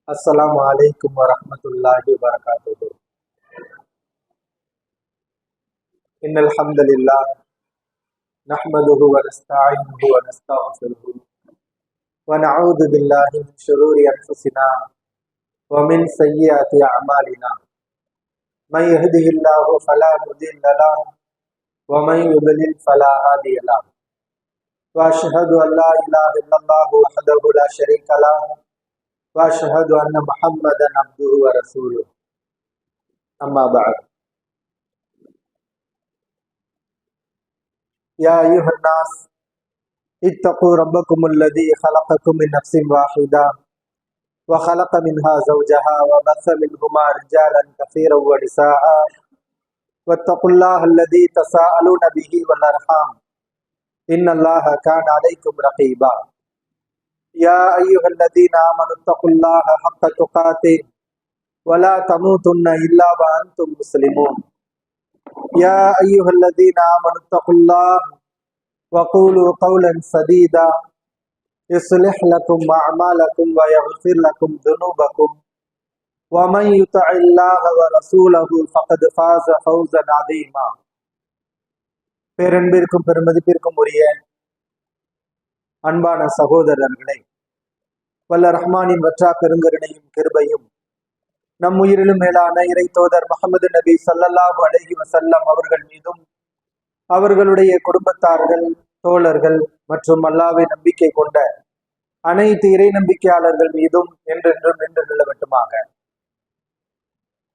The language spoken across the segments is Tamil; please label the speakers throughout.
Speaker 1: अस्सलामु अलैकुम वरहमतुल्लाहि वबरकातुहू। इन्नल हम्दुलिल्लाह नहमदुहु व नस्तईनुहु व नस्तगफिरुहु व नऊदु बिल्लाहि मिन शुरूरि अनफुसिना व मिन सय्यिआति अअमालिना। मन यहदिहिल्लाहु फला मुदिल्ल लहु व मन युद्लिल फला हादिय लहु। व अशहदु अल्ला इलाहा इल्लल्लाहु वहदहु ला शरीका लहु व अशहदु अन्न मुहम्मदन अब्दुहु व रसूलुहु। अम्मा बअद। या अय्युहन नास इत्तक़ू रब्बकुमुल्लज़ी खलक़कुम मिन नफ्सिन वाहिदा व खलक़ मिनहा ज़ौजहा व बस्स मिनहुमा रिजालन कसीरन व निसाअ वत्तक़ुल्लाहल्लज़ी तसाअलून बिही वल अर्हाम इन्नल्लाहा कान अलैकुम रक़ीबा। या अय्युहल्लज़ीना आमनुत्तक़ुल्लाहा हक़्क़ तुक़ातिह व ला तमूतुन्ना इल्ला व अंतुम मुस्लिमून। या अय्युहल्लज़ीना आमनुत्तक़ुल्लाह वक़ूलू क़ौलन सदीदा युस्लिह लकुम अअमालकुम व यग़फिर लकुम ज़ुनूबकुम व मन युतिइल्लाह व रसूलहु फ़क़द फ़ाज़ फ़ौज़न अज़ीमा। பேரன்பிற்கும் பெருமதிப்பிற்கும் உரிய அன்பான சகோதரர்களே, வல்ல ரஹ்மானின் வற்றா பெருங்கருணையும் கிருபையும் நம் உயிரிலும் மேலான இறை தோதர் முஹம்மது நபி ஸல்லல்லாஹு அலைஹி வஸல்லம் அவர்கள் மீதும் அவர்களுடைய குடும்பத்தார்கள், தோழர்கள் மற்றும் அல்லாஹ்வை நம்பிக்கை கொண்ட அனைத்து இறை நம்பிக்கையாளர்கள் மீதும் என்றென்றும் நின்று நிலவட்டுமாக.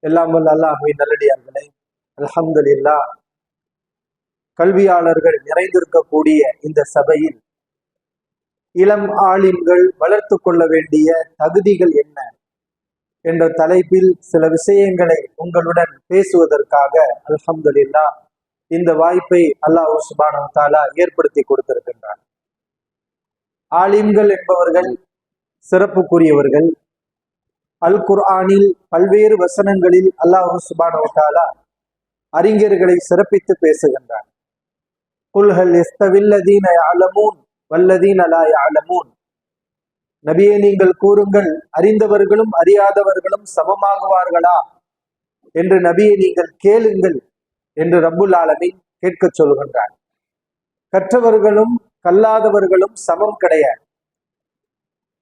Speaker 1: எல்லாம் வல்ல அல்லாஹ்வின் நல்லடியார்களே, அல்ஹம்துலில்லாஹ், கல்வியாளர்கள் நிறைந்திருக்கக்கூடிய இந்த சபையில் இளம் ஆலிம்கள் வளர்த்து கொள்ள வேண்டிய தகுதிகள் என்ன என்ற தலைப்பில் சில விஷயங்களை உங்களுடன் பேசுவதற்காக அல்ஹம்துலில்லாஹ் இந்த வாய்ப்பை அல்லாஹ் சுப்ஹானஹு வ தஆலா ஏற்படுத்தி கொடுத்திருக்கின்றார். ஆலிம்கள் என்பவர்கள் சிறப்புக்குரியவர்கள். அல் குர்ஆனில் பல்வேறு வசனங்களில் அல்லாஹ் சுப்ஹானஹு வ தஆலா அறிஞர்களை சிறப்பித்து பேசுகின்றார். குல் ஹல் யஸ்தவில்லதீன யஅலமூன் வல்லதீன லா யஅலமூன். நபியே, நீங்கள் கூறுங்கள், அறிந்தவர்களும் அறியாதவர்களும் சமமாகுவார்களா என்று நபியை நீங்கள் கேளுங்கள் என்று ரப்புல் ஆலமீன் கேட்க சொல்கின்றார். கற்றவர்களும் கல்லாதவர்களும் சமம் கிடையாது.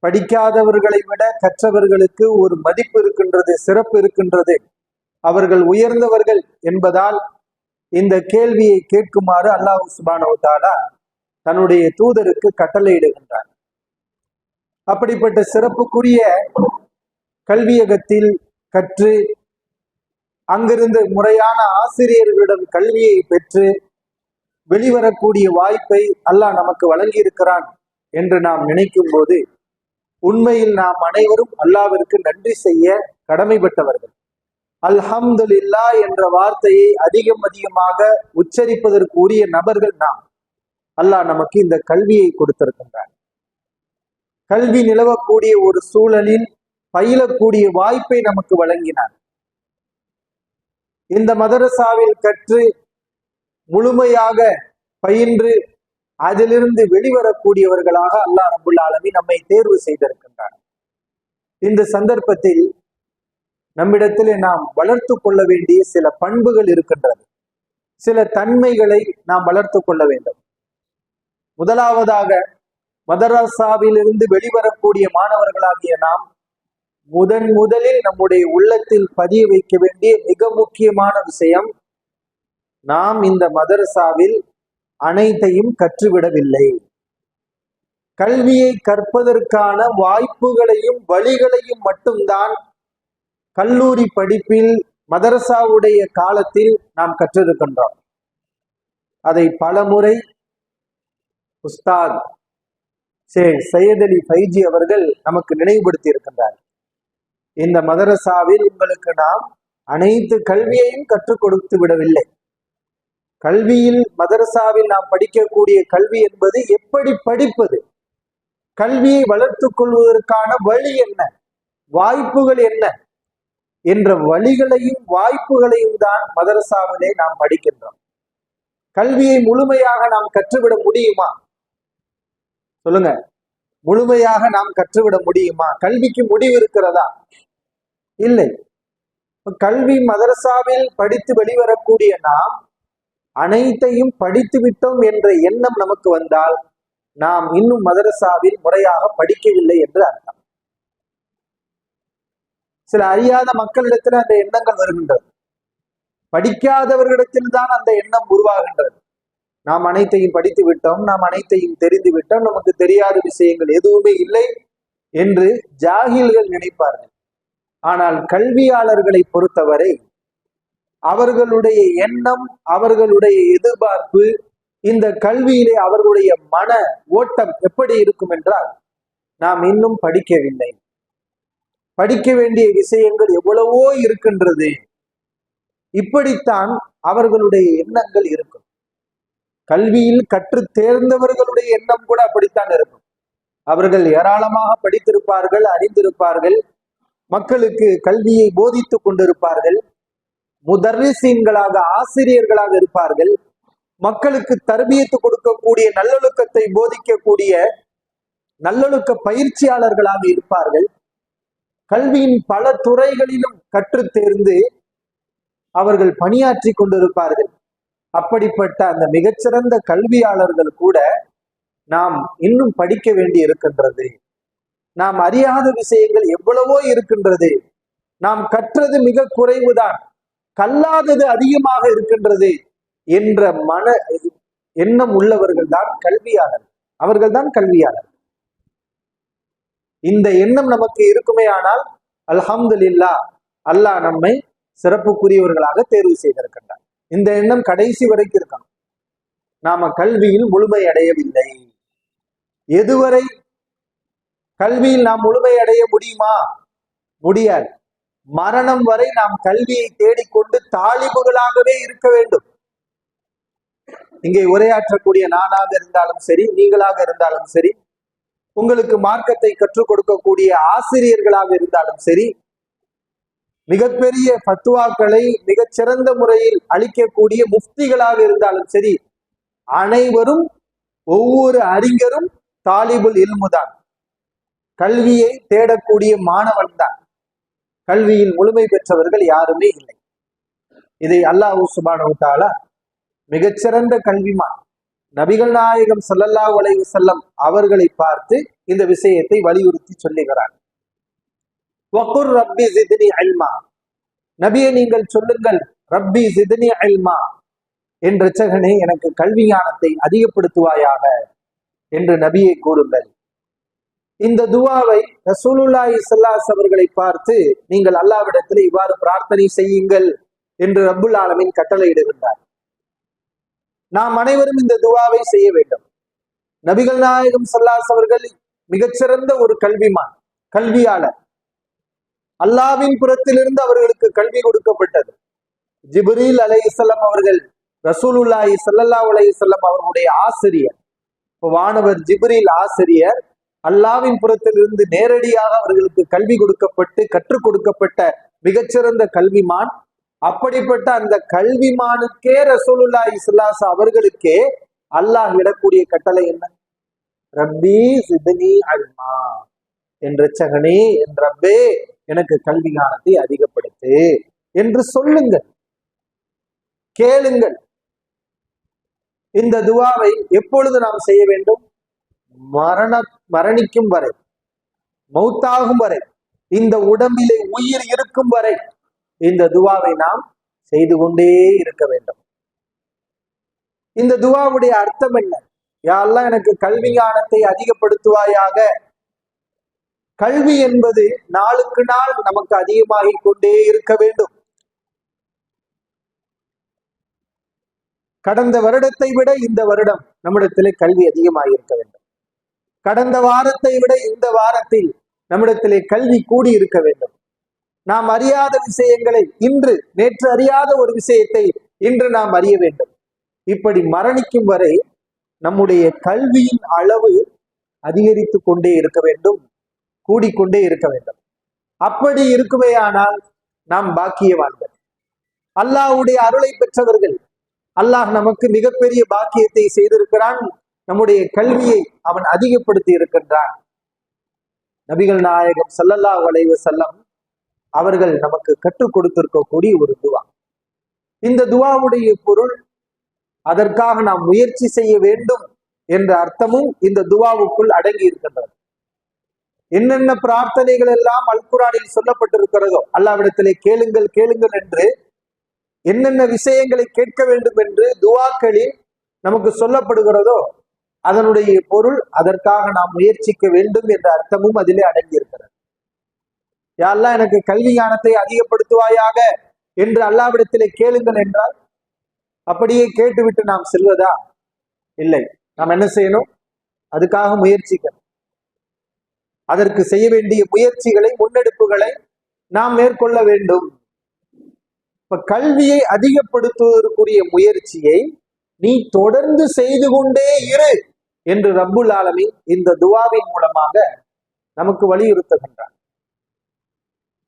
Speaker 1: படிக்காதவர்களை விட கற்றவர்களுக்கு ஒரு மதிப்பு இருக்கின்றது, சிறப்பு இருக்கின்றது. அவர்கள் உயர்ந்தவர்கள் என்பதால் இந்த கேள்வியை கேட்குமாறு அல்லாஹ் சுப்ஹானஹு வ தஆலா தன்னுடைய தூதருக்கு கட்டளையிடுகின்றார். அப்படிப்பட்ட சிறப்புக்குரிய கல்வியகத்தில் கற்று அங்கிருந்து முறையான ஆசிரியர்களிடம் கல்வியை பெற்று வெளிவரக்கூடிய வாய்ப்பை அல்லாஹ் நமக்கு வழங்கியிருக்கிறான் என்று நாம் நினைக்கும் போது உண்மையில் நாம் அனைவரும் அல்லாஹ்விற்கு நன்றி செய்ய கடமைப்பட்டவர்கள். அல்ஹம்துலில்லாஹ் என்ற வார்த்தையை அதிகமாக உச்சரிப்பதற்கு உரிய நபர்கள் நாம். அல்லாஹ் நமக்கு இந்த கல்வியை கொடுத்திருக்கின்றார். கல்வி நிலவக்கூடிய ஒரு சூழலில் பயிலக்கூடிய வாய்ப்பை நமக்கு வழங்கினார். இந்த மதரசாவில் கற்று முழுமையாக பயின்று அதிலிருந்து வெளிவரக்கூடியவர்களாக அல்லாஹ் ரப்புல் ஆலமீன் நம்மை தேர்வு செய்திருக்கின்றார். இந்த சந்தர்ப்பத்தில் நம்மிடத்திலே நாம் வளர்த்து கொள்ள வேண்டிய சில பண்புகள் இருக்கின்றது. சில தன்மைகளை நாம் வளர்த்து கொள்ள வேண்டும். முதலாவதாக, மதரசாவில் இருந்து வெளிவரக்கூடிய மாணவர்களாகிய நாம் முதலில் நம்முடைய உள்ளத்தில் பதிய வைக்க வேண்டிய மிக முக்கியமான விஷயம், நாம் இந்த மதரசாவில் அனைத்தையும் கற்றுவிடவில்லை. கல்வியை கற்பதற்கான வாய்ப்புகளையும் வழிகளையும் மட்டும்தான் கல்லூரி படிப்பில் மதரசாவுடைய காலத்தில் நாம் கற்றிருக்கின்றோம். அதை பலமுறை உஸ்தாத் ஷேக் சையத் அலி ஃபைஜி அவர்கள் நமக்கு நினைவுபடுத்தி இருக்கின்றார். இந்த மதரசாவில் உங்களுக்கு நாம் அனைத்து கல்வியையும் கற்றுக் கொடுத்து விடவில்லை. கல்வியில் மதரசாவில் நாம் படிக்கக்கூடிய கல்வி என்பது எப்படி படிப்பது, கல்வியை வளர்த்துக் கொள்வதற்கான வழி என்ன, வாய்ப்புகள் என்ன என்ற வழிகளையும் வாய்ப்புகளையும் தான் மதரசாவிலே நாம் படிக்கின்றோம். கல்வியை முழுமையாக நாம் கற்றுவிட முடியுமா? சொல்லுங்க. முழுமையாக நாம் கற்றுவிட முடியுமா? கல்விக்கு முடிவு இருக்கிறதா? இல்லை. கல்வி மதரசாவில் படித்து வெளிவரக்கூடிய நாம் அனைத்தையும் படித்து விட்டோம் என்ற எண்ணம் நமக்கு வந்தால் நாம் இன்னும் மதரசாவில் முறையாக படிக்கவில்லை என்று அர்த்தம். சில அறியாத மக்களிடத்தில் அந்த எண்ணங்கள் வருகின்றது, படிக்காதவர்களிடத்தில் தான் அந்த எண்ணம் உருவாகின்றது. நாம் அனைத்தையும் படித்து விட்டோம், நாம் அனைத்தையும் தெரிந்து விட்டோம், நமக்கு தெரியாத விஷயங்கள் எதுவுமே இல்லை என்று ஜாகில்கள் நினைப்பார்கள். ஆனால் கல்வியாளர்களை பொறுத்தவரை அவர்களுடைய எண்ணம், அவர்களுடைய எதிர்பார்ப்பு, இந்த கல்வியிலே அவர்களுடைய மன ஓட்டம் எப்படி இருக்கும் என்றால், நாம் இன்னும் படிக்கவில்லை, படிக்க வேண்டிய விஷயங்கள் எவ்வளவோ இருக்கின்றது, இப்படித்தான் அவர்களுடைய எண்ணங்கள் இருக்கும். கல்வியில் கற்று தேர்ந்தவர்களுடைய எண்ணம் கூட அப்படித்தான் இருக்கும். அவர்கள் ஏராளமாக படித்திருப்பார்கள், அறிந்திருப்பார்கள், மக்களுக்கு கல்வியை போதித்துக் கொண்டிருப்பார்கள், முதர்ரிசீன்களாக ஆசிரியர்களாக இருப்பார்கள், மக்களுக்கு தர்பியத்து கொடுக்கக்கூடிய நல்லொழுக்கத்தை போதிக்கக்கூடிய நல்லொழுக்க பயிற்சியாளர்களாக இருப்பார்கள். கல்வியின் பல துறைகளிலும் கற்று தேர்ந்து அவர்கள் பணியாற்றி கொண்டிருப்பார்கள். அப்படிப்பட்ட அந்த மிகச்சிறந்த கல்வியாளர்கள் கூட நாம் இன்னும் படிக்க வேண்டி இருக்கின்றது, நாம் அறியாத விஷயங்கள் எவ்வளவோ இருக்கின்றது, நாம் கற்றது மிக குறைவுதான், கல்லாதது அதிகமாக இருக்கின்றது என்ற மன எண்ணம் உள்ளவர்கள் தான் கல்வியாளர். அவர்கள் தான் கல்வியாளர். இந்த எண்ணம் நமக்கு இருக்குமே ஆனால் அல்ஹம்துலில்லாஹ், அல்லாஹ் நம்மை சிறப்புக்குரியவர்களாக தேர்வு செய்திருக்கின்றார். இந்த எண்ணம் கடைசி வரைக்கும் இருக்கணும். நாம கல்வியில் முழுமை அடையவில்லை. எதுவரை கல்வியில் நாம் முழுமை அடைய முடியுமா? முடியாது. மரணம் வரை நாம் கல்வியை தேடிக்கொண்டு தாலிபுகளாகவே இருக்க வேண்டும். இங்கே உரையாற்றக்கூடிய நானாக இருந்தாலும் சரி, நீங்களாக இருந்தாலும் சரி, உங்களுக்கு மார்க்கத்தை கற்றுக் கொடுக்கக்கூடிய ஆசிரியர்களாக இருந்தாலும் சரி, மிகப்பெரிய ஃபத்வாக்களை மிகச்சிறந்த முறையில் அளிக்கக்கூடிய முஃப்திகளாக இருந்தாலும் சரி, அனைவரும், ஒவ்வொரு அறிஞரும் தாலிபுல் இல்முதான், கல்வியை தேடக்கூடிய மாணவன் தான். கல்வியில் முழுமை பெற்றவர்கள் யாருமே இல்லை. இதை அல்லாஹ் சுப்ஹானஹு வ தஆலா மிகச்சிறந்த கல்விமான் நபிகள் நாயகம் ஸல்லல்லாஹு அலைஹி வஸல்லம் அவர்களை பார்த்து இந்த விஷயத்தை வலியுறுத்தி சொல்லுகிறார். வகுர் ரப்பி ஜித்னி இல்மா, நபியே நீங்கள் சொல்லுங்கள், ரப்பி ஜித்னி இல்மா, என் இரட்சகனே எனக்கு கல்வி ஞானத்தை அதிகப்படுத்துவாயாக என்று நபியை கூறுங்கள். இந்த துவாவை ரசூலுல்லாஹி ஸல்லல்லாஹு அலைஹி அவர்களை பார்த்து நீங்கள் அல்லாஹ்விடத்தில் இவ்வாறு பிரார்த்தனை செய்யுங்கள் என்று ரப்புல் ஆலமீன் கட்டளையிடுகின்றார். நாம் அனைவரும் இந்த துவாவை செய்ய வேண்டும். நபிகள் நாயகம் ஸல்லல்லாஹு அலைஹி அவர்கள் மிகச்சிறந்த ஒரு கல்விமான், கல்வியாளர். அல்லாஹ்வின் புறத்திலிருந்து அவர்களுக்கு கல்வி கொடுக்கப்பட்டது. ஜிப்ரீல் அலைஹிஸ்ஸலாம் அவர்கள் ரசூலுல்லாஹி ஸல்லல்லாஹு அலைஹி வஸல்லம் அவர்களுடைய ஆசிரியர். வானவர் ஜிப்ரீல் ஆசிரியர், அல்லாஹ்வின் புறத்திலிருந்து நேரடியாக அவர்களுக்கு கல்வி கொடுக்கப்பட்டு கற்றுக் கொடுக்கப்பட்ட மிகச்சிறந்த கல்விமான். அப்படிப்பட்ட அந்த கல்விமானுக்கே ரசூலுல்லாஹி ஸல்லல்லாஹு அலைஹி அவர்களுக்கே அல்லாஹ் விடக்கூடிய கட்டளை என்ன? ரப்பி ஜித்னி இல்மா, என் இரட்சகனே, என் ரப்பே எனக்கு கல்வி ஞானத்தை அதிகப்படுத்து என்று சொல்லுங்கள், கேளுங்கள். இந்த துவாவை எப்பொழுது நாம் செய்ய வேண்டும்? மரணிக்கும் வரை, மௌத்தாகும் வரை, இந்த உடம்பிலே உயிர் இருக்கும் வரை இந்த துவாவை நாம் செய்து கொண்டே இருக்க வேண்டும். இந்த துவாவுடைய அர்த்தம் என்ன? யா அல்லாஹ் எனக்கு கல்வி ஞானத்தை அதிகப்படுத்துவாயாக. கல்வி என்பது நாளுக்கு நாள் நமக்கு அதிகமாகிக் கொண்டே இருக்க வேண்டும். கடந்த வருடத்தை விட இந்த வருடம் நம்மிடத்திலே கல்வி அதிகமாக இருக்க வேண்டும். கடந்த வாரத்தை விட இந்த வாரத்தில் நம்மிடத்திலே கல்வி கூடி இருக்க வேண்டும். நாம் அறியாத விஷயங்களை இன்று, நேற்று அறியாத ஒரு விஷயத்தை இன்று நாம் அறிய வேண்டும். இப்படி மரணிக்கும் வரை நம்முடைய கல்வியின் அளவு அதிகரித்து கொண்டே இருக்க வேண்டும், கூடிக்கொண்டே இருக்க வேண்டும். அப்படி இருக்குமேயானால் நாம் பாக்கியவான்கள், அல்லாஹ்வுடைய அருளை பெற்றவர்கள். அல்லாஹ் நமக்கு மிகப்பெரிய பாக்கியத்தை செய்திருக்கிறான். நம்முடைய கல்வியை அவன் அதிகப்படுத்தி இருக்கின்றான். நபிகள் நாயகம் ஸல்லல்லாஹு அலைஹி வஸல்லம் அவர்கள் நமக்கு கற்றுக் கொடுத்திருக்கக்கூடிய ஒரு துவா. இந்த துவாவுடைய பொருள், அதற்காக நாம் முயற்சி செய்ய வேண்டும் என்ற அர்த்தமும் இந்த துவாவுக்குள் அடங்கி இருக்கின்றது. என்னென்ன பிரார்த்தனைகள் எல்லாம் அல் குர்ஆனில் சொல்லப்பட்டிருக்கிறதோ, அல்லாஹ்விடத்திலே கேளுங்கள் கேளுங்கள் என்று என்னென்ன விஷயங்களை கேட்க வேண்டும் என்று துவாக்களில் நமக்கு சொல்லப்படுகிறதோ, அதனுடைய பொருள் அதற்காக நாம் முயற்சிக்க வேண்டும் என்ற அர்த்தமும் அதிலே அடங்கி இருக்கிறது. யா அல்லாஹ் எனக்கு கல்வி ஞானத்தை அதிகப்படுத்துவாயாக என்று அல்லாஹ்விடத்திலே கேளுங்கள் என்றால், அப்படியே கேட்டுவிட்டு நாம் செல்வதா? இல்லை. நாம் என்ன செய்யணும்? அதுக்காக முயற்சிக்கணும். அதற்கு செய்ய வேண்டிய முயற்சிகளை, முன்னெடுப்புகளை நாம் மேற்கொள்ள வேண்டும். இப்ப கல்வியை அதிகப்படுத்துவதற்குரிய முயற்சியை நீ தொடர்ந்து செய்து கொண்டே இரு என்று ரப்புல் ஆலமீன் இந்த துவாவின் மூலமாக நமக்கு வலியுறுத்துகின்றார்.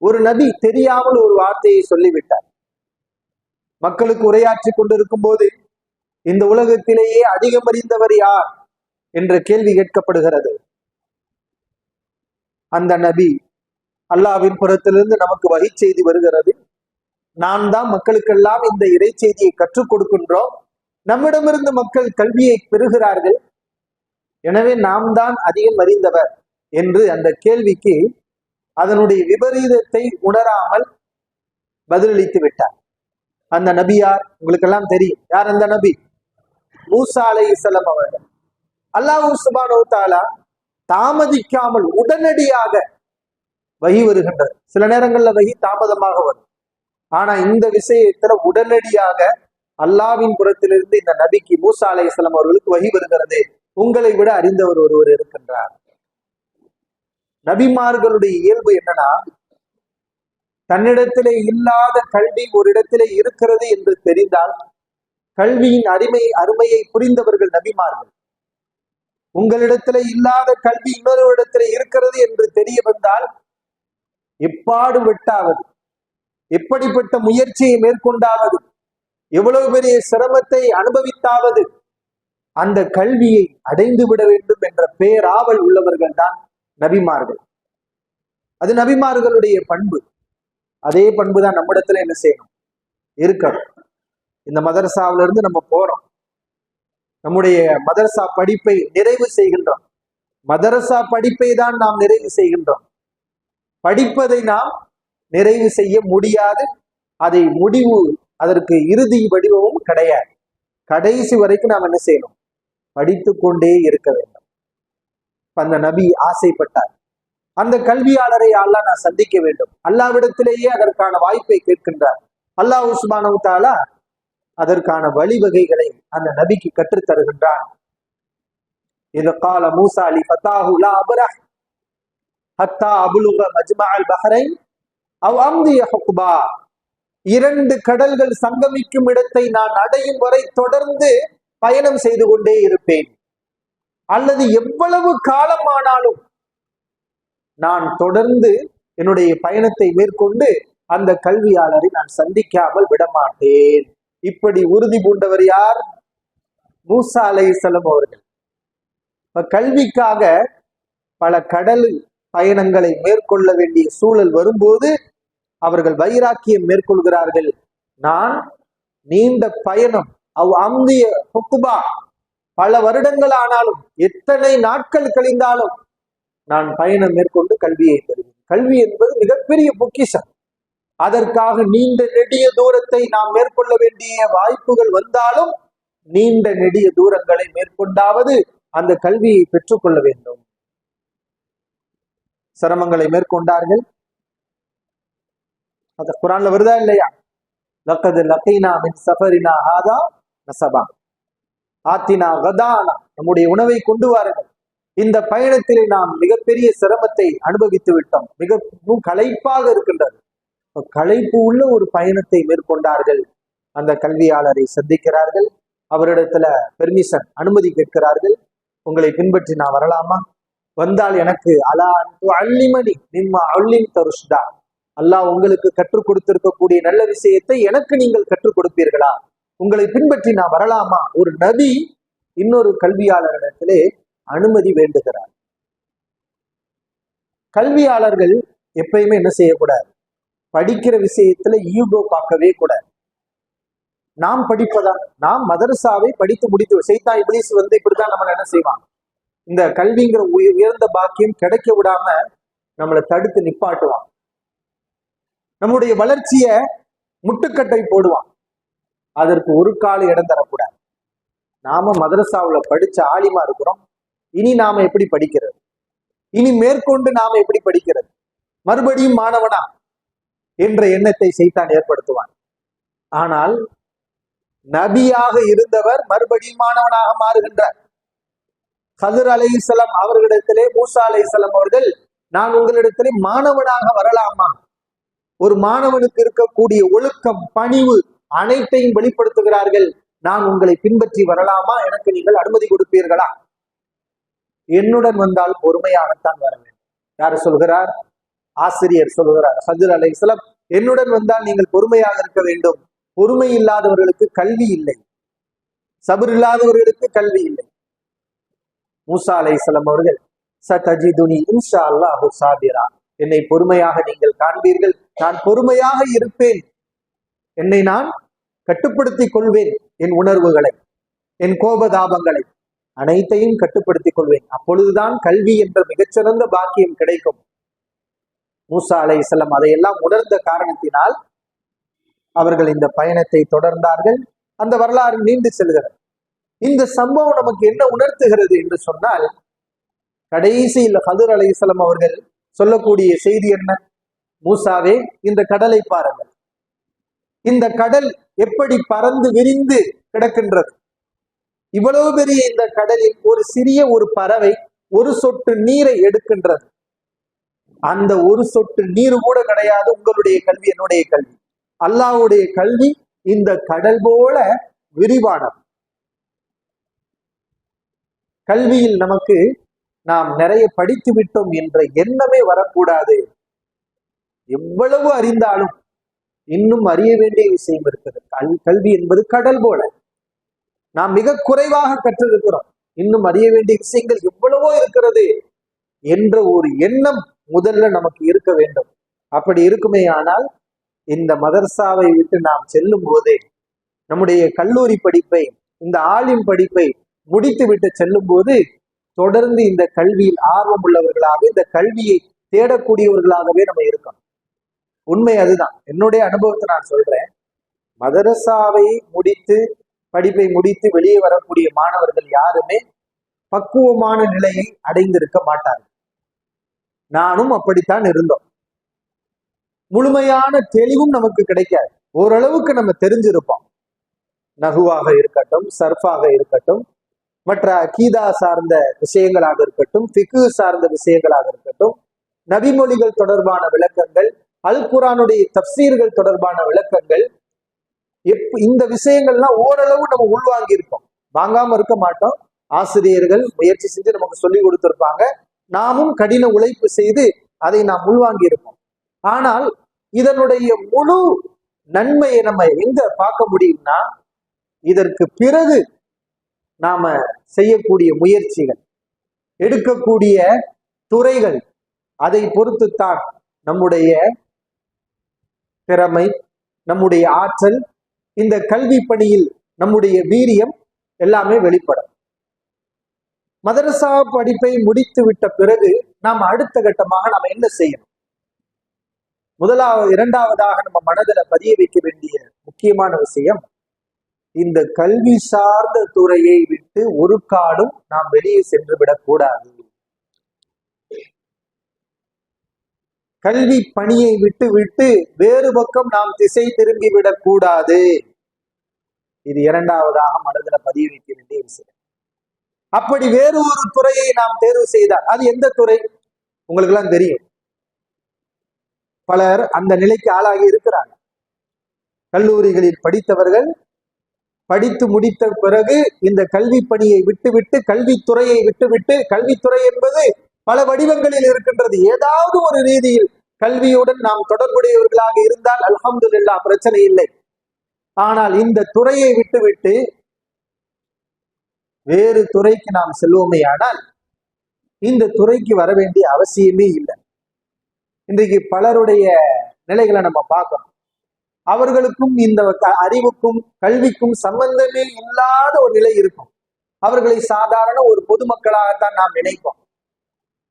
Speaker 1: ஒரு நபி தெரியாமல் ஒரு வார்த்தையை சொல்லிவிட்டார். மக்களுக்கு உரையாற்றி கொண்டிருக்கும் போது, இந்த உலகத்திலேயே அதிகம் அறிந்தவர் யார் என்ற கேள்வி கேட்கப்படுகிறது. அந்த நபி அல்லாஹ்வின் புறத்திலிருந்து நமக்கு வஹி செய்தி வருகிறது. நாம் தான் மக்களுக்கெல்லாம் இந்த இறை செய்தியை கற்றுக் கொடுக்கின்றோம். நம்மிடமிருந்து மக்கள் கல்வியை பெறுகிறார்கள். எனவே நாம் தான் அதிகம் அறிந்தவர் என்று அந்த கேள்விக்கு அதனுடைய விபரீதத்தை உணராமல் பதிலளித்து விட்டார். அந்த நபி யார்? உங்களுக்கு எல்லாம் தெரியும். யார் அந்த நபி? மூசா அலைஹிஸ்ஸலாம் அவர்கள். அல்லாஹ் சுப்ஹானஹு வ தஆலா தாமதிக்காமல் உடனடியாக வஹி வருகின்றது. சில நேரங்கள்ல வஹி தாமதமாக வரும். ஆனா இந்த விஷயத்துல உடனடியாக அல்லாஹ்வின் புறத்திலிருந்து இந்த நபிக்கு, மூசா அலைஹிஸ்ஸலாம் அவர்களுக்கு வஹி வருகிறது. உங்களை விட அறிந்தவர் ஒருவர் இருக்கின்றார். நபிமார்களுடைய இயல்பு என்னன்னா, தன்னிடத்திலே இல்லாத கல்வி ஒரு இடத்திலே இருக்கிறது என்று தெரிந்தால் கல்வியின் அருமையை புரிந்தவர்கள் நபிமார்கள். உங்களிடத்திலே இல்லாத கல்வி இன்னொரு இடத்திலே இருக்கிறது என்று தெரிய வந்தால் எப்பாடு வெட்டாவது, எப்படிப்பட்ட முயற்சியை மேற்கொண்டாவது, எவ்வளவு பெரிய சிரமத்தை அனுபவித்தாவது அந்த கல்வியை அடைந்து விட வேண்டும் என்ற பேராவல் உள்ளவர்கள் தான் நபிமார்கள். அது நபிமார்களுடைய பண்பு. அதே பண்பு தான் நம்மிடத்துல என்ன செய்யணும்? இருக்கணும். இந்த மதரசாவில இருந்து நம்ம போறோம், நம்முடைய மதரசா படிப்பை நிறைவு செய்கின்றோம். மதரசா படிப்பை தான் நாம் நிறைவு செய்கின்றோம். படிப்பதை நாம் நிறைவு செய்ய முடியாது. அதை அதற்கு இறுதி வடிவமும் கிடையாது. கடைசி வரைக்கும் நாம் என்ன செய்யணும்? படித்து கொண்டே இருக்க வேண்டும். அந்த நபி ஆசைப்பட்டார், அந்த கல்வியாளரை அல்லாஹ் நான் சந்திக்க வேண்டும். அல்லாஹ்விடத்திலேயே அதற்கான வாய்ப்பை கேட்கின்றார். அல்லாஹ் சுப்ஹானஹு வ தஆலா அதற்கான வழிவகைகளை அந்த நபிக்கு கற்றுத் தருகின்றான். இது கால மூசா லி ஃபதாஹு லா அப்ரஹ் ஹத்தா அப்லுக மஜ்மஅல் பஹ்ரைன் அவ் அம்தி ஹுக்பா. இரண்டு கடல்கள் சங்கமிக்கும் இடத்தை நான் அடையும் வரை தொடர்ந்து பயணம் செய்து கொண்டே இருப்பேன், அல்லது எவ்வளவு காலமானாலும் நான் தொடர்ந்து என்னுடைய பயணத்தை மேற்கொண்டு அந்த கல்வியாளரை நான் சந்திக்காமல் விடமாட்டேன். இப்படி உறுதி பூண்டவர் யார்? மூசா அலைஹிஸ்ஸலாம் அவர்கள். கல்விக்காக பல கடல் பயணங்களை மேற்கொள்ள வேண்டிய சூழல் வரும்போது அவர்கள் வைராக்கியம் மேற்கொள்கிறார்கள். நான் நீண்ட பயணம், அம்திய ஹுக்பா, பல வருடங்கள் ஆனாலும், எத்தனை நாட்கள் கழிந்தாலும் நான் பயணம் மேற்கொண்டு கல்வியை பெறுவேன். கல்வி என்பது மிகப்பெரிய பொக்கிஷம். அதற்காக நீண்ட நெடிய தூரத்தை நாம் மேற்கொள்ள வேண்டிய வாய்ப்புகள் வந்தாலும் நீண்ட நெடிய தூரங்களை மேற்கொண்டாவது அந்த கல்வியை பெற்றுக்கொள்ள வேண்டும். சிரமங்களை மேற்கொண்டார்கள். அது குர்ஆன்ல வருதா இல்லையா? லக்கத் லகீனா மின் சஃபரினா ஹாதா நஸபா ஆத்தினா கதானா. நம்முடைய உணவை கொண்டு வாருங்கள். இந்த பயணத்திலே நாம் மிகப்பெரிய சிரமத்தை அனுபவித்து விட்டோம், மிகவும் களைப்பாக இருக்கின்றது. களைப்பு உள்ள ஒரு பயணத்தை மேற்கொண்டார்கள். அந்த கல்வியாளரை சந்திக்கிறார்கள். அவரிடத்துல பெர்மிஷன், அனுமதி கேட்கிறார்கள். உங்களை பின்பற்றி நான் வரலாமா? வந்தால் எனக்கு அல்லிமணி நிம்மா அல்லிம் தருஷ்தா, அல்லாஹ் உங்களுக்கு கற்றுக் கொடுத்திருக்கக்கூடிய நல்ல விஷயத்தை எனக்கு நீங்கள் கற்றுக் கொடுப்பீர்களா? உங்களை பின்பற்றி நான் வரலாமா? ஒரு நபி இன்னொரு கல்வியாளரிடத்திலே அனுமதி வேண்டுகிறார். கல்வியாளர்கள் எப்பயுமே என்ன செய்யக்கூடாது, படிக்கிற விஷயத்துல ஈகோ பார்க்கவே கூடாது. நாம் படிப்பதா, நாம் மதரசாவை படித்து முடித்து, சைத்தான் இப்லீஸ் இப்படித்தான் நம்மள என்ன செய்வான், இந்த கல்விங்கிற உயர்ந்த பாக்கியம் கிடைக்க விடாம நம்மளை தடுத்து நிப்பாட்டுவான், நம்முடைய வளர்ச்சிய முட்டுக்கட்டை போடுவான். அதற்கு ஒரு கால இடம் தரக்கூடாது. நாம மதரசாவுல படிச்ச ஆலிமா இருக்கிறோம், இனி நாம எப்படி படிக்கிறது, இனி மேற்கொண்டு நாம எப்படி படிக்கிறது, மறுபடியும் மாணவனா என்ற எண்ணத்தை சைத்தான் ஏற்படுத்துவான். ஆனால் நபியாக இருந்தவர் மறுபடியும் மாணவனாக மாறுகின்றார். ஹதர் அலைஹிஸ்ஸலாம் அவர்களிடத்திலே மூசா அலைஹிஸ்ஸலாம் அவர்கள், நான் உங்களிடத்திலே மாணவனாக வரலாமா, ஒரு மாணவனுக்கு இருக்கக்கூடிய ஒழுக்கம், பணிவு அனைத்தையும் வெளிப்படுத்துகிறார்கள், நான் உங்களை பின்பற்றி வரலாமா, எனக்கு நீங்கள் அனுமதி கொடுப்பீர்களா? என்னுடன் வந்தால் பொறுமையாகத்தான் வர வேண்டும். யார் சொல்கிறார்? ஆசிரியர் சொல்கிறார். ஹதர் அலைஹிஸ்ஸலாம், என்னுடன் வந்தால் நீங்கள் பொறுமையாக இருக்க வேண்டும். பொறுமை இல்லாதவர்களுக்கு கல்வி இல்லை, சபர் இல்லாதவர்களுக்கு கல்வி இல்லை. மூசா அலைஹிஸ்ஸலாம் அவர்கள், சதஜிதுனி இன்ஷா அல்லாஹு சாபிரா, என்னை பொறுமையாக நீங்கள் காண்பீர்கள், நான் பொறுமையாக இருப்பேன், என்னை நான் கட்டுப்படுத்திக் கொள்வேன், என் உணர்வுகளை, என் கோபதாபங்களை அனைத்தையும் கட்டுப்படுத்திக் கொள்வேன், அப்பொழுதுதான் கல்வி என்ற மிகச்சிறந்த பாக்கியம் கிடைக்கும். மூசா அலைஹிஸ்ஸலாம் அதையெல்லாம் உணர்ந்த காரணத்தினால் அவர்கள் இந்த பயணத்தை தொடர்ந்தார்கள். அந்த வரலாறு நீண்டு செல்கிறது. இந்த சம்பவம் நமக்கு என்ன உணர்த்துகிறது என்று சொன்னால், கடைசியில் ஹதர் அலைஹிஸ்ஸலாம் அவர்கள் சொல்லக்கூடிய செய்தி என்ன? மூசாவே, இந்த கடலை பாருங்கள், இந்த கடல் எப்படி பறந்து விரிந்து கிடக்கின்றது. இவ்வளவு பெரிய இந்த கடலில் ஒரு சிறிய ஒரு பறவை ஒரு சொட்டு நீரை எடுக்கின்றது. அந்த ஒரு சொட்டு நீர் கூட கிடையாது உங்களுடைய கல்வி, என்னுடைய கல்வி. அல்லாஹ்வுடைய கல்வி இந்த கடல் போல விரிவானது. கல்வியில் நமக்கு நாம் நிறைய படித்து விட்டோம் என்ற எண்ணமே வரக்கூடாது. எவ்வளவு அறிந்தாலும் இன்னும் அறிய வேண்டிய விஷயம் இருக்குது. கல்வி என்பது கடல் போல. நாம் மிக குறைவாக கற்றிருக்கிறோம், இன்னும் அறிய வேண்டிய விஷயங்கள் எவ்வளவோ இருக்கிறது என்ற ஒரு எண்ணம் முதல்ல நமக்கு இருக்க வேண்டும். அப்படி இருக்குமே ஆனால் இந்த மதரசாவை விட்டு நாம் செல்லும் போதே, நம்முடைய கல்லூரி படிப்பை, இந்த ஆலிம் படிப்பை முடித்து விட்டு செல்லும் போது தொடர்ந்து இந்த கல்வியில் ஆர்வம் உள்ளவர்களாக, இந்த கல்வியை தேடக்கூடியவர்களாகவே நம்ம இருக்கணும். உண்மை அதுதான். என்னுடைய அனுபவத்தை நான் சொல்றேன். மதரசாவை முடித்து, படிப்பை முடித்து வெளியே வரக்கூடிய மாணவர்கள் யாருமே பக்குவமான நிலையை அடைந்திருக்க மாட்டார்கள். நானும் அப்படித்தான் இருந்தோம். முழுமையான தெளிவும் நமக்கு கிடைக்காது. ஓரளவுக்கு நம்ம தெரிஞ்சிருப்போம். நகுவாக இருக்கட்டும், சர்ஃபாக இருக்கட்டும், மற்ற அகீதா சார்ந்த விஷயங்களாக இருக்கட்டும், ஃபிக்கு சார்ந்த விஷயங்களாக இருக்கட்டும், நபிமொழிகள் தொடர்பான விளக்கங்கள், அல் குர்ஆனுடைய தஃப்சீர்கள் தொடர்பான விளக்கங்கள், இந்த விஷயங்கள்லாம் ஓரளவு நம்ம உள்வாங்கி இருப்போம். வாங்காம இருக்க மாட்டோம். ஆசிரியர்கள் முயற்சி செஞ்சு நமக்கு சொல்லி கொடுத்திருப்பாங்க. நாமும் கடின உழைப்பு செய்து அதை நாம் உள்வாங்கி இருப்போம். ஆனால் இதனுடைய முழு நன்மையை நம்ம எங்க பார்க்க முடியும்னா, இதற்கு பிறகு நாம செய்யக்கூடிய முயற்சிகள், எடுக்கக்கூடிய துறைகள், அதை பொறுத்துத்தான் நம்முடைய திறமை, நம்முடைய ஆற்றல், இந்த கல்வி பணியில் நம்முடைய வீரியம் எல்லாமே வெளிப்படும். மதரசா படிப்பை முடித்து விட்ட பிறகு நாம் அடுத்த கட்டமாக நாம என்ன செய்யணும்? இரண்டாவதாக நம்ம மனதில பதிய வைக்க வேண்டிய முக்கியமான விஷயம், இந்த கல்வி சார்ந்த துறையை விட்டு ஒரு காலம் நாம் வெளியே சென்று விடக்கூடாது. கல்வி பணியை விட்டு விட்டு வேறு பக்கம் நாம் திசை திரும்பி விடக்கூடாது. இது இரண்டாவதாக மனதில பதிய வைக்க வேண்டிய விஷயம். அப்படி வேறு ஒரு துறையை நாம் தேர்வு செய்தால், அது எந்த துறை உங்களுக்கு எல்லாம் தெரியும். பலர் அந்த நிலைக்கு ஆளாகி இருக்கிறாங்க. கல்லூரிகளில் படித்தவர்கள் படித்து முடித்த பிறகு இந்த கல்வி பணியை விட்டுவிட்டு, கல்வித்துறையை விட்டுவிட்டு, கல்வித்துறை என்பது பல வடிவங்களில் இருக்கின்றது. ஏதாவது ஒரு ரீதியில் கல்வியுடன் நாம் தொடர்புடையவர்களாக இருந்தால் அல்ஹம்துலில்லாஹ், பிரச்சனை இல்லை. ஆனால் இந்த துறையை விட்டுவிட்டு வேறு துறைக்கு நாம் செல்வோமே ஆனால் இந்த துறைக்கு வர வேண்டிய அவசியமே இல்லை. இன்றைக்கு பலருடைய நிலைகளை நம்ம பார்க்கணும். அவர்களுக்கும் இந்த அறிவுக்கும் கல்விக்கும் சம்பந்தமே இல்லாத ஒரு நிலை இருக்கும். அவர்களை சாதாரண ஒரு பொதுமக்களாகத்தான் நாம் நினைப்போம்.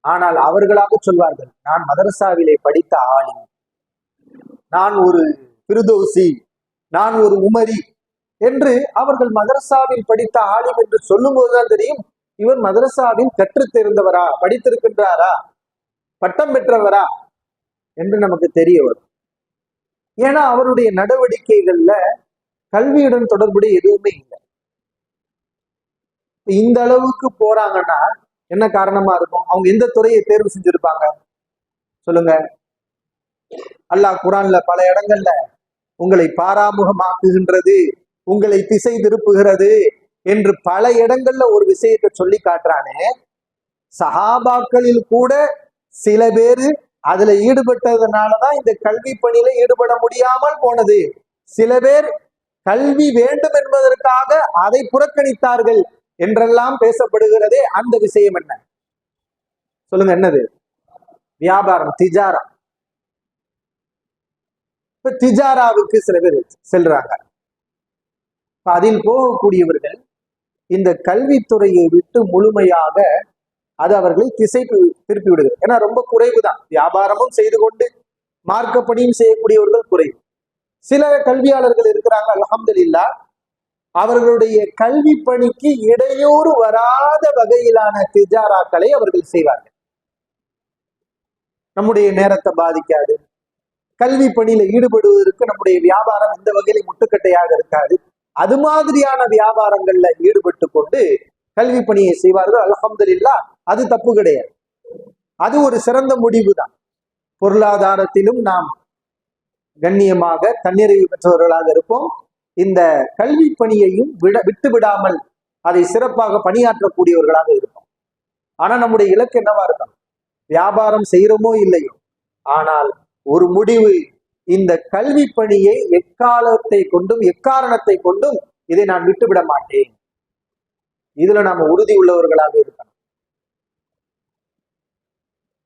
Speaker 1: ஆனால் அவர்களாக சொல்வார்கள், நான் மதரசாவிலே படித்த ஆலிம், நான் ஒரு பிரதோசி, நான் ஒரு உமரி என்று அவர்கள் மதரசாவில் படித்த ஆலிம் என்று சொல்லும் போதுதான் தெரியும், இவர் மதரசாவில் கற்றுத் தேர்ந்தவரா, படித்திருக்கின்றாரா, பட்டம் பெற்றவரா என்று நமக்கு தெரிய வரும். ஏன்னா அவருடைய நடவடிக்கைகள்ல கல்வியுடன் தொடர்புடைய எதுவுமே இல்லை. இந்த அளவுக்கு போறாங்கன்னா என்ன காரணமா இருக்கும்? அவங்க எந்த துறையை தேர்வு செஞ்சிருப்பாங்க சொல்லுங்க. அல்லாஹ் குர்ஆன்ல பல இடங்கள்ல உங்களை பாராமுகமாக்குகின்றது, உங்களை திசை திருப்புகிறது என்று பல இடங்கள்ல ஒரு விஷயத்தை சொல்லி காட்டுறானே. சஹாபாக்களில் கூட சில பேரு அதுல ஈடுபட்டதுனாலதான் இந்த கல்வி பணியில ஈடுபட முடியாமல் போனது. சில பேர் கல்வி வேண்டும் என்பதற்காக அதை புறக்கணித்தார்கள் என்றெல்லாம் பேசப்படுகிறதே. அந்த விஷயம் என்ன சொல்லுங்க? என்னது? வியாபாரம், திஜாரா. இப்ப திஜாராவுக்கு சில பேர் செல்றாங்க. அதில் போகக்கூடியவர்கள் இந்த கல்வித்துறையை விட்டு முழுமையாக அது அவர்களை திசை திருப்பி விடுகிறது. ஏன்னா ரொம்ப குறைவுதான். வியாபாரமும் செய்து கொண்டு மார்க்கப்படியும் செய்யக்கூடியவர்கள் குறைவு. சில கல்வியாளர்கள் இருக்கிறாங்க, அல்ஹம்துலில்லாஹ், அவர்களுடைய கல்வி பணிக்கு இடையூறு வராத வகையிலான திஜாராக்களை அவர்கள் செய்வார்கள். நம்முடைய நேரத்தை பாதிக்காது, கல்வி பணியில ஈடுபடுவதற்கு நம்முடைய வியாபாரம் இந்த வகையில முட்டுக்கட்டையாக இருக்காது. அது மாதிரியான வியாபாரங்கள்ல ஈடுபட்டு கொண்டு கல்வி பணியை செய்வார்கள். அல்ஹம்துலில்லாஹ், அது தப்பு கிடையாது. அது ஒரு சிறந்த முடிவு தான். பொருளாதாரத்திலும் நாம் கண்ணியமாக தன்னிறைவு பெற்றவர்களாக இருப்போம். இந்த கல்வி பணியையும் விட்டு விடாமல் அதை சிறப்பாக பணியாற்றக்கூடியவர்களாக இருப்போம். ஆனா நம்முடைய இலக்கு என்னவா இருக்கணும்? வியாபாரம் செய்யறோமோ இல்லையோ, ஆனால் ஒரு முடிவு, இந்த கல்வி பணியை எக்காலத்தை கொண்டும் எக்காரணத்தை கொண்டும் இதை நான் விட்டுவிட மாட்டேன். இதுல நாம உறுதி உள்ளவர்களாக இருக்கணும்.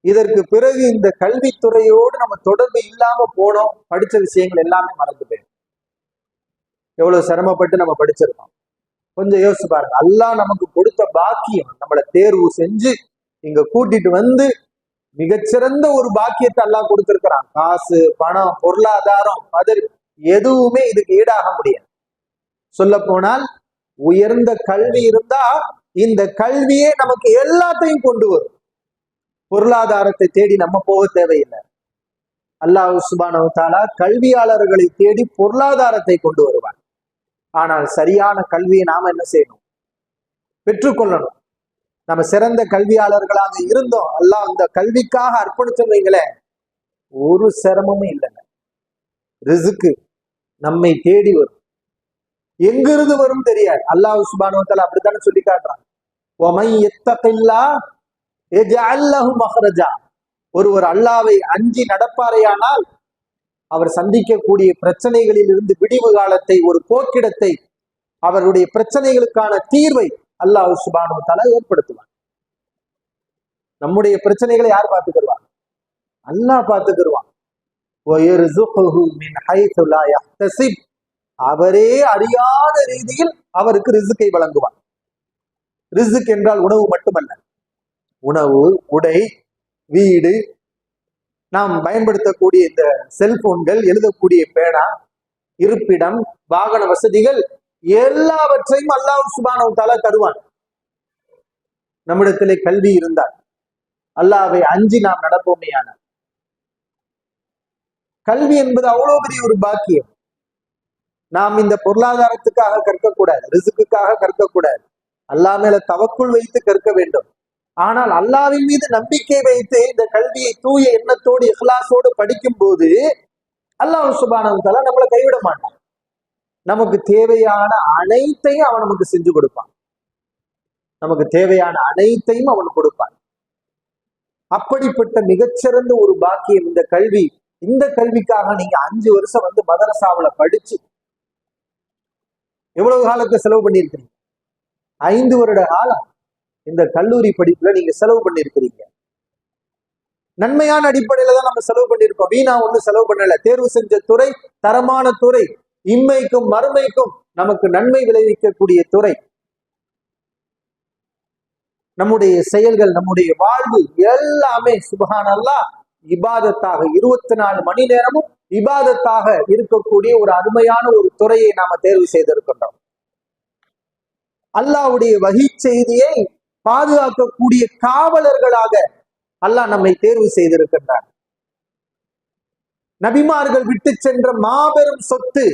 Speaker 1: இதற்கு பிறகு இந்த கல்வித்துறையோடு நம்ம தொடர்பு இல்லாம போனோம், படிச்ச விஷயங்கள் எல்லாமே மறந்து போயிடும். எவ்வளவு சிரமப்பட்டு நம்ம படிச்சிருக்கோம் கொஞ்சம் யோசிச்சு பாருங்க. அல்லாஹ் நமக்கு கொடுத்த பாக்கியம், நம்மளை தேர்வு செஞ்சு இங்க கூட்டிட்டு வந்து மிகச்சிறந்த ஒரு பாக்கியத்தை அல்லாஹ் கொடுத்திருக்கிறான். காசு, பணம், பொருளாதாரம், பதில் எதுவுமே இதுக்கு ஈடாக முடியாது. சொல்ல போனால் உயர்ந்த கல்வி இருந்தா இந்த கல்வியே நமக்கு எல்லாத்தையும் கொண்டு வரும். பொருளாதாரத்தை தேடி நம்ம போக தேவையில்லை. அல்லாஹ் சுப்ஹானஹு வ தஆலா கல்வியாளர்களை தேடி பொருளாதாரத்தை கொண்டு வருவார். ஆனால் சரியான கல்வியை நாம என்ன செய்யணும்? பெற்றுக்கொள்ளணும். நம்ம சிறந்த கல்வியாளர்களாக இருந்தோம், அல்லாஹ் அந்த கல்விக்காக அர்ப்பணிச்சோம் வைங்களேன், ஒரு சிரமமும் இல்லைங்க. ரிஸ்க் நம்மை தேடி வரும். எங்கிருந்து வரும் தெரியாது. அல்லாஹ் சுப்ஹானஹு வ தஆலா அப்படித்தானே சொல்லி காட்டுறான். வமன் யத்தகில்லாஹ் யஜ்அல் லஹு மக்ரஜா. ஒருவர் அல்லாஹ்வை அஞ்சி நடப்பாரையானால் அவர் சந்திக்கக்கூடிய பிரச்சனைகளில் இருந்து விடிவு காலத்தை, ஒரு போக்கிடத்தை, அவருடைய பிரச்சனைகளுக்கான தீர்வை அல்லாஹ் சுப்ஹானஹு வ தஆலா ஏற்படுத்துவார். நம்முடைய பிரச்சனைகளை யார் பார்த்துக்கிடுவாங்க? அல்லாஹ் பார்த்துக்கிடுவான். வயர்ஸுகுஹு மின் ஹைது லா யஹ்தஸிப். அவரே அறியாத ரீதியில் அவருக்கு ரிஸ்கை வழங்குவார். ரிஸ்க் என்றால் உணவு மட்டுமல்ல. உணவு, உடை, வீடு, நாம் பயன்படுத்தக்கூடிய இந்த செல்போன்கள், எழுதக்கூடிய பேனா, இருப்பிடம், வாகன வசதிகள் எல்லாவற்றையும் அல்லாஹ் சுப்ஹானஹு வ தஆலா தருவான். நம்மிடத்திலே கல்வி இருந்தால், அல்லாஹ்வை அஞ்சி நாம் நடப்போமேயான. கல்வி என்பது அவ்வளவு பெரிய ஒரு பாக்கியம். நாம் இந்த பொருளாதாரத்துக்காக கற்கக்கூடாது, ரிஸ்க்குக்காக கற்கக்கூடாது. அல்லாஹ் மேல தவக்குள் வைத்து கற்க வேண்டும். ஆனால் அல்லாஹ்வின் மீது நம்பிக்கை வைத்து இந்த கல்வியை தூய எண்ணத்தோடு இஹ்லாஸோடு படிக்கும் போது அல்லாஹ் சுப்ஹானஹு வ தஆலா நம்மளை கைவிட மாட்டான். நமக்கு தேவையான அனைத்தையும் அவன் நமக்கு செஞ்சு கொடுப்பான். நமக்கு தேவையான அனைத்தையும் அவன் கொடுப்பான். அப்படிப்பட்ட மிகச்சிறந்த ஒரு பாக்கியம் இந்த கல்வி. இந்த கல்விக்காக நீங்க 5 வருஷம் வந்து மதரசாவுல படிச்சு எவ்வளவு காலத்தை செலவு பண்ணியிருக்கிறீங்க? 5 வருட காலம் இந்த கல்லூரி படிப்புல நீங்க செலவு பண்ணியிருக்கிறீங்க. நன்மையான அடிப்படையில தான் நம்ம செலவு பண்ணியிருக்கோம். வீணா ஒண்ணு செலவு பண்ணல. தேர்வு செஞ்ச துறை தரமான துறை, இம்மைக்கும் மறுமைக்கும் நமக்கு நன்மை விளைவிக்கக்கூடிய துறை. நம்முடைய செயல்கள், நம்முடைய வாழ்வு எல்லாமே சுப்ஹானல்லாஹ் இபாதத்தாக 24 மணி நேரமும் இபாதத்தாக இருக்கக்கூடிய ஒரு அருமையான ஒரு துறையை நாம தேர்வு செய்திருக்கின்றோம். அல்லாஹ்வுடைய வஹீ செய்தியை பாதுகாக்கக்கூடிய காவலர்களாக அல்லாஹ் நம்மை தேர்வு செய்திருக்கின்றார். நபிமார்கள் விட்டு சென்ற மாபெரும் சொத்து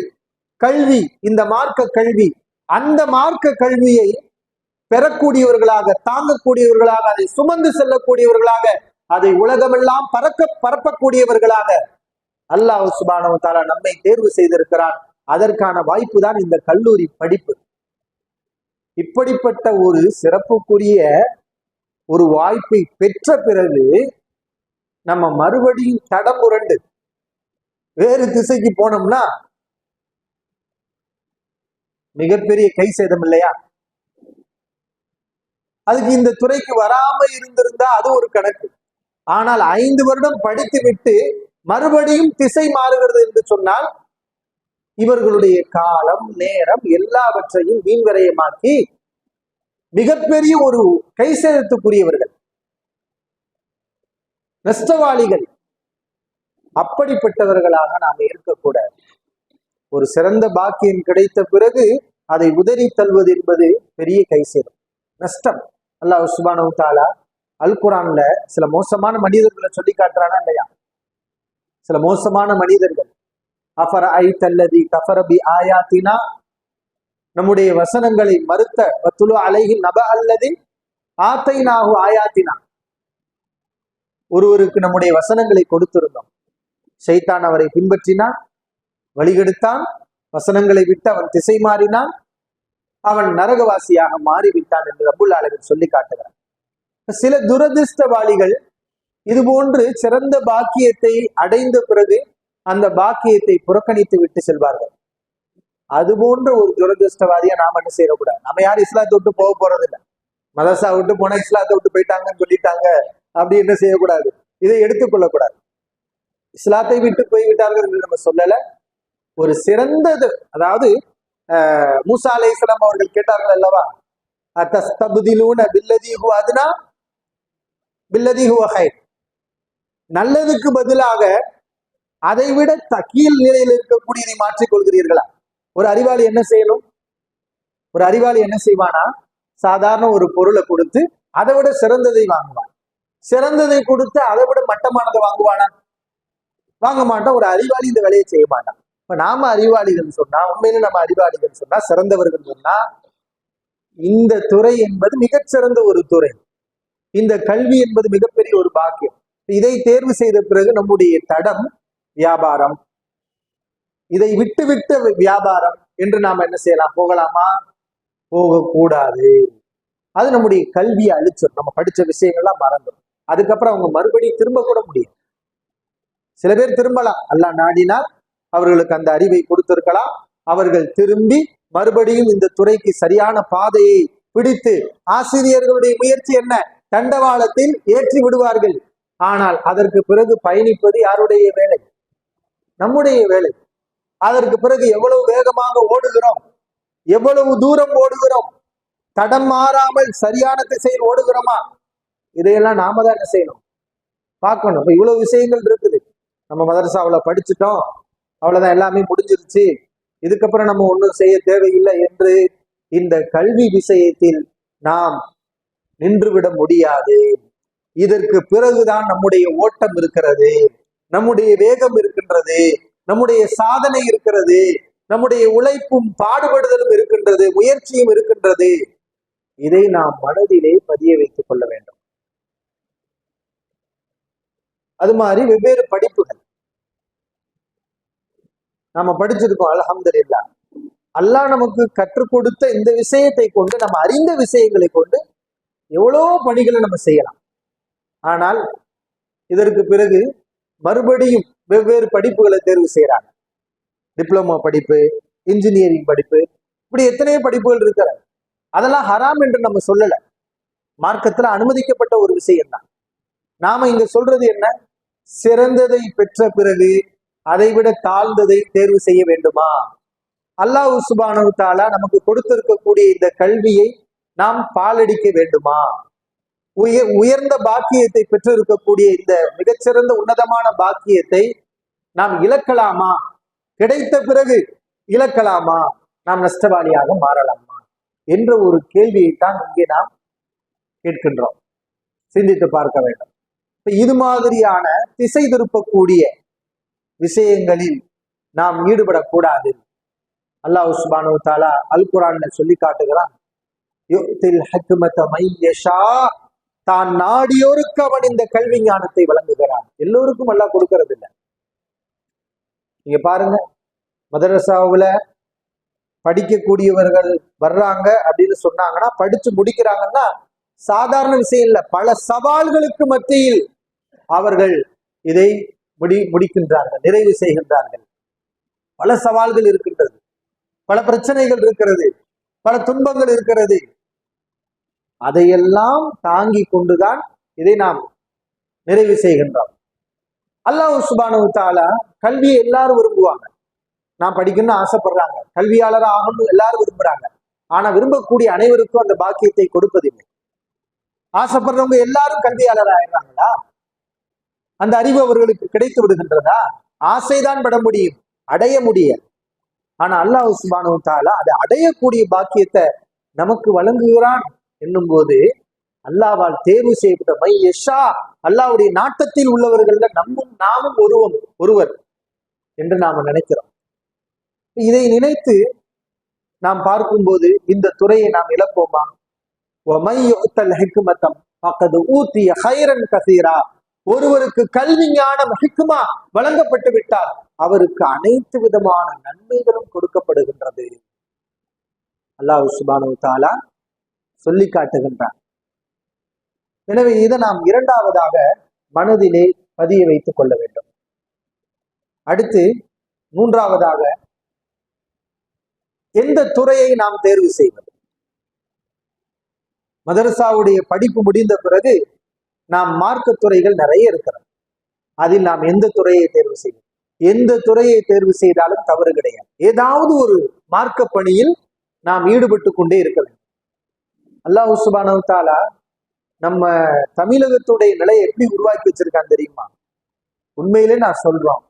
Speaker 1: கல்வி, இந்த மார்க்க கல்வி. அந்த மார்க்க கல்வியை பெறக்கூடியவர்களாக, தாங்கக்கூடியவர்களாக, அதை சுமந்து செல்லக்கூடியவர்களாக, அதை உலகமெல்லாம் பரப்பக்கூடியவர்களாக அல்லாஹ் சுப்ஹானஹு வ தஆலா நம்மை தேர்வு செய்திருக்கிறான். அதற்கான வாய்ப்பு தான் இந்த கல்லூரி படிப்பு. இப்படிப்பட்ட ஒரு சிறப்புக்குரிய ஒரு வாய்ப்பை பெற்ற பிறகு நம்ம மறுபடியும் தடமுரண்டு வேறு திசைக்கு போனோம்னா மிகப்பெரிய கை சேதம் இல்லையா? அதுக்கு இந்த துறைக்கு வராம இருந்திருந்தா அது ஒரு கணக்கு. ஆனால் 5 வருடம் படித்து விட்டு மறுபடியும் திசை மாறுகிறது என்று சொன்னால் இவர்களுடைய காலம், நேரம் எல்லாவற்றையும் வீண்விரயமாக்கி மிகப்பெரிய ஒரு கை சேதத்துக்குரியவர்கள், நஷ்டவாளிகள். அப்படிப்பட்டவர்களாக நாம் இருக்கக்கூடாது. ஒரு சிறந்த பாக்கியம் கிடைத்த பிறகு அதை உதறி தள்ளுவது என்பது பெரிய கை சேதம், நஷ்டம். அல்லாஹ் சுப்ஹானஹு வ தஆலா அல் குர்ஆன்ல சில மோசமான மனிதர்களை சொல்லி காட்டுறானா இல்லையா? சில மோசமான மனிதர்கள். அஃபரஐத்தல்லதி கஃபர பி ஆயாத்தினா, நம்முடைய வசனங்களை மறுத்த வத்துலு அலைஹி நப அல்லதி ஆத்தைனாஹு ஆயாத்தினா, ஒருவருக்கு நம்முடைய வசனங்களை கொடுத்திருந்தோம். ஷைத்தான் அவரை பின்பற்றினான், வழிகெடுத்தான், வசனங்களை விட்டு அவன் திசை மாறினான், அவன் நரகவாசியாக மாறிவிட்டான் என்று ரப்புல் ஆலமீன் சொல்லி காட்டுகிறான். சில துரதிர்ஷ்டவாளிகள் இது போன்று சிறந்த பாக்கியத்தை அடைந்த பிறகு அந்த பாக்கியத்தை புறக்கணித்து விட்டு செல்வார்கள். அது போன்ற ஒரு துரதிருஷ்டவாதியா நாம என்ன செய்யக்கூடாது. நம்ம யாரும் இஸ்லாத்தை விட்டு போக போறது இல்லை. மதரசா விட்டு போனா இஸ்லாத்தை விட்டு போயிட்டாங்கன்னு சொல்லிட்டாங்க அப்படி என்ன செய்யக்கூடாது, இதை எடுத்துக்கொள்ளக்கூடாது. இஸ்லாத்தை விட்டு போய்விட்டார்கள் என்று நம்ம சொல்லல. ஒரு சிறந்தது, அதாவது மூசா அலைஹிஸ்ஸலாம் அவர்கள் கேட்டார்கள் அல்லவா, அத்தஸ்தப்திலூன பில்லதி ஹுவ அத்னா பில்லதி ஹுவ கைர், நல்லதுக்கு பதிலாக அதை விட கீழ் நிலையில் இருக்கக்கூடியதை மாற்றிக் கொள்கிறீர்களா? ஒரு அறிவாளி என்ன செய்யணும்? ஒரு அறிவாளி என்ன செய்வானா, சாதாரண ஒரு பொருளை கொடுத்து அதை விட சிறந்ததை வாங்குவான். சிறந்ததை கொடுத்து அதை விட மட்டமானதை வாங்குவானா? வாங்க மாட்டான். ஒரு அறிவாளி இந்த வேலையை செய்ய மாட்டான். இப்ப நாம அறிவாளிகள் சொன்னா, உண்மையில நம்ம அறிவாளிகள் சொன்னா, சிறந்தவர்கள் சொன்னா, இந்த துறை என்பது மிகச்சிறந்த ஒரு துறை. இந்த கல்வி என்பது மிகப்பெரிய ஒரு பாக்கியம். இதை தேர்வு செய்த பிறகு நம்முடைய தடம் வியாபாரம், இதை விட்டு விட்டு வியாபாரம் என்று நாம என்ன செய்யலாம்? போகலாமா? போகக்கூடாது. அது நம்முடைய கல்வியை அழிச்சிடும். நம்ம படிச்ச விஷயங்கள்லாம் மறந்துடும். அதுக்கப்புறம் அவங்க மறுபடியும் திரும்ப கூட முடியும். சில பேர் திரும்பலாம், அல்லாஹ் நாடினால் அவர்களுக்கு அந்த அறிவை கொடுத்திருக்கலாம். அவர்கள் திரும்பி மறுபடியும் இந்த துறைக்கு சரியான பாதையை பிடித்து, ஆசிரியர்களுடைய முயற்சி என்ன, தண்டவாளத்தில் ஏற்றி விடுவார்கள். ஆனால் அதற்கு பிறகு பயணிப்பது யாருடைய வேலை? நம்முடைய வேலை. அதற்கு பிறகு எவ்வளவு வேகமாக ஓடுகிறோம், எவ்வளவு தூரம் ஓடுகிறோம், தடம் மாறாமல் சரியான திசையில் ஓடுகிறோமா, இதையெல்லாம் நாம தான் என்ன செய்யணும், பார்க்கணும். இப்ப இவ்வளவு விஷயங்கள் இருக்குது. நம்ம மதரசாவில் படிச்சுட்டோம், அவ்வளவுதான், எல்லாமே முடிஞ்சிருச்சு, இதுக்கப்புறம் நம்ம ஒன்றும் செய்ய தேவையில்லை என்று இந்த கல்வி விஷயத்தில் நாம் நின்றுவிட முடியாது. இதற்கு பிறகுதான் நம்முடைய ஓட்டம் இருக்கிறது, நம்முடைய வேகம் இருக்கின்றது, நம்முடைய சாதனை இருக்கிறது, நம்முடைய உழைப்பும் பாடுபடுதலும் இருக்கின்றது, முயற்சியும் இருக்கின்றது. இதை நாம் மனதிலே பதிய வைத்துக் கொள்ள வேண்டும். அது மாதிரி வெவ்வேறு படிப்புகள் நாம படிச்சிருக்கோம். அல்ஹம்துலில்லாஹ், அல்லாஹ் நமக்கு கற்றுக் கொடுத்த இந்த விஷயத்தை கொண்டு, நம்ம அறிந்த விஷயங்களை கொண்டு எவ்வளோ பணிகளை நம்ம செய்யலாம். ஆனால் இதற்கு பிறகு மறுபடியும் வெவ்வேறு படிப்புகளை தேர்வு செய்யறாங்க. டிப்ளமோ படிப்பு, இன்ஜினியரிங் படிப்பு, இப்படி எத்தனையோ படிப்புகள் இருக்கிறது. அதெல்லாம் ஹராம் என்று நம்ம சொல்லல, மார்க்கத்துல அனுமதிக்கப்பட்ட ஒரு விஷயம் தான். நாம இங்க சொல்றது என்ன? சிறந்ததை பெற்ற பிறகு அதைவிட தாழ்ந்ததை தேர்வு செய்ய வேண்டுமா? அல்லாஹ் சுப்ஹானஹு வ தஆலா நமக்கு கொடுத்திருக்கக்கூடிய இந்த கல்வியை நாம் பாலடிக்க வேண்டுமா? உயர்ந்த பாக்கியத்தை பெற்றிருக்கக்கூடிய இந்த மிகச்சிறந்த உன்னதமான பாக்கியத்தை நாம் இழக்கலாமா? கிடைத்த பிறகு இழக்கலாமா? நாம் நஷ்டவாளியாக மாறலாமா என்ற ஒரு கேள்வியைத்தான் இங்கே நாம் கேட்கின்றோம். சிந்தித்து பார்க்க வேண்டும். இது மாதிரியான திசை திருப்பக்கூடிய விஷயங்களில் நாம் ஈடுபடக்கூடாது. அல்லாஹ் சுப்ஹானஹு வ தஆலா அல் குர்ஆன்ல சொல்லி காட்டுகிறான், யுத்தில் ஹக்மத மை யஷா, தான் நாடியோருக்கு அவன் இந்த கல்வி ஞானத்தை வழங்குகிறான். எல்லோருக்கும் அல்லாஹ் கொடுக்கறது இல்லை. நீங்க பாருங்க, மதரசாவுல படிக்கக்கூடியவர்கள் வர்றாங்க அப்படின்னு சொன்னாங்கன்னா, படிச்சு முடிக்கிறாங்கன்னா சாதாரண விஷயம் இல்லை. பல சவால்களுக்கு மத்தியில் அவர்கள் இதை முடிக்கின்றார்கள், நிறைவு செய்கின்றார்கள். பல சவால்கள் இருக்கின்றது, பல பிரச்சனைகள் இருக்கிறது, பல துன்பங்கள் இருக்கிறது. அதையெல்லாம் தாங்கி கொண்டுதான் இதை நாம் நிறைவு செய்கின்றோம். அல்லாஹ் சுப்ஹானஹு வ தஆலா கல்வியை எல்லாரும் விரும்புவாங்க. நான் படிக்கணும்னு ஆசைப்படுறாங்க, கல்வியாளர் ஆகணும் எல்லாரும் விரும்புறாங்க. ஆனா விரும்பக்கூடிய அனைவருக்கும் அந்த பாக்கியத்தை கொடுப்பதில்லை. ஆசைப்படுறவங்க எல்லாரும் கல்வியாளர் ஆயிடுறாங்களா? அந்த அறிவு அவர்களுக்கு கிடைத்து விடுகின்றதா? ஆசைதான் பட முடியும், அடைய முடியாது. ஆனா அல்லாஹ் சுப்ஹானஹு வ தஆலா அதை அடையக்கூடிய பாக்கியத்தை நமக்கு வழங்குகிறான் என்னும் போது, அல்லாஹ்வால் தேர்வு செய்யப்பட்ட மை யஷா, அல்லாஹ்வுடைய நாட்டத்தில் உள்ளவர்கள்ல நாமும் ஒருவர் என்று நாம நினைக்கிறோம். இதை நினைத்து நாம் பார்க்கும்போது இந்த துறையை நாம் இழப்போமா? ஒருவருக்கு கல்வி ஞானம் ஹிக்மா வழங்கப்பட்டு விட்டால் அவருக்கு அனைத்து விதமான நன்மைகளும் கொடுக்கப்படுகின்றது. அல்லாஹ் சுப்ஹானஹு வ தஆலா சொல்லி காட்டுகின்றார். எனவே இதை நாம் இரண்டாவதாக மனதிலே பதிய வைத்துக் கொள்ள வேண்டும். அடுத்து மூன்றாவதாக, எந்த துறையை நாம் தேர்வு செய்வது? மதரசாவுடைய படிப்பு முடிந்த பிறகு நாம் மார்க்க துறைகள் நிறைய இருக்கிறது. அதில் நாம் எந்த துறையை தேர்வு செய்வோம்? எந்த துறையை தேர்வு செய்தாலும் தவறு கிடையாது. ஏதாவது ஒரு மார்க்க பணியில் நாம் ஈடுபட்டு கொண்டே இருக்க வேண்டும். அல்லாஹ் சுப்ஹானஹு வ தஆலா நம்ம தமிழகத்துடைய நிலையை எப்படி உருவாக்கி வச்சிருக்கான்னு தெரியுமா? உண்மையிலே நான் சொல்றோம்,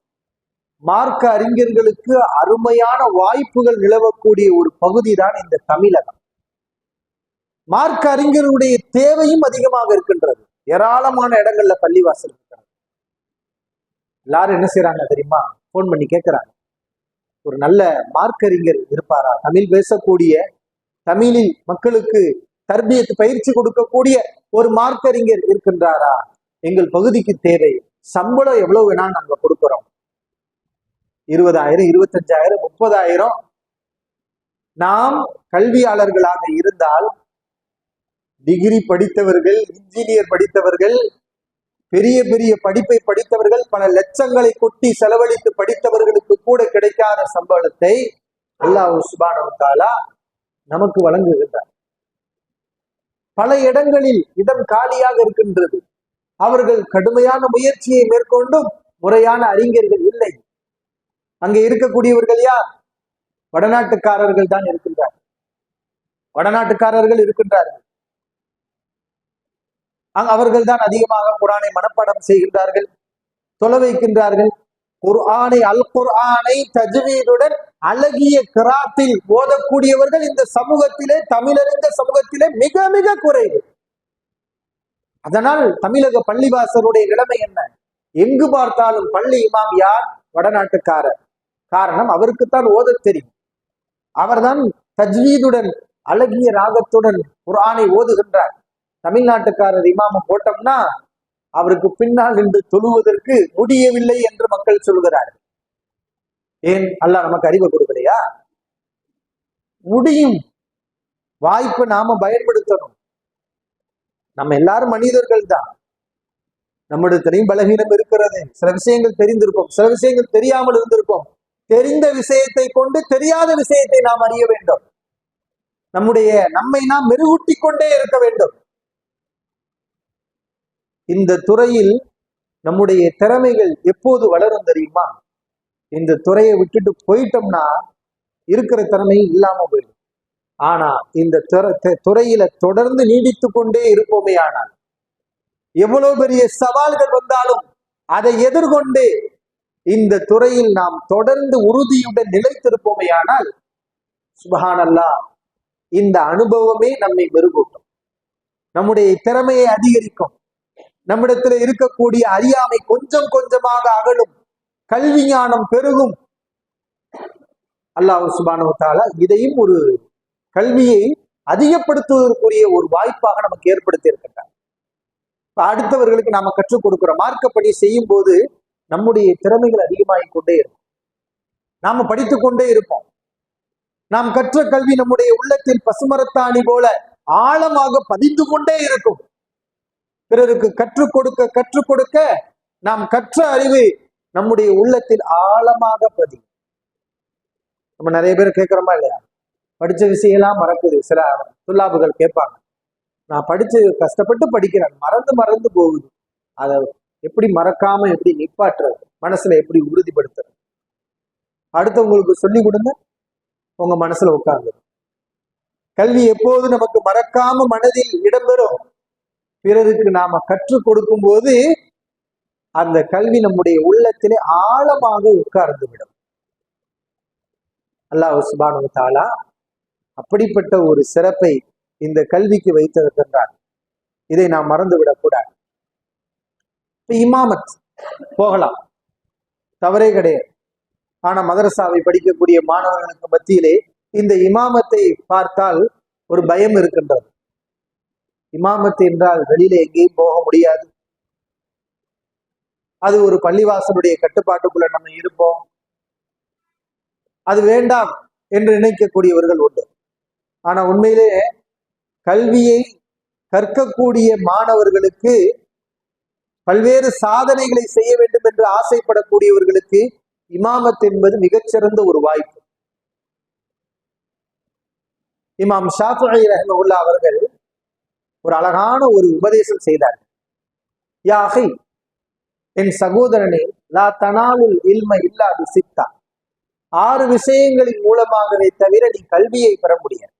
Speaker 1: மார்க்க அறிஞர்களுக்கு அருமையான வாய்ப்புகள் நிலவக்கூடிய ஒரு பகுதி தான் இந்த தமிழகம். மார்க்க அறிஞர்களுடைய தேவையும் அதிகமாக இருக்கின்றது. ஏராளமான இடங்கள்ல பள்ளிவாசல் இருக்கிறது. எல்லாரும் என்ன செய்யறாங்க தெரியுமா? போன் பண்ணி கேட்கிறாங்க, ஒரு நல்ல மார்க்கறிஞர் இருப்பாரா? தமிழ் பேசக்கூடிய, தமிழில் மக்களுக்கு தர்பியத்து பயிற்சி கொடுக்கக்கூடிய ஒரு மார்க்கறிஞர் இருக்கின்றாரா? எங்கள் பகுதிக்கு தேவை. சம்பளம் எவ்வளவு வேணாலும் நாங்க கொடுக்கிறோம். 20,000, 25,000, 30,000. நாம் கல்வியாளர்களாக இருந்தால், டிகிரி படித்தவர்கள், இன்ஜினியர் படித்தவர்கள், பெரிய பெரிய படிப்பை படித்தவர்கள், பல லட்சங்களை கொட்டி செலவழித்து படித்தவர்களுக்கு கூட கிடைக்காத சம்பளத்தை அல்லாஹ் சுப்ஹானஹு வ தஆலா நமக்கு வழங்குகின்றார். பல இடங்களில் இடம் காலியாக இருக்கின்றது. அவர்கள் கடுமையான முயற்சியை மேற்கொண்டும் முறையான அறிஞர்கள் இல்லை. அங்கே இருக்கக்கூடியவர்கள் யார்? வடநாட்டுக்காரர்கள் தான் இருக்கின்றார்கள். வடநாட்டுக்காரர்கள் இருக்கின்றார்கள். அவர்கள் தான் அதிகமாக குர்ஆனை மனப்பாடம் செய்கின்றார்கள், தொலை வைக்கின்றார்கள். அல் குர்ஆனை தஜ்வீதுடன் அழகிய கிராத்தில் ஓதக்கூடியவர்கள் இந்த சமூகத்திலே, தமிழறிந்த சமூகத்திலே மிக மிக குறைவு. அதனால் தமிழக பள்ளிவாசலுடைய நிலைமை என்ன? எங்கு பார்த்தாலும் பள்ளி இமாம் யார்? வடநாட்டுக்காரர். காரணம், அவருக்குத்தான் ஓத தெரியும். அவர்தான் தஜ்வீதுடன் அழகிய ராகத்துடன் குர்ஆனை ஓதுகின்றார். தமிழ்நாட்டுக்காரர் இமாம போட்டோம்னா அவருக்கு பின்னால் நின்று தொழுவதற்கு முடியவில்லை என்று மக்கள் சொல்கிறார்கள். ஏன்? அல்லாஹ் நமக்கு அறிவை கொடுக்கலையா? முடியும். வாய்ப்பு நாம பயன்படுத்தணும். நம்ம எல்லாரும் மனிதர்கள் தான். நம்மிடத்திலையும் பலகீனம் இருக்கிறது. சில விஷயங்கள் தெரிந்திருப்போம், சில விஷயங்கள் தெரியாமல் இருந்திருப்போம். தெரிந்த விஷயத்தை கொண்டு தெரியாத விஷயத்தை நாம் அறிய வேண்டும். நம்மை நாம் மெருகூட்டி கொண்டே இருக்க வேண்டும். இந்த துறையில் நம்முடைய திறமைகள் எப்போது வளரும் தெரியுமா? இந்த துறையை விட்டுட்டு போயிட்டோம்னா இருக்கிற திறமையும் இல்லாம போயிடும். ஆனா இந்த துறையில தொடர்ந்து நீடித்து கொண்டே இருப்போமே ஆனால், எவ்வளவு பெரிய சவால்கள் வந்தாலும் அதை எதிர்கொண்டு இந்த துறையில் நாம் தொடர்ந்து உறுதியுடன் நிலைத்திருப்போமே ஆனால், சுப்ஹானல்லாஹ், இந்த அனுபவமே நம்மை மெருகூட்டும், நம்முடைய திறமையை அதிகரிக்கும், நம்மிடத்துல இருக்கக்கூடிய அறியாமை கொஞ்சம் கொஞ்சமாக அகலும், கல்வி ஞானம் பெருகும். அல்லாஹ் சுப்ஹானஹு வ தஆலா இதையும் ஒரு கல்வியை அதிகப்படுத்துவதற்குரிய ஒரு வாய்ப்பாக நமக்கு ஏற்படுத்தி இருக்கின்றார். அடுத்தவர்களுக்கு நாம கற்றுக் கொடுக்கிறோம். மார்க்கப்படி செய்யும் போது நம்முடைய திறமைகள் அதிகமாகிக் கொண்டே இருக்கும். நாம படித்துக் கொண்டே இருப்போம். நாம் கற்ற கல்வி நம்முடைய உள்ளத்தில் பசுமரத்தாணி போல ஆழமாக பதிந்து கொண்டே இருக்கும். பிறருக்கு கற்றுக் கொடுக்க நாம் கற்ற அறிவு நம்முடைய உள்ளத்தில் ஆழமாக பதியும். நம்ம நிறைய பேர் கேட்கிறோமா இல்லையா? படிச்ச விஷயம்லாம் மறக்குது. சில துல்லாபுகள் கேட்பாங்க, நான் படிச்சு கஷ்டப்பட்டு படிக்கிறேன், மறந்து போகுது, அதை எப்படி மறக்காம எப்படி நிப்பாட்டுறது, மனசுல எப்படி உறுதிப்படுத்துறது? அடுத்தவங்களுக்கு சொல்லி கொடுங்க, உங்க மனசுல உட்கார்ந்து. கல்வி எப்போது நமக்கு மறக்காம மனதில் இடம்பெறும்? பிறருக்கு நாம கற்றுக் கொடுக்கும் போது அந்த கல்வி நம்முடைய உள்ளத்திலே ஆழமாக உட்கார்ந்து விடும். அல்லாஹ் சுப்ஹானஹு வ தஆலா அப்படிப்பட்ட ஒரு சிறப்பை இந்த கல்விக்கு வைத்திருக்கின்றார். இதை நாம் மறந்துவிடக் கூடாது. இமாமத் போகலாம், தவறே கிடையாது. ஆனா மதரசாவை படிக்கக்கூடிய மாணவர்களுக்கு மத்தியிலே இந்த இமாமத்தை பார்த்தால் ஒரு பயம் இருக்கின்றது. இமாமத் என்றால் வெளியில எங்கேயும் போக முடியாது, அது ஒரு பள்ளிவாசலுடைய கட்டுப்பாட்டுக்குள்ள நம்ம இருப்போம், அது வேண்டாம் என்று நினைக்கக்கூடியவர்கள் உண்டு. ஆனா உண்மையிலே கல்வியை கற்கக்கூடிய மாணவர்களுக்கு, பல்வேறு சாதனைகளை செய்ய வேண்டும் என்று ஆசைப்படக்கூடியவர்களுக்கு இமாமத் என்பது மிகச்சிறந்த ஒரு வாய்ப்பு. இமாம் ஷாஃபிஈ ரஹ்மத்துல்லாஹி அவர்கள் ஒரு அழகான ஒரு உபதேசம் செய்தார். யா அஹி, என் சகோதரனே, லா தனாலுல் இல்ம இல்லா பிசித்தா, 6 விஷயங்களின் மூலமாகவே தவிர நீ கல்வியை பெற முடியாது.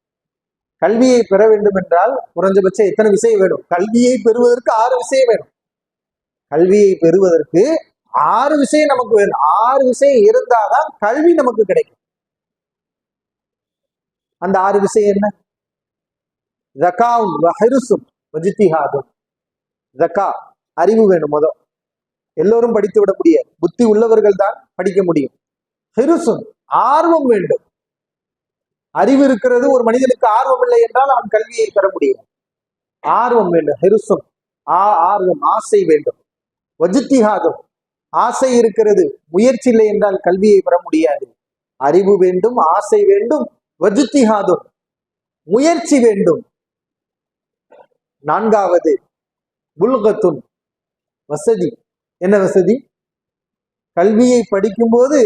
Speaker 1: கல்வியை பெற வேண்டும் என்றால் குறைஞ்சபட்சம் எத்தனை விஷயம் வேணும்? கல்வியை பெறுவதற்கு 6 விஷயம் வேணும். கல்வியை பெறுவதற்கு 6 விஷயம் நமக்கு வேணும். 6 விஷயம் இருந்தாதான் கல்வி நமக்கு கிடைக்கும். அந்த 6 விஷயம் என்ன? ஜகாவும் வஹிருசும் வஜ்திஹாதும். ஜகா, அறிவு வேணும். முதல் எல்லோரும் படித்து விட முடியாது, புத்தி உள்ளவர்கள் தான் படிக்க முடியும். ஹிருசும், ஆர்வம் வேண்டும். அறிவு இருக்கிறது, ஒரு மனிதனுக்கு ஆர்வம் இல்லை என்றால் அவன் கல்வியை பெற முடியும். ஆர்வம் வேண்டும். ஹிருசும், ஆர்வம், ஆசை வேண்டும். வஜ்திஹாதும், ஆசை இருக்கிறது, முயற்சி இல்லை என்றால் கல்வியை பெற முடியாது. அறிவு வேண்டும், ஆசை வேண்டும், வஜ்திஹாதும், முயற்சி வேண்டும். 4வது புல்கத்துன், வசதி. என்ன வசதி? கல்வியை படிக்கும் போது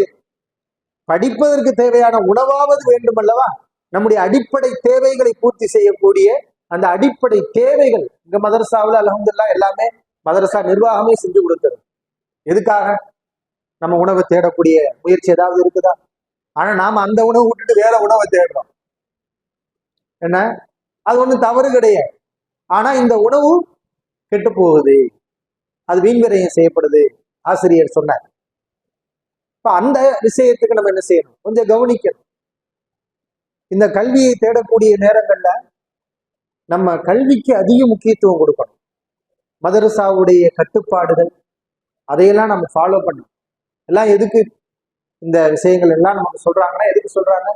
Speaker 1: படிப்பதற்கு தேவையான உணவாவது வேண்டும் அல்லவா? நம்முடைய அடிப்படை தேவைகளை பூர்த்தி செய்யக்கூடிய அந்த அடிப்படை தேவைகள் இங்க மதரசாவில் அல்ஹம்துலில்லாஹ் எல்லாமே மதரசா நிர்வாகமே செஞ்சு கொடுத்தது. எதுக்காக? நம்ம உணவை தேடக்கூடிய முயற்சி ஏதாவது இருக்குதா? ஆனா நாம அந்த உணவு விட்டுட்டு வேற உணவை தேடுறோம். என்ன, அது ஒண்ணும் தவறு கிடையாது. ஆனா இந்த உணவு கெட்டு போகுது, அது வீண்விரயம் செய்யப்படுது, ஆசிரியர் சொன்னார். இப்ப அந்த விஷயத்துக்கு நம்ம என்ன செய்யணும்? கொஞ்சம் கவனிக்கணும். இந்த கல்வியை தேடக்கூடிய நேரங்கள்ல நம்ம கல்விக்கு அதிக முக்கியத்துவம் கொடுக்கணும். மதரசாவுடைய கட்டுப்பாடுகள் அதையெல்லாம் நம்ம ஃபாலோ பண்ணணும். எல்லாம் எதுக்கு இந்த விஷயங்கள் எல்லாம் நமக்கு சொல்றாங்கன்னா, எதுக்கு சொல்றாங்க?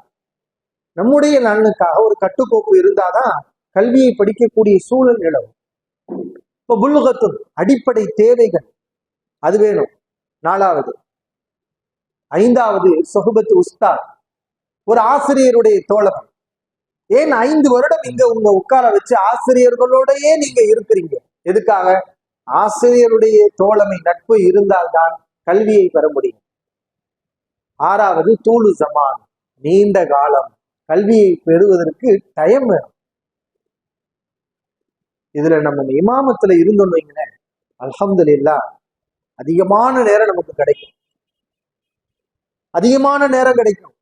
Speaker 1: நம்முடைய நலனுக்காக ஒரு கட்டுக்கோப்பு இருந்தாதான் கல்வியை படிக்கக்கூடிய சூழல் நிலவும். இப்ப புல்லுகத்தும், அடிப்படை தேவைகள் அது வேணும். 4வது. 5வது சொஹபத்து உஸ்தாத், ஒரு ஆசிரியருடைய தோழகம். ஏன் 5 வருடம் இங்க உங்க உட்கார வச்சு ஆசிரியர்களோடயே நீங்க இருக்கிறீங்க? எதுக்காக? ஆசிரியருடைய தோழமை, நட்பு இருந்தால்தான் கல்வியை பெற முடியும். 6வது தூளு ஜமான், நீண்ட காலம். கல்வியை பெறுவதற்கு டைம் வேணும். இதுல நம்ம இமாமத்துல இருந்தோம்னு வைங்களேன், அல்ஹம்துலில்லாஹ் அதிகமான நேரம் நமக்கு கிடைக்கும், அதிகமான நேரம் கிடைக்கும்.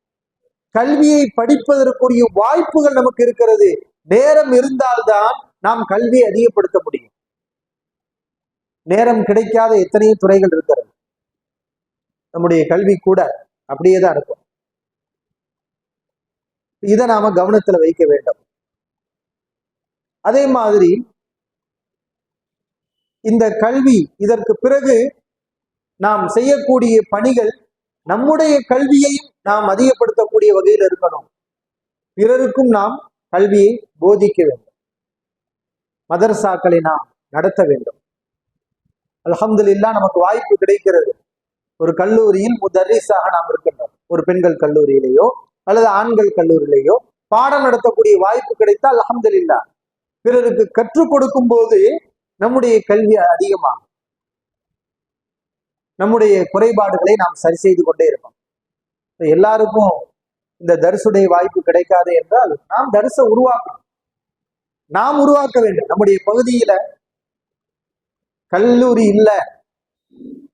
Speaker 1: கல்வியை படிப்பதற்குரிய வாய்ப்புகள் நமக்கு இருக்கிறது. நேரம் இருந்தால்தான் நாம் கல்வியை அதிகப்படுத்த முடியும். நேரம் கிடைக்காத எத்தனையோ துறைகள் இருக்கிறது. நம்முடைய கல்வி கூட அப்படியே தான் இருக்கும். இதை நாம கவனத்துல வைக்க வேண்டும். அதே மாதிரி இந்த கல்வி, இதற்கு பிறகு நாம் செய்யக்கூடிய பணிகள் நம்முடைய கல்வியையும் நாம் அதிகப்படுத்தக்கூடிய வகையில் இருக்கணும். பிறருக்கும் நாம் கல்வியை போதிக்க வேண்டும். மதரசாக்களை நாம் நடத்த வேண்டும். அல்ஹம்துலில்லாஹ் நமக்கு வாய்ப்பு கிடைக்கிறது. ஒரு கல்லூரியில் முதர்ரிஸாக நாம் இருக்கின்றோம். ஒரு பெண்கள் கல்லூரியிலேயோ அல்லது ஆண்கள் கல்லூரியிலேயோ பாடம் நடத்தக்கூடிய வாய்ப்பு கிடைத்தால் அல்ஹம்துலில்லாஹ். பிறருக்கு கற்றுக் கொடுக்கும் போது நம்முடைய கல்வி அதிகமாகும். நம்முடைய குறைபாடுகளை நாம் சரி செய்து கொண்டே இருக்கோம். எல்லாருக்கும் இந்த தரிசுடைய வாய்ப்பு கிடைக்காது என்றால் நாம் தரிசை உருவாக்கணும், நாம் உருவாக்க வேண்டும். நம்முடைய பகுதியில கல்லூரி இல்லை,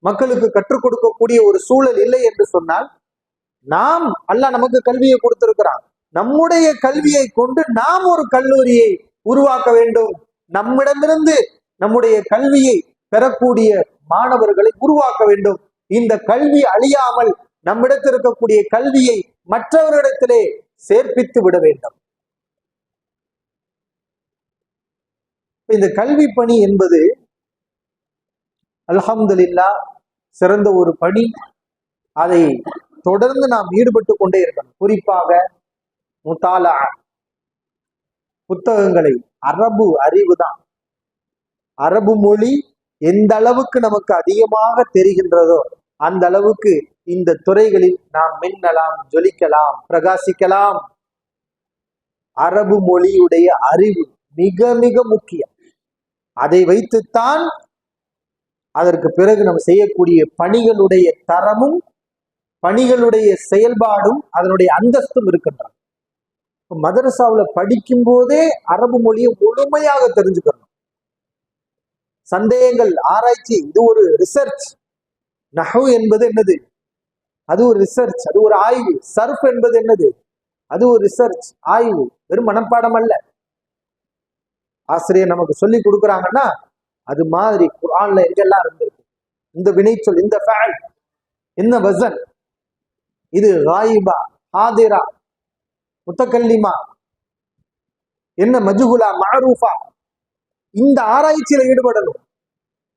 Speaker 1: மக்களுக்கு கற்றுக் கொடுக்கக்கூடிய ஒரு சூழல் இல்லை என்று சொன்னால், நாம் அல்லாஹ் நமக்கு கல்வியை கொடுத்திருக்கிறான், நம்முடைய கல்வியை கொண்டு நாம் ஒரு கல்லூரியை உருவாக்க வேண்டும். நம்மிடமிருந்து நம்முடைய கல்வியை பெறக்கூடிய மாணவர்களை உருவாக்க வேண்டும். இந்த கல்வி அழியாமல் நம்மிடத்தில் இருக்கக்கூடிய கல்வியை மற்றவரிடத்திலே சேர்ப்பித்து விட வேண்டும். இந்த கல்வி பணி என்பது அல்ஹம்துலில்லாஹ் சிறந்த ஒரு பணி. அதை தொடர்ந்து நாம் ஈடுபட்டு கொண்டே இருக்கணும். குறிப்பாக முத்தாலா, புத்தகங்களை, அரபு அறிவு தான். அரபு மொழி எந்த அளவுக்கு நமக்கு அதிகமாக தெரிகின்றதோ அந்த அளவுக்கு இந்த துறைகளில் நாம் மின்னலாம், ஜொலிக்கலாம், பிரகாசிக்கலாம். அரபு மொழியுடைய அறிவு மிக மிக முக்கியம். அதை வைத்துத்தான் அதற்கு பிறகு நம்ம செய்யக்கூடிய பணிகளுடைய தரமும் பணிகளுடைய செயல்பாடும் அதனுடைய அந்தஸ்தும் இருக்கின்றன. மதரசாவில் படிக்கும் போதே அரபு மொழியை முழுமையாக தெரிஞ்சுக்கணும். சந்தேகங்கள், ஆராய்ச்சி, இது ஒரு ரிசர்ச். நஹ்வு என்பது என்னது? அது ஒரு ரிசர்ச், அது ஒரு ஆய்வு. சர்ஃப் என்பது என்னது? அது ஒரு ரிசர்ச், ஆய்வு. வெறும் மனப்பாடம் அல்ல. ஆசிரியர் நமக்கு சொல்லி கொடுக்குறாங்கன்னா அது மாதிரி குர்ஆன்ல எங்கெல்லாம் இருந்திருக்கு, இந்த வினைச்சொல், இந்த ஃபஅல், என்ன வசன், இது காயிபா, ஹாதிரா, முத்தகல்லிமா, என்ன மஜ்ஹூலா, மஅரூஃபா, இந்த ஆராய்ச்சியில ஈடுபடணும்.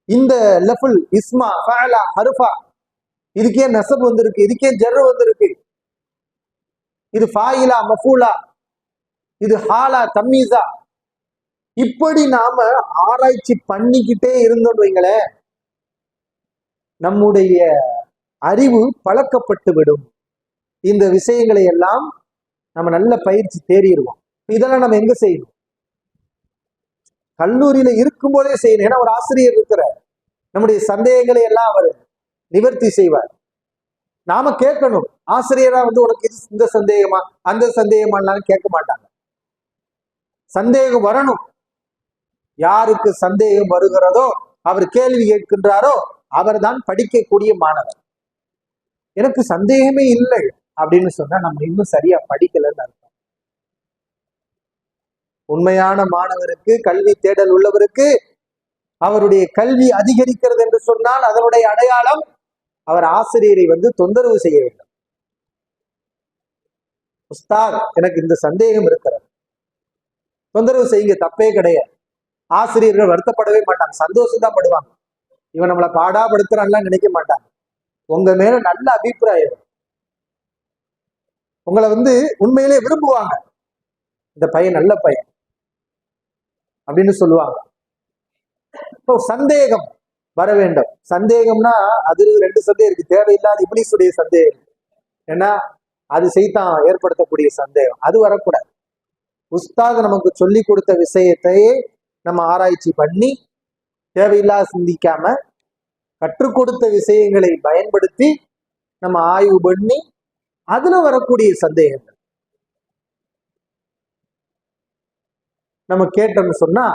Speaker 1: இந்த லஃபுல், இஸ்மா, ஃபஅலா, ஹர்ஃபா, இதுக்கே நஸப் வந்திருக்கு, இதுக்கே ஜர்ரு வந்திருக்கு, இது ஃபாயிலா, மஃபூலா, இது ஹாலா, தம்மீஸா, இப்படி நாம ஆராய்ச்சி பண்ணிக்கிட்டே இருந்தோம் வைங்களேன், நம்முடைய அறிவு பழக்கப்பட்டு விடும். இந்த விஷயங்களை எல்லாம் நம்ம நல்ல பயிற்சி தேறிடுவோம். இதெல்லாம் நம்ம எங்க செய்யணும்? கல்லூரியில இருக்கும் போதே செய்யணும். ஏன்னா ஒரு ஆசிரியர் இருக்கிறார், நம்முடைய சந்தேகங்களை எல்லாம் அவர் நிவர்த்தி செய்வார். நாம கேட்கணும். ஆசிரியரா உனக்கு இது இந்த சந்தேகமா அந்த சந்தேகமானாலும் கேட்க மாட்டாங்க. சந்தேகம் வரணும். யாருக்கு சந்தேகம் வருகிறதோ, அவர் கேள்வி கேட்கின்றாரோ அவர் தான் படிக்கக்கூடிய மாணவர். எனக்கு சந்தேகமே இல்லை அப்படின்னு சொன்னா நம்ம இன்னும் சரியா படிக்கலன்னு அர்த்தம். உண்மையான மாணவருக்கு, கல்வி தேடல் உள்ளவருக்கு அவருடைய கல்வி அதிகரிக்கிறது என்று சொன்னால் அதனுடைய அடையாளம் அவர் ஆசிரியரை தொந்தரவு செய்ய வேண்டும். உஸ்தாத், எனக்கு இந்த சந்தேகம் இருக்கிறது, தொந்தரவு செய்யுங்க, தப்பே கிடையாது. ஆசிரியர்கள் வருத்தப்படவே மாட்டாங்க, சந்தோஷம் தான் படுவாங்க. இவன் நம்மளை பாடாப்படுத்துறான்லாம் நினைக்க மாட்டாங்க. உங்க மேல நல்ல அபிப்பிராயம், உங்களை உண்மையிலே விரும்புவாங்க. இந்த பையன் நல்ல பையன் அப்படின்னு சொல்லுவாங்க. இப்போ சந்தேகம் வர வேண்டும். சந்தேகம்னா அது ரெண்டு சந்தேகம் இருக்கு. தேவையில்லாத இப்லீஸுடைய சந்தேகம், ஏன்னா அது சைத்தான் ஏற்படுத்தக்கூடிய சந்தேகம், அது வரக்கூடாது. உஸ்தாத் நமக்கு சொல்லி கொடுத்த விஷயத்தையே நம்ம ஆராய்ச்சி பண்ணி தேவையில்லாத சிந்திக்காம கற்றுக் கொடுத்த விஷயங்களை பயன்படுத்தி நம்ம ஆய்வு பண்ணி அதுல வரக்கூடிய சந்தேகங்கள் நம்ம கேட்டோம்னு சொன்னா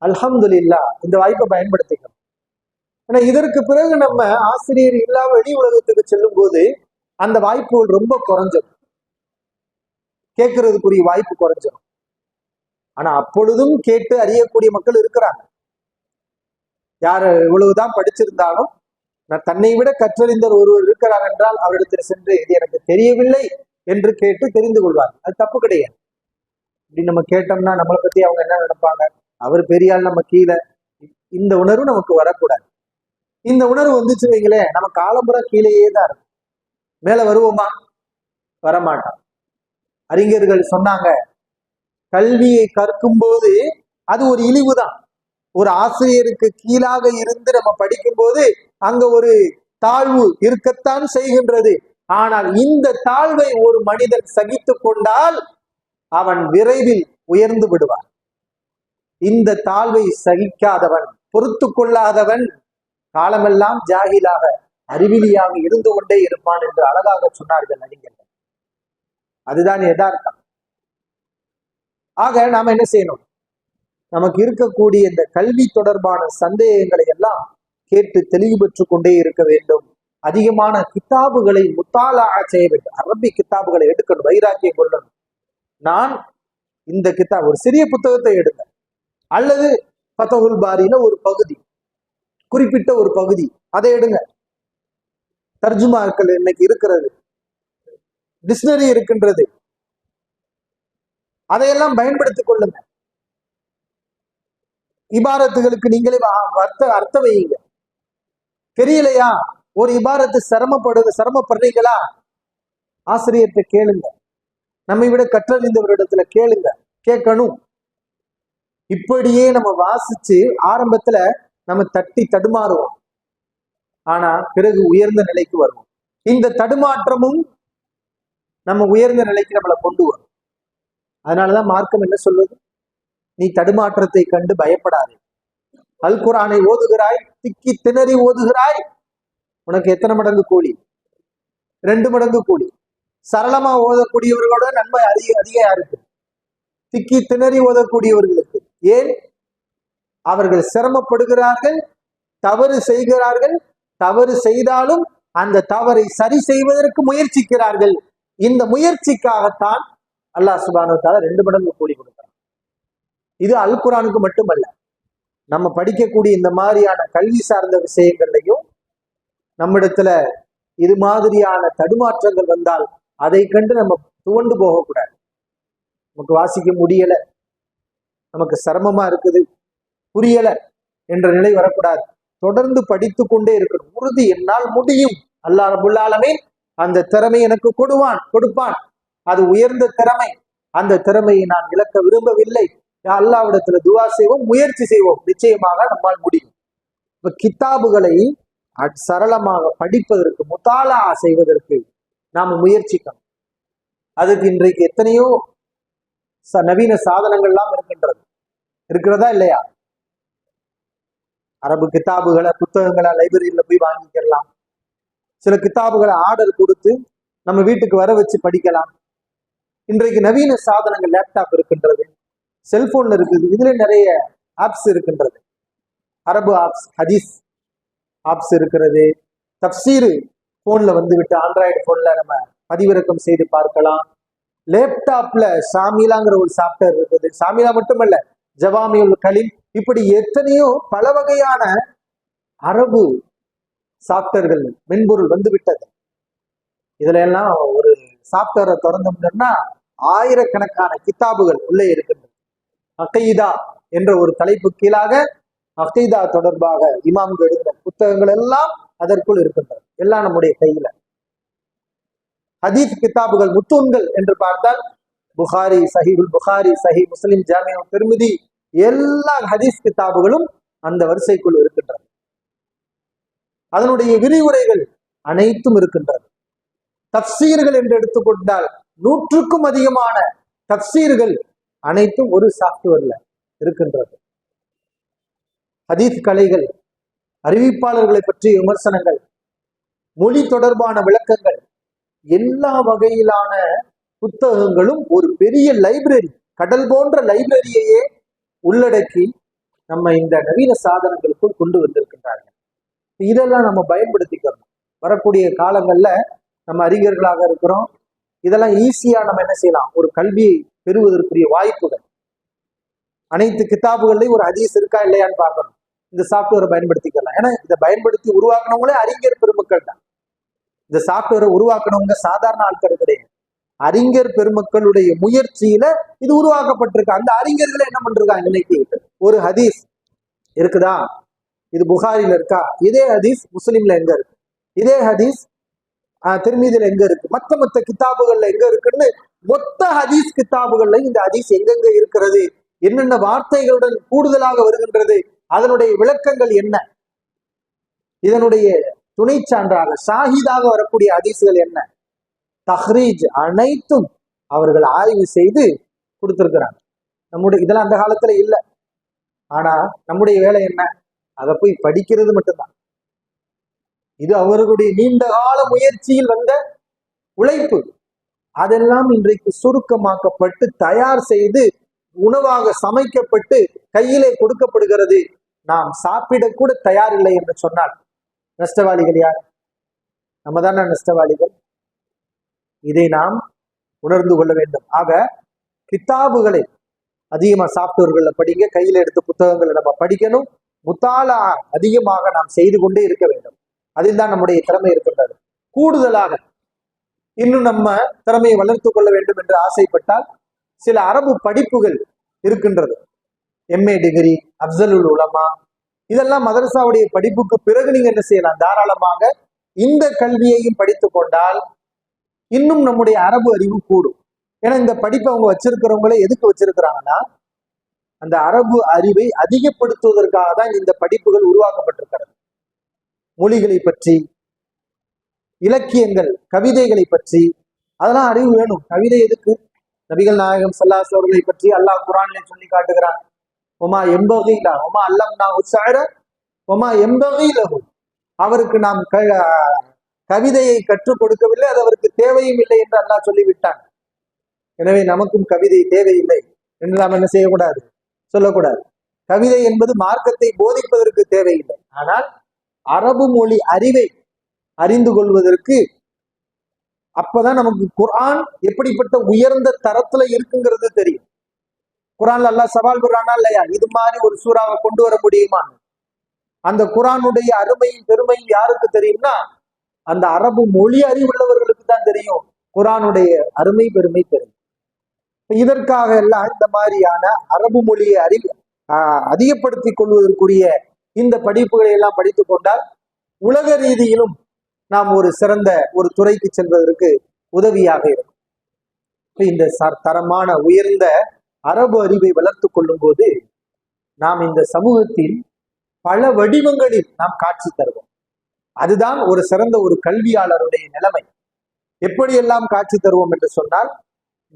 Speaker 1: அல்ஹம்துலில்லாஹ் இந்த வாய்ப்பை பயன்படுத்திக்கணும். ஆனா இதற்கு பிறகு நம்ம ஆசிரியர் இல்லாம வெளி உலகத்துக்கு செல்லும் போது அந்த வாய்ப்புகள் ரொம்ப குறைஞ்சிடும், கேட்கறதுக்குரிய வாய்ப்பு குறைஞ்சிடும். ஆனா அப்பொழுதும் கேட்டு அறியக்கூடிய மக்கள் இருக்கிறாங்க. யாரு இவ்வளவுதான் படிச்சிருந்தாலும் தன்னை விட கற்றறிந்த ஒருவர் இருக்கிறார் என்றால் அவரிடத்தில் சென்று இது எனக்கு தெரியவில்லை என்று கேட்டு தெரிந்து கொள்வார். அது தப்பு கிடையாது. இப்படி நம்ம கேட்டோம்னா நம்மளை பத்தி அவங்க என்ன நினைப்பாங்க, அவர் பெரியாள் நம்ம கீழே, இந்த உணர்வு நமக்கு வரக்கூடாது. இந்த உணர்வு வந்துச்சு வைங்களேன், நம்ம காலம்புற கீழேயே தான் இருக்கும். மேல வருவோமா? வரமாட்டோம். அறிஞர்கள் சொன்னாங்க, கல்வியை கற்கும் போது அது ஒரு இழிவு தான். ஒரு ஆசிரியருக்கு கீழாக இருந்து நம்ம படிக்கும் போது அங்க ஒரு தாழ்வு இருக்கத்தான் செய்கின்றது. ஆனால் இந்த தாழ்வை ஒரு மனிதன் சகித்து கொண்டால் அவன் விரைவில் உயர்ந்து விடுவான். இந்த தாழ்வை சகிக்காதவன், பொறுத்து கொள்ளாதவன் காலமெல்லாம் ஜாகிலாக அறிவிலியாக இருந்து கொண்டே இருப்பான் என்று அழகாக சொன்னார்கள் அறிஞர்கள். அதுதான் யதார்த்தம். ஆக நாம என்ன செய்யணும்? நமக்கு இருக்கக்கூடிய இந்த கல்வி தொடர்பான சந்தேகங்களை எல்லாம் கேட்டு தெளிவு பெற்று கொண்டே இருக்க வேண்டும். அதிகமான கித்தாபுகளை முத்தாலா செய்ய வேண்டும். அரபி கித்தாபுகளை எடுக்கணும், வைராக்கியம் கொள்ளணும். நான் இந்த கித்தாப் ஒரு சிறிய புத்தகத்தை எடுங்க, அல்லது ஃபதஹுல் பாரியில ஒரு பகுதி, குறிப்பிட்ட ஒரு பகுதி, அதை எடுங்க. தர்ஜுமாக்கள் இன்னைக்கு இருக்கிறது, டிக்ஷனரி இருக்கின்றது, அதையெல்லாம் பயன்படுத்திக் கொள்ளுங்க. இபாரத்துகளுக்கு நீங்களே அர்த்தம் வையுங்க. தெரியலையா, ஒரு இபாரத்து சிரமப்படுறீங்களா, ஆசிரியர்கிட்ட கேளுங்க. நம்மை விட கற்றறிந்தவரிடத்துல கேளுங்க, கேட்கணும். இப்படியே நம்ம வாசிச்சு ஆரம்பத்துல நம்ம தட்டி தடுமாறுவோம், ஆனா பிறகு உயர்ந்த நிலைக்கு வருவோம். இந்த தடுமாற்றமும் நம்ம உயர்ந்த நிலைக்கு நம்மளை கொண்டு வரும். அதனாலதான் மார்க்கம் என்ன சொல்வது, நீ தடுமாற்றத்தை கண்டு பயப்படாதே. அல் குர்ஆனை ஓதுகிறாய், திக்கி திணறி ஓதுகிறாய், உனக்கு எத்தனை மடங்கு கூலி? 2 மடங்கு கூலி. சரளமா ஓதக்கூடியவர்களோட நன்மை அதிக யாருக்கு? திக்கி திணறி ஓதக்கூடியவர்களுக்கு. ஏன்? அவர்கள் சிரமப்படுகிறார்கள், தவறு செய்கிறார்கள். தவறு செய்தாலும் அந்த தவறை சரி செய்வதற்கு முயற்சிக்கிறார்கள். இந்த முயற்சிக்காகத்தான் அல்லாஹ் சுப்ஹானஹு வ தஆலா 2 மடங்கு கூலி கொடுக்கிறார். இது அல் குர்ஆனுக்கு மட்டுமல்ல, நம்ம படிக்கக்கூடிய இந்த மாதிரியான கல்வி சார்ந்த விஷயங்கள்லையும் நம்மிடத்துல இது மாதிரியான தடுமாற்றங்கள் வந்தால் அதை கண்டு நம்ம துவண்டு போகக்கூடாது. நமக்கு வாசிக்க முடியல, நமக்கு சிரமமா இருக்குது, புரியல என்ற நிலை வரக்கூடாது. தொடர்ந்து படித்து கொண்டே இருக்கணும். உறுதி, என்னால் முடியும், அல்லாஹ் ரப்பல் ஆலமீன் அந்த திறமை எனக்கு கொடுப்பான். அது உயர்ந்த திறமை. அந்த திறமையை நான் இழக்க விரும்பவில்லை. அல்லாஹ்விடத்துல துஆ செய்வோம், முயற்சி செய்வோம், நிச்சயமாக நம்மால் முடியும். இப்ப கித்தாபுகளை சரளமாக படிப்பதற்கு, முத்தாலா செய்வதற்கு நாம முயற்சிக்கணும். அதுக்கு இன்றைக்கு எத்தனையோ நவீன சாதனங்கள்லாம் இருக்கிறதா இல்லையா? அரபு கித்தாபுகளை, புத்தகங்களை லைப்ரரியில போய் வாங்கிக்கலாம். சில கித்தாபுகளை ஆர்டர் கொடுத்து நம்ம வீட்டுக்கு வர வச்சு படிக்கலாம். இன்றைக்கு நவீன சாதனங்கள், லேப்டாப் இருக்கின்றது, செல்போன்ல இருக்குது, இதுல நிறைய ஆப்ஸ் இருக்கின்றது. அரபு ஆப்ஸ், ஹதீஸ் ஆப்ஸ் இருக்கிறது. தப்சீரு போன்ல வந்துவிட்டு ஆண்ட்ராய்டு போன்ல நம்ம பதிவிறக்கம் செய்து பார்க்கலாம். லேப்டாப்ல ஷாமிலாங்கிற ஒரு சாப்ட்வேர் இருக்குது. ஷாமிலா மட்டுமல்ல, ஜவாமியுல் கலீம், இப்படி எத்தனையோ பல வகையான அரபு சாப்ட்வேர்கள், மென்பொருள் வந்து விட்டது. இதுல எல்லாம் ஒரு சாப்ட்வேரை திறந்தோம்னா ஆயிரக்கணக்கான கித்தாபுகள் உள்ளே இருக்கின்றன. அகீதா என்ற ஒரு தலைப்பு கீழாக அகீதா தொடர்பாக இமாம்கள் எழுதின புத்தகங்கள் எல்லாம் அதற்குள் இருக்கின்றன. எல்லாம் நம்முடைய கையில. ஹதீஸ் கித்தாபுகள், முத்தூன்கள் என்று பார்த்தால் புகாரி, சஹீஹுல் புகாரி, சஹீஹ் முஸ்லிம், ஜாமிஉ திர்மிதி, எல்லா ஹதீஸ் கித்தாபுகளும் அந்த வரிசைக்குள் இருக்கின்றன. அதனுடைய விரிவுரைகள் அனைத்தும் இருக்கின்றது. தப்சீர்கள் என்று எடுத்துக்கொண்டால் 100க்கும் அதிகமான தப்சீர்கள் அனைத்தும் ஒரு சாப்ட்வேர்ல இருக்கின்றது. ஹதீஸ் கலைகள், அறிவிப்பாளர்களை பற்றிய விமர்சனங்கள், மொழி தொடர்பான விளக்கங்கள், எல்லா வகையிலான புத்தகங்களும் ஒரு பெரிய லைப்ரரி, கடல் போன்ற லைப்ரரியையே உள்ளடக்கி நம்ம இந்த நவீன சாதனங்களுக்குள் கொண்டு வந்திருக்கின்றார்கள். இதெல்லாம் நம்ம பயன்படுத்திக்கணும். வரக்கூடிய காலங்கள்ல நம்ம அறிஞர்களாக இருக்கிறோம், இதெல்லாம் ஈஸியா நம்ம என்ன செய்யலாம், ஒரு கல்வியை பெறுவதற்குரிய வாய்ப்புகள். அனைத்து கிதாபுகள்லையும் ஒரு ஹதீஸ் இருக்கா இல்லையான்னு பார்க்கணும். இந்த சாஃப்ட்வேரை பயன்படுத்திக்கலாம். ஏன்னா இதை பயன்படுத்தி உருவாக்குனவங்களே அறிஞர் பெருமக்கள் தான். இந்த சாஃப்ட்வேரை உருவாக்குனவங்க சாதாரண ஆட்கள் கிடையாது. அறிஞர் பெருமக்களுடைய முயற்சியில இது உருவாக்கப்பட்டிருக்கு. அந்த அறிஞர்களை என்ன பண்றாங்க, இன்னைக்கு ஒரு ஹதீஸ் இருக்குதா, இது புகாரில இருக்கா, இதே ஹதீஸ் முஸ்லிம்ல எங்க இருக்கு, இதே ஹதீஸ் திருமீதியில எங்க இருக்கு, மத்த கிதாபுகள்ல எங்க இருக்குன்னு மொத்த ஹதீஸ் கிதாபுகள்ல இந்த ஹதீஸ் எங்கெங்க இருக்கிறது, என்னென்ன வார்த்தைகளுடன் கூடுதலாக வருகின்றது, அதனுடைய விளக்கங்கள் என்ன, இதனுடைய துணை சான்றாக ஷாஹிதாக வரக்கூடிய ஹதீஸ்கள் என்ன, தஹ்ரீஜ் அனைத்தும் அவர்கள் ஆய்வு செய்து கொடுத்திருக்கிறாங்க. நம்முடைய இதெல்லாம் அந்த காலத்துல இல்லை. ஆனா நம்முடைய வேலை என்ன, அதை போய் படிக்கிறது மட்டும்தான். இது அவர்களுடைய நீண்ட கால முயற்சியில் வந்த உழைப்பு. அதெல்லாம் இன்றைக்கு சுருக்கமாக்கப்பட்டு தயார் செய்து உணவாக சமைக்கப்பட்டு கையிலே கொடுக்கப்படுகிறது. நாம் சாப்பிடக்கூட தயார் இல்லை என்று சொன்னால் நஷ்டவாளிகள் யார்? நம்ம தானே நஷ்டவாளிகள். இதை நாம் உணர்ந்து கொள்ள வேண்டும். ஆக கிதாபுகளை அதிகமா சாப்ட்வேர்கள்ல படிங்க, கையில எடுத்து புத்தகங்களை நம்ம படிக்கணும். முத்தாலா அதிகமாக நாம் செய்து கொண்டே இருக்க வேண்டும். அதில் தான் நம்முடைய திறமை இருக்கின்றது. கூடுதலாக இன்னும் நம்ம திறமையை வளர்த்து கொள்ள வேண்டும் என்று ஆசைப்பட்டால் சில அரபு படிப்புகள் இருக்கின்றது. MA டிகிரி, அப்சலுல் உலமா, இதெல்லாம் மதரசாவுடைய படிப்புக்கு பிறகு நீங்க என்ன செய்யலாம், தாராளமாக இந்த கல்வியையும் படித்து கொண்டால் இன்னும் நம்முடைய அரபு அறிவு கூடும். ஏன்னா இந்த படிப்பை அவங்க வச்சிருக்கிறவங்களே எதுக்கு வச்சிருக்கிறாங்கன்னா, அந்த அரபு அறிவை அதிகப்படுத்துவதற்காக தான் இந்த படிப்புகள் உருவாக்கப்பட்டிருக்கிறது. மொழிகளை பற்றி, இலக்கியங்கள், கவிதைகளை பற்றி அதெல்லாம் அறிவு வேணும். கவிதை எதுக்கு? நபிகள் நாயகம் ஸல்லல்லாஹு அவர்களை பற்றி அல்லாஹ் குர்ஆனிலே சொல்லி காட்டுகிறான். ஒமா எம்பகீலா ஒமா அல்லம்னாஹு ஷஅர ஒமா எம்பகீலஹு. அவருக்கு நாம் கவிதையை கற்றுக் கொடுக்கவில்லை, அது அவருக்கு தேவையும் இல்லை என்று அல்லாஹ் சொல்லிவிட்டான். எனவே நமக்கும் கவிதை தேவையில்லை என்று நாம் என்ன செய்யக்கூடாது, சொல்லக்கூடாது. கவிதை என்பது மார்க்கத்தை போதிப்பதற்கு தேவையில்லை. ஆனால் அரபு மொழி அறிவை அறிந்து கொள்வதற்கு அப்பதான் நமக்கு குர்ஆன் எப்படிப்பட்ட உயர்ந்த தரத்துல இருக்குங்கிறது தெரியும். குர்ஆன்ல அல்லாஹ் சவால் விடுறானா இல்லையா, இது மாதிரி ஒரு சூறாவை கொண்டு வர முடியுமா? அந்த குர்ஆனுடைய அருமையும் பெருமையும் யாருக்கு தெரியும்னா, அந்த அரபு மொழி அறிவுள்ளவர்களுக்கு தான் தெரியும் குர்ஆனுடைய அருமை பெருமை தெரியும். இதற்காக எல்லாம் இந்த மாதிரியான அரபு மொழியை அதிகப்படுத்திக் கொள்வதற்குரிய இந்த படிப்புகளை எல்லாம் படித்துக் கொண்டால் உலக ரீதியிலும் நாம் ஒரு சிறந்த ஒரு துறைக்கு செல்வதற்கு உதவியாக இருக்கும். இந்த தரமான உயர்ந்த அரபு அறிவை வளர்த்து கொள்ளும் போது நாம் இந்த சமூகத்தில் பல வடிவங்களில் நாம் காட்சி தருவோம். அதுதான் ஒரு சிறந்த ஒரு கல்வியாளருடைய நிலைமை. எப்படியெல்லாம் காட்சி தருவோம் என்று சொன்னால்,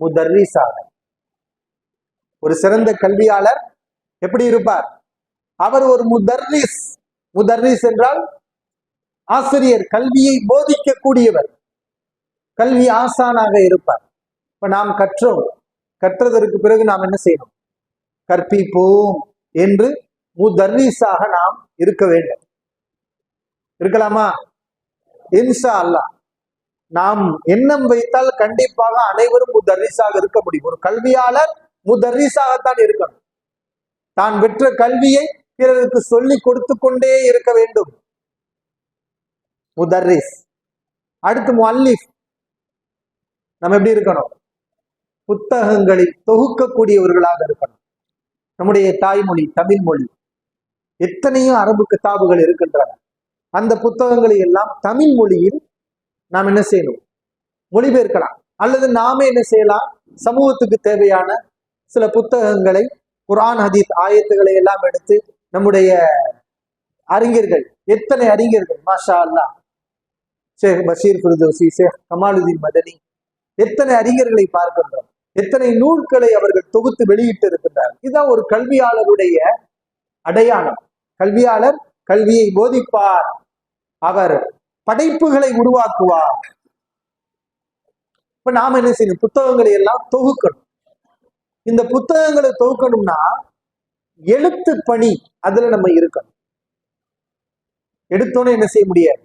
Speaker 1: முதர்ரிஸாக ஒரு சிறந்த கல்வியாளர் எப்படி இருப்பார்? அவர் ஒரு முதர்ரிஸ். முதர்ரிஸ் என்றால் ஆசிரியர், கல்வியை போதிக்கக்கூடியவர், கல்வி ஆசானாக இருப்பார். இப்ப நாம் கற்றதற்கு பிறகு நாம் என்ன செய்யணும், கற்பிப்போம் என்று முதர்ரிஸாக நாம் இருக்க வேண்டும். இருக்கலாமா? இன்ஷா அல்லாஹ் நாம் எண்ணம் வைத்தால் கண்டிப்பாக அனைவரும் முதர்ரிஸாக இருக்க முடியும். ஒரு கல்வியாளர் முதர்ரிஸாகத்தான் இருக்கணும். தான் பெற்ற கல்வியை பிறருக்கு சொல்லி கொடுத்து கொண்டே இருக்க வேண்டும். முதர்ரிஸ். அடுத்து முஅல்லிஃப். நம்ம எப்படி இருக்கணும்? புத்தகங்களை தொகுக்கக்கூடியவர்களாக இருக்கணும். நம்முடைய தாய்மொழி தமிழ் மொழி, எத்தனையோ அரபு கிதாபுகள் இருக்கின்றன. அந்த புத்தகங்களை எல்லாம் தமிழ் மொழியில் நாம் என்ன செய்யணும், மொழிபெயர்க்கலாம். அல்லது நாமே என்ன செய்யலாம், சமூகத்துக்கு தேவையான சில புத்தகங்களை, குர்ஆன் ஹதீஸ் ஆயத்துக்களை எல்லாம் எடுத்து நம்முடைய அறிஞர்கள், எத்தனை அறிஞர்கள், மாஷா அல்லாஹ், ஷேக் பஷீர் ஃபிர்தௌசி, ஷேக் கமாலுதீன் மதனி, எத்தனை அறிஞர்களை பார்க்கின்றோம். எத்தனை நூல்களை அவர்கள் தொகுத்து வெளியிட்டு இருக்கின்றார். இதுதான் ஒரு கல்வியாளருடைய அடையாளம். கல்வியாளர் கல்வியை போதிப்பார், அவர் படைப்புகளை உருவாக்குவார். இப்ப நாம என்ன செய்யணும், புத்தகங்களை எல்லாம் தொகுக்கணும். இந்த புத்தகங்களை தொகுக்கணும்னா எழுத்து பணி அதுல நம்ம இருக்கணும். எடுத்தோன்னு என்ன செய்ய முடியாது.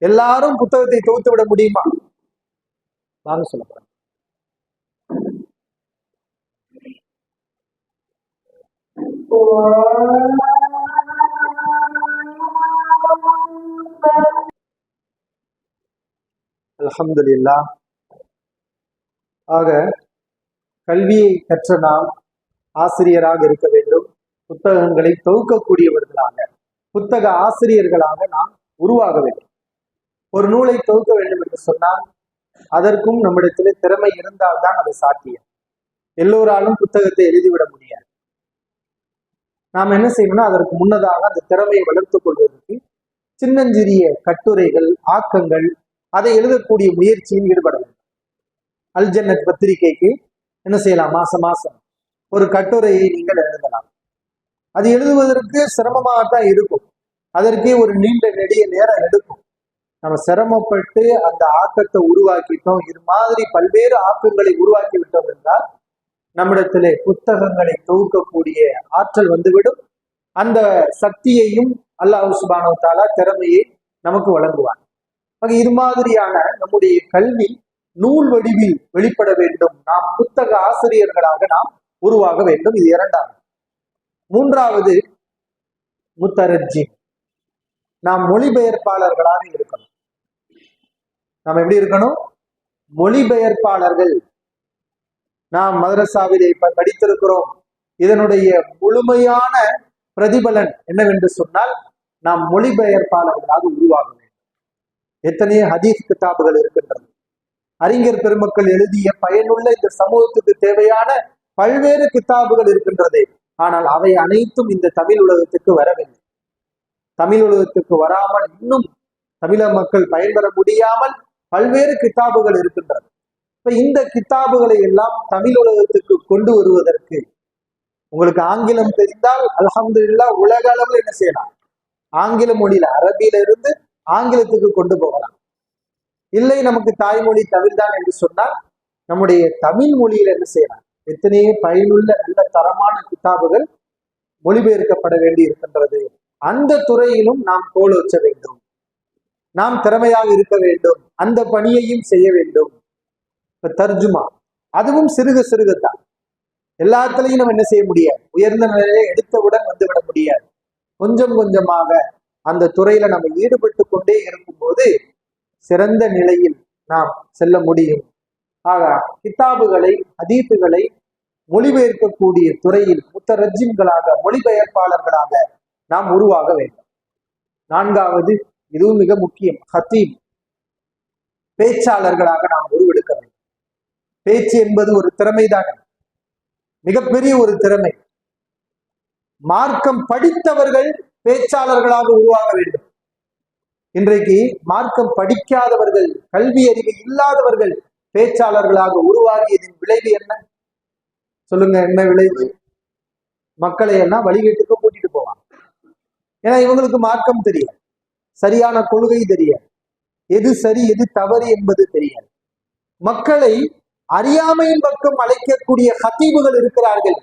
Speaker 1: எல்லாரும் புத்தகத்தை தொகுத்து விட முடியுமா? நான் சொல்ல போறேன். அல்ஹம்துலில்லாஹ். ஆக கல்வியை கற்ற நாம் ஆசிரியராக இருக்க வேண்டும். புத்தகங்களை தொகுக்கக்கூடியவர்களாக, புத்தக ஆசிரியர்களாக நாம் உருவாக வேண்டும். ஒரு நூலை தொகுக்க வேண்டும் என்று சொன்னால் அதற்கும் நம்மிடத்தில் திறமை இருந்தால்தான் அது சாத்தியம். எல்லோராலும் புத்தகத்தை எழுதிவிட முடியாது. நாம் என்ன செய்யணும்னா அதற்கு முன்னதாக அந்த திறமையை வளர்த்துக் கொள்வதற்கு சின்னஞ்சிறிய கட்டுரைகள், ஆக்கங்கள், அதை எழுதக்கூடிய முயற்சியில் ஈடுபட வேண்டும். அல்ஜன்னத் பத்திரிகைக்கு என்ன செய்யலாம், மாசம் மாசம் ஒரு கட்டுரையை நீங்கள் எழுதலாம். அது எழுதுவதற்கு சிரமமாகத்தான் இருக்கும். அதற்கே ஒரு நீண்ட நெடிய நேரம் எடுக்கும். நம்ம சிரமப்பட்டு அந்த ஆக்கத்தை உருவாக்கிட்டோம். இது மாதிரி பல்வேறு ஆக்கங்களை உருவாக்கி விட்டோம் என்றால் நம்மிடத்திலே புத்தகங்களை தொகுக்கக்கூடிய ஆற்றல் வந்துவிடும். அந்த சக்தியையும் அல்லாஹ் சுப்ஹானஹு வ தஆலா திறமையை நமக்கு வழங்குவார். இது மாதிரியான நம்முடைய கல்வி நூல் வடிவில் வெளிப்பட வேண்டும். நாம் புத்தக ஆசிரியர்களாக நாம் உருவாக வேண்டும். இது இரண்டாவது. மூன்றாவது முத்தரஜ்ஜி, நாம் மொழிபெயர்ப்பாளர்களாக இருக்கணும். நாம் எப்படி இருக்கணும்? மொழிபெயர்ப்பாளர்கள். நாம் மதரசாவிலே படித்திருக்கிறோம். இதனுடைய முழுமையான பிரதிபலன் என்னவென்று சொன்னால் நாம் மொழிபெயர்ப்பாளர்களாக உருவாக வேண்டும். எத்தனையோ ஹதீஸ் கிதாபுகள் இருக்கின்றது. அறிஞர் பெருமக்கள் எழுதிய பயனுள்ள இந்த சமூகத்துக்கு தேவையான பல்வேறு கிதாபுகள் இருக்கின்றது. ஆனால் அவை அனைத்தும் இந்த தமிழ் உலகத்துக்கு வரவில்லை. தமிழ் உலகத்துக்கு வராமல் இன்னும் தமிழக மக்கள் பயன்பெற முடியாமல் பல்வேறு கிதாபுகள் இருக்கின்றது. இப்ப இந்த கிதாபுகளை எல்லாம் தமிழ் உலகத்துக்கு கொண்டு வருவதற்கு உங்களுக்கு ஆங்கிலம் தெரிந்தால் அல்ஹம்துலில்லாஹ் உலக அளவில் என்ன செய்யலாம்? ஆங்கில மொழியில, அரபியில இருந்து ஆங்கிலத்துக்கு கொண்டு போகலாம். இல்லை நமக்கு தாய்மொழி தமிழ் தான் என்று சொன்னால் நம்முடைய தமிழ் மொழியில என்ன செய்யலாம்? எத்தனையோ பயனுள்ள நல்ல தரமான கிதாபுகள் மொழிபெயர்க்கப்பட வேண்டி இருக்கின்றது. அந்த துறையிலும் நாம் கோல் வச்ச வேண்டும். நாம் திறமையாக இருக்க வேண்டும். அந்த பணியையும் செய்ய வேண்டும். இப்ப தர்ஜுமா, அதுவும் சிறுக சிறுகத்தான். எல்லாத்துலையும் நம்ம என்ன செய்ய முடியாது, உயர்ந்த நிலையை எடுத்தவுடன் வந்துவிட முடியாது. கொஞ்சம் கொஞ்சமாக அந்த துறையில நம்ம ஈடுபட்டு கொண்டே இருக்கும்போது சிறந்த நிலையில் நாம் செல்ல முடியும். ஆக கிதாபுகளை, ஹதீத்துகளை மொழிபெயர்க்கக்கூடிய துறையில் முத்தரஜ்ஜிம்களாக, மொழிபெயர்ப்பாளர்களாக நாம் உருவாக வேண்டும். நான்காவது, இதுவும் மிக முக்கியம், ஹதீப், பேச்சாளர்களாக நாம் உருவெடுக்க வேண்டும். பேச்சு என்பது ஒரு திறமைதானே, மிகப்பெரிய ஒரு திறமை. மார்க்கம் படித்தவர்கள் பேச்சாளர்களாக உருவாக வேண்டும். இன்றைக்கு மார்க்கம் படிக்காதவர்கள், கல்வி அறிவு இல்லாதவர்கள் பேச்சாளர்களாக உருவாகியதின் விளைவு என்ன சொல்லுங்க? என்ன விளைவு? மக்களை எல்லாம் வழிகேட்டுக்கு கூட்டிட்டு போவாங்க. ஏன்னா இவங்களுக்கு மார்க்கம் தெரியாது, சரியான கொள்கை தெரியாது, எது சரி எது தவறு என்பது தெரியாது. மக்களை அறியாமையின் பக்கம் அழைக்கக்கூடிய ஹதீபுகள் இருக்கிறார்கள்.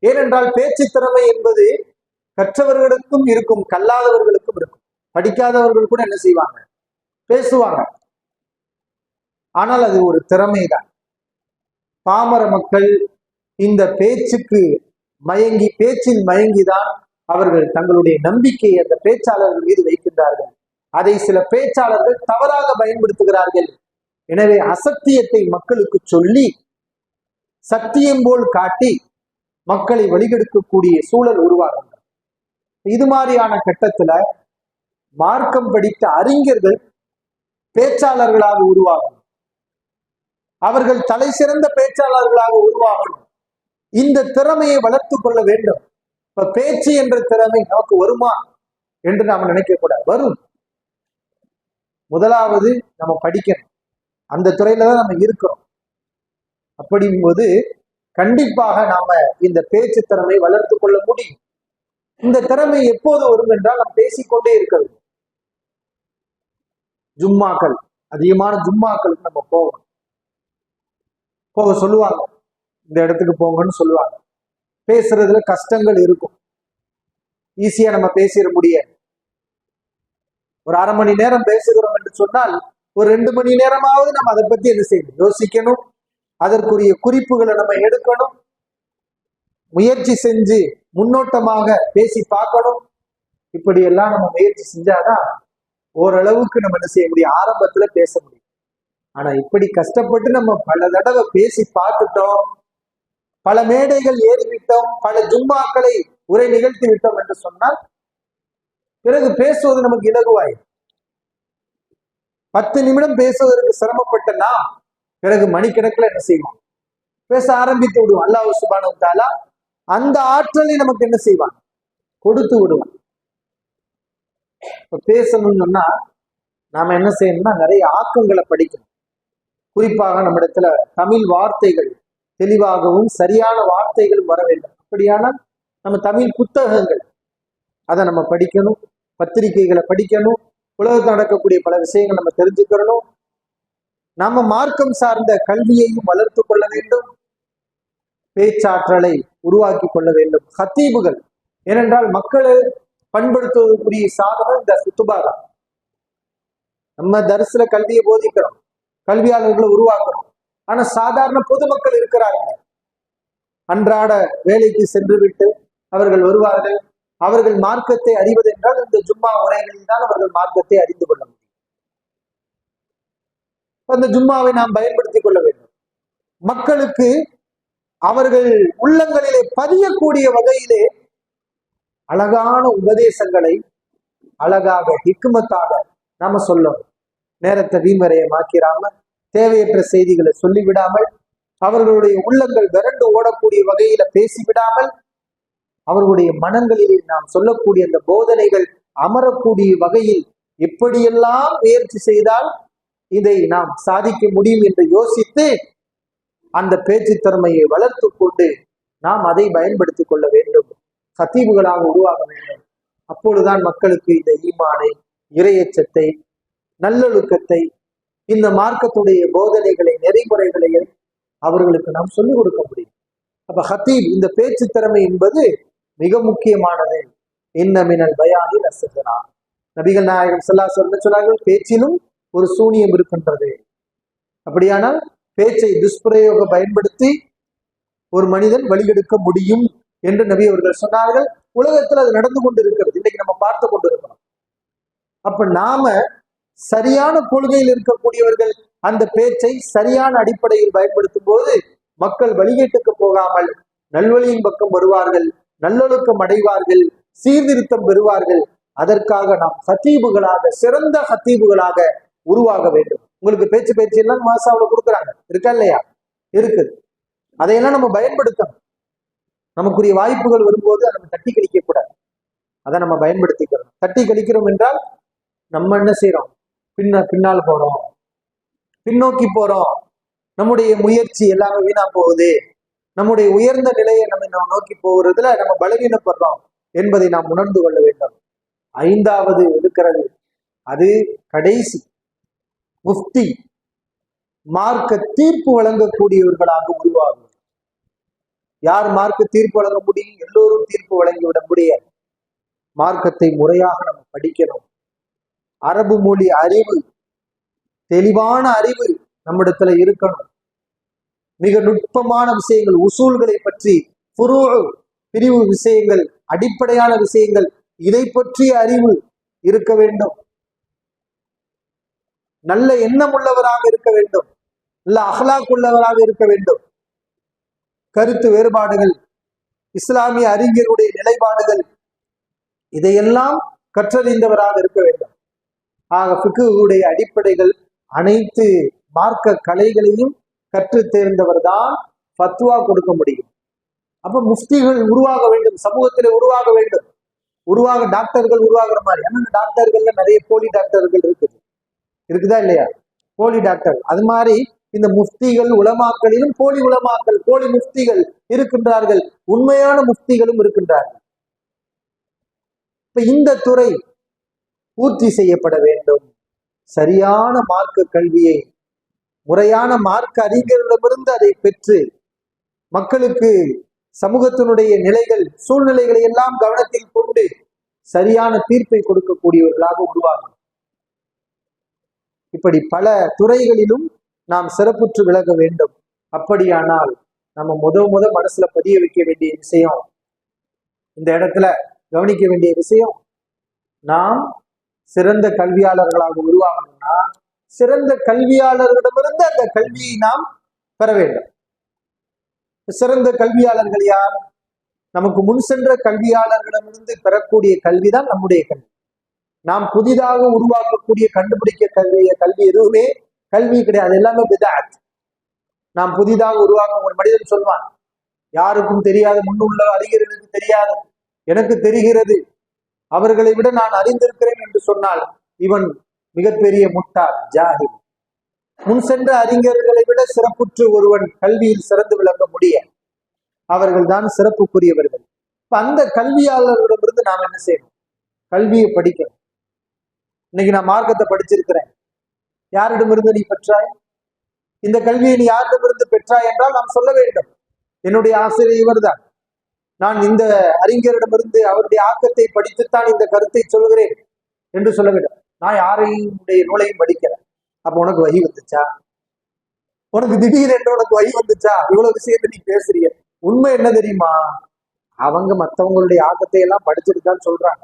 Speaker 1: ஏனென்றால் பேச்சு திறமை என்பது கற்றவர்களுக்கும் இருக்கும், கல்லாதவர்களுக்கும் இருக்கும். படிக்காதவர்கள் கூட என்ன செய்வாங்க? பேசுவாங்க. ஆனால் அது ஒரு திறமைதான். பாமர மக்கள் இந்த பேச்சுக்கு மயங்கி, பேச்சில் மயங்கிதான் அவர்கள் தங்களுடைய நம்பிக்கையை அந்த பேச்சாளர்கள் மீது வைக்கின்றார்கள். அதை சில பேச்சாளர்கள் தவறாக பயன்படுத்துகிறார்கள். எனவே அசத்தியத்தை மக்களுக்கு சொல்லி சத்தியம் போல் காட்டி மக்களை வழிகெடுக்கக்கூடிய சூழல் உருவாகின்றது. இது மாதிரியான கட்டத்துல மார்க்கம் படித்த அறிஞர்கள் பேச்சாளர்களாக உருவாகணும். அவர்கள் தலை சிறந்த பேச்சாளர்களாக உருவாகணும். இந்த திறமையை வளர்த்து கொள்ள வேண்டும். இப்ப பேச்சு என்ற திறமை நமக்கு வருமா என்று நாம நினைக்க கூடாது. வரும். முதலாவது நம்ம படிக்கணும். அந்த துறையில தான் நம்ம இருக்கிறோம். அப்படிங்கும்போது கண்டிப்பாக நாம இந்த பேச்சு திறமை வளர்த்து கொள்ள முடியும். இந்த திறமை எப்போது வரும் என்றால் நாம் பேசிக்கொண்டே இருக்க வேண்டும். ஜும்மாக்கள், அதிகமான ஜும்மாக்களுக்கு நம்ம போகணும். போக சொல்லுவாங்க, இந்த இடத்துக்கு போங்கன்னு சொல்லுவாங்க. பேசுறதுல கஷ்டங்கள் இருக்கும், ஈஸியா நம்ம பேசிட முடியாது. ஒரு அரை மணி நேரம் பேசுகிறோம் என்று சொன்னால் ஒரு 2 மணி நேரமாவது நம்ம அதை பத்தி என்ன செய்யணும், யோசிக்கணும். அதற்குரிய குறிப்புகளை நம்ம எடுக்கணும். முயற்சி செஞ்சு முன்னோட்டமாக பேசி பார்க்கணும். இப்படி எல்லாம் நம்ம முயற்சி செஞ்சாதான் ஓரளவுக்கு நம்ம என்ன செய்ய முடியும், ஆரம்பத்துல பேச முடியும். ஆனா இப்படி கஷ்டப்பட்டு நம்ம பல தடவை பேசி பார்த்துட்டோம், பல மேடைகள் ஏறிவிட்டோம், பல ஜும்மாக்களை உரை நிகழ்த்தி விட்டோம் என்று சொன்னால் பிறகு பேசுவது நமக்கு இலகுவாய். 10 நிமிடம் பேசுவதற்கு சிரமப்பட்ட நாம் பிறகு மணிக்கணக்கில் என்ன செய்வோம், பேச ஆரம்பித்து விடுவோம். அல்லாஹ் சுப்ஹானஹு வ தஆலா அந்த ஆற்றலை நமக்கு என்ன செய்வான், கொடுத்து விடுவான். இப்ப பேசணும்னு சொன்னா நாம என்ன செய்யணும்னா நிறைய ஆக்கங்களை படிக்கணும். குறிப்பாக நம்ம இடத்துல தமிழ் வார்த்தைகள் தெளிவாகவும் சரியான வார்த்தைகளும் வர வேண்டும். அப்படியானால் நம்ம தமிழ் புத்தகங்கள் அதை நம்ம படிக்கணும், பத்திரிகைகளை படிக்கணும், உலகத்தில் நடக்கக்கூடிய பல விஷயங்கள் நம்ம தெரிஞ்சுக்கிறணும். நாம மார்க்கம் சார்ந்த கல்வியையும் வளர்த்து கொள்ள வேண்டும், பேச்சாற்றலை உருவாக்கி கொள்ள வேண்டும். ஹத்தீபுகள், ஏனென்றால் மக்களை பண்படுத்துவதற்குரிய சாதனம் இந்த குத்துபா தான். நம்ம தரிசுல கல்வியை போதிக்கிறோம், கல்வியாளர்களை உருவாக்குறோம். ஆனா சாதாரண பொதுமக்கள் இருக்கிறாங்க, அன்றாட வேலைக்கு சென்று விட்டு அவர்கள் வருவார்கள். அவர்கள் மார்க்கத்தை அறிவது என்றால் இந்த ஜும்மா உரைகளில் தான் அவர்கள் மார்க்கத்தை அறிந்து கொள்ள முடியும். அந்த ஜும்மாவை நாம் பயன்படுத்திக் கொள்ள வேண்டும். மக்களுக்கு அவர்கள் உள்ளங்களிலே பதியக்கூடிய வகையிலே அழகான உபதேசங்களை அழகாக ஹிக்மத்தாக நாம சொல்லணும். நேரத்தை வீண்வரையமாக்கிறாம, தேவையற்ற செய்திகளை சொல்லிவிடாமல், அவர்களுடைய உள்ளங்கள் விரண்டு ஓடக்கூடிய வகையில பேசிவிடாமல், அவர்களுடைய மனங்களிலே நாம் சொல்லக்கூடிய அந்த போதனைகள் அமரக்கூடிய வகையில் எப்படியெல்லாம் முயற்சி செய்தால் இதை நாம் சாதிக்க முடியும் என்று யோசித்து அந்த பேச்சு திறமையை வளர்த்து கொண்டு நாம் அதை பயன்படுத்திக் கொள்ள வேண்டும். கத்தீபுகளாக உருவாக வேண்டும். அப்பொழுதுதான் மக்களுக்கு இந்த ஈமானை, இறையச்சத்தை, நல்லொழுக்கத்தை, இந்த மார்க்கத்துடைய போதனைகளை, நெறிமுறைகளை அவர்களுக்கு நாம் சொல்லிக் கொடுக்க முடியும். அப்ப ஹத்தீப், இந்த பேச்சு திறமை என்பது மிக முக்கியமானது. இன்ன மினல் பயானில் அஸ்ஸஹ்ரா, நபிகள் நாயகம் ஸல்லல்லாஹு அலைஹி வஸல்லம் சொன்னார்கள், பேச்சிலும் ஒரு சூனியம் இருக்கின்றது. அப்படியானால் பேச்சை துஷ்பிரயோக பயன்படுத்தி ஒரு மனிதன் வழிகெடுக்க முடியும் என்று நபி அவர்கள் சொன்னார்கள். உலகத்தில் அது நடந்து கொண்டு இருக்கிறது, இன்னைக்கு நம்ம பார்த்து கொண்டிருக்கிறோம். அப்ப நாம சரியான கொள்கையில் இருக்கக்கூடியவர்கள் அந்த பேச்சை சரியான அடிப்படையில் பயன்படுத்தும் போது மக்கள் வழிகேட்டுக்கு போகாமல் நல்வழியின் பக்கம் வருவார்கள், நல்லொழுக்கம் அடைவார்கள், சீர்திருத்தம் பெறுவார்கள். அதற்காக நாம் ஹத்தீபுகளாக, சிறந்த ஹத்தீபுகளாக உருவாக வேண்டும். உங்களுக்கு பேச்சு பயிற்சி எல்லாம் மாசாவில் கொடுக்குறாங்க, இருக்கா இல்லையா? இருக்குது. அதையெல்லாம் நம்ம பயன்படுத்தணும். நமக்குரிய வாய்ப்புகள் வரும்போது அதை நம்ம தட்டி கழிக்க கூடாது, அதை நம்ம பயன்படுத்திக்கிறோம். தட்டி கழிக்கிறோம் என்றால் நம்ம என்ன செய்யறோம், பின்னால் போறோம், பின்னோக்கி போறோம். நம்முடைய முயற்சி எல்லாமே வீணா போகுது. நம்முடைய உயர்ந்த நிலையை நம்ம நோக்கி போகிறதுல நம்ம பலவீனப்படுறோம் என்பதை நாம் உணர்ந்து கொள்ள வேண்டும். 5வது இருக்கிறது, அது கடைசி, முஃப்தி, மார்க்க தீர்ப்பு வழங்கக்கூடியவர்களாக உருவாகும். யார் மார்க்க தீர்ப்பு வழங்க முடியும்? எல்லோரும் தீர்ப்பு வழங்கிவிட முடியாது. மார்க்கத்தை முறையாக நம்ம படிக்கணும். அரபு மொழி அறிவு, தெளிவான அறிவு நம்மிடத்துல இருக்கணும். மிக நுட்பமான விஷயங்கள், உசூல்களை பற்றி, பிரிவு விஷயங்கள், அடிப்படையான விஷயங்கள், இதை பற்றிய அறிவு இருக்க வேண்டும். நல்ல எண்ணம் உள்ளவராக இருக்க வேண்டும், நல்ல அஹ்லாக் உள்ளவராக இருக்க வேண்டும். கருத்து வேறுபாடுகள், இஸ்லாமிய அறிஞருடைய நிலைப்பாடுகள், இதையெல்லாம் கற்றறிந்தவராக இருக்க வேண்டும். ஆக ஃபிக்ஹுடைய அடிப்படைகள், அனைத்து மார்க்க கலைகளையும் கற்று தேர்ந்தவர் தான் ஃபத்வா கொடுக்க முடியும். அப்ப முஃப்திகள் உருவாக வேண்டும், சமூகத்திலே உருவாக வேண்டும். டாக்டர்கள் உருவாகிற மாதிரி. ஏன்னா டாக்டர்கள்ல நிறைய போலி டாக்டர்கள் இருக்குதா இல்லையா? போலி டாக்டர். அது மாதிரி இந்த முஃப்திகள், உலமாக்களிலும் போலி உலமாக்கள், போலி முஃப்திகள் இருக்கின்றார்கள், உண்மையான முஃப்திகளும் இருக்கின்றார்கள். இப்ப இந்த துறை பூர்த்தி செய்யப்பட வேண்டும். சரியான மார்க்க கல்வியை முறையான மார்க்க அறிஞர்களிடமிருந்து அதை பெற்று மக்களுக்கு சமூகத்தினுடைய நிலைகள், சூழ்நிலைகளை எல்லாம் கவனத்தில் கொண்டு சரியான தீர்ப்பை கொடுக்கக்கூடியவர்களாக உருவாகும். இப்படி பல துறைகளிலும் நாம் சிறப்புற்று விளங்க வேண்டும். அப்படியானால் நம்ம முத மனசுல பதிய வைக்க வேண்டிய விஷயம், இந்த இடத்துல கவனிக்க வேண்டிய விஷயம், நாம் சிறந்த கல்வியாளர்களாக உருவாகணும்னா சிறந்த கல்வியாளர்களிடமிருந்து அந்த கல்வியை நாம் பெற வேண்டும். சிறந்த கல்வியாளர்கள் யார்? நமக்கு முன் சென்ற கல்வியாளர்களிடமிருந்து பெறக்கூடிய கல்விதான் நம்முடைய கல்வி. நாம் புதிதாக உருவாக்கக்கூடிய கண்டுபிடிக்க கல்வி எதுவுமே கல்வி கிடையாது, எல்லாமே பிதாத். நாம் புதிதாக உருவாக்கும் ஒரு மனிதன் சொல்வான், யாருக்கும் தெரியாது, முன்னுள்ள அறிஞர்களுக்கு தெரியாது, எனக்கு தெரிகிறது, அவர்களை விட நான் அறிந்திருக்கிறேன் என்று சொன்னால் இவன் மிகப்பெரிய முட்டாள், ஜாஹில். முன் சென்ற அறிஞர்களை விட சிறப்புற்று ஒருவன் கல்வியில் சிறந்து விளங்க முடிய, அவர்கள் தான் சிறப்புக்குரியவர்கள். இப்ப அந்த கல்வியாளர்களிடமிருந்து நாம் என்ன செய்யணும்? கல்வியை படிக்கணும். இன்னைக்கு நான் மார்க்கத்தை படிச்சிருக்கிறேன், யாரிடமிருந்து நீ பெற்றாய்? இந்த கல்வியை நீ யாரிடமிருந்து பெற்றாய் என்றால் நாம் சொல்ல வேண்டும், என்னுடைய ஆசிரியர் இவர்தான், நான் இந்த அறிஞரிடமிருந்து அவருடைய ஆக்கத்தை படித்துத்தான் இந்த கருத்தை சொல்கிறேன் என்று சொல்ல வேண்டும். நான் யாரையுடைய நூலையும் படிக்கிறேன். அப்ப உனக்கு வகி வந்துச்சா? உனக்கு திடீர் என்று உனக்கு வகி வந்துச்சா? இவ்வளவு விஷயத்தை நீ பேசுறிய. உண்மை என்ன தெரியுமா? அவங்க மற்றவங்களுடைய ஆக்கத்தை எல்லாம் படிச்சுட்டு தான் சொல்றாங்க.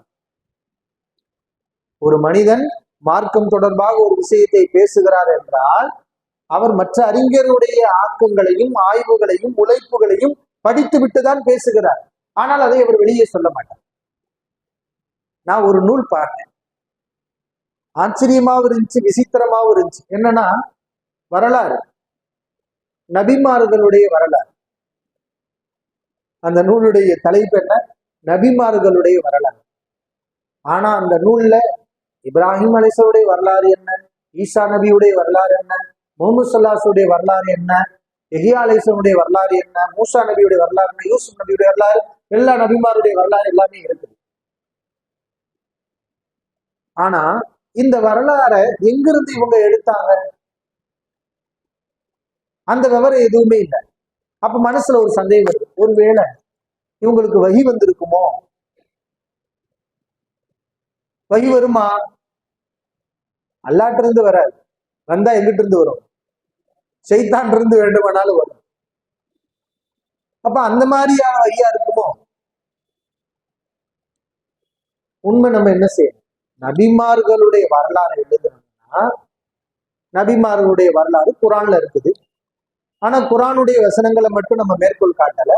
Speaker 1: ஒரு மனிதன் மார்க்கம் தொடர்பாக ஒரு விஷயத்தை பேசுகிறார் என்றால் அவர் மற்ற அறிஞருடைய ஆக்கங்களையும் ஆய்வுகளையும் உழைப்புகளையும் படித்து விட்டுதான் பேசுகிறார். ஆனால் அதை அவர் வெளியே சொல்ல மாட்டார். நான் ஒரு நூல் பார்த்தேன், ஆச்சரியமாவும் இருந்துச்சு, விசித்திரமாவும் இருந்துச்சு. என்னன்னா, வரலாறு, நபிமார்களுடைய வரலாறு. அந்த நூலுடைய தலைப்பு என்ன? நபிமார்களுடைய வரலாறு. ஆனா அந்த நூல்ல இப்ராஹிம் அலைஹிஸ்ஸலாமுடைய வரலாறு என்ன, ஈசா நபியுடைய வரலாறு என்ன, முஹம்மது ஸல்லல்லாஹு வரலாறு என்ன, யஹ்யா அலைஹிஸ்ஸலாமுடைய வரலாறு என்ன, மூசா நபியுடைய வரலாறு என்ன, யூசுப் நபியுடைய வரலாறு, எல்லா நபிமாருடைய வரலாறு எல்லாமே இருக்குது. ஆனா இந்த வரலாறை எங்கிருந்து இவங்க எடுத்தாங்க? அந்த விவரம் எதுவுமே இல்லை. அப்ப மனசுல ஒரு சந்தேகம் வருது, ஒருவேளை இவங்களுக்கு வகி வந்திருக்குமோ? வகி வருமா? அல்லாட்ட இருந்து வராது, வந்தா எங்கிட்ட இருந்து வரும்? ஷைத்தான் இருந்து வேண்டுமானாலும் வரும். அப்ப அந்த மாதிரியான வகியா இருக்குமோ? உண்மை நம்ம என்ன செய்யணும்? நபிமார்களுடைய வரலாறு எழுதணும்னா, நபிமார்களுடைய வரலாறு குரான்ல இருக்குது. ஆனா குரானுடைய வசனங்களை மட்டும் நம்ம மேற்கோள் காட்டல.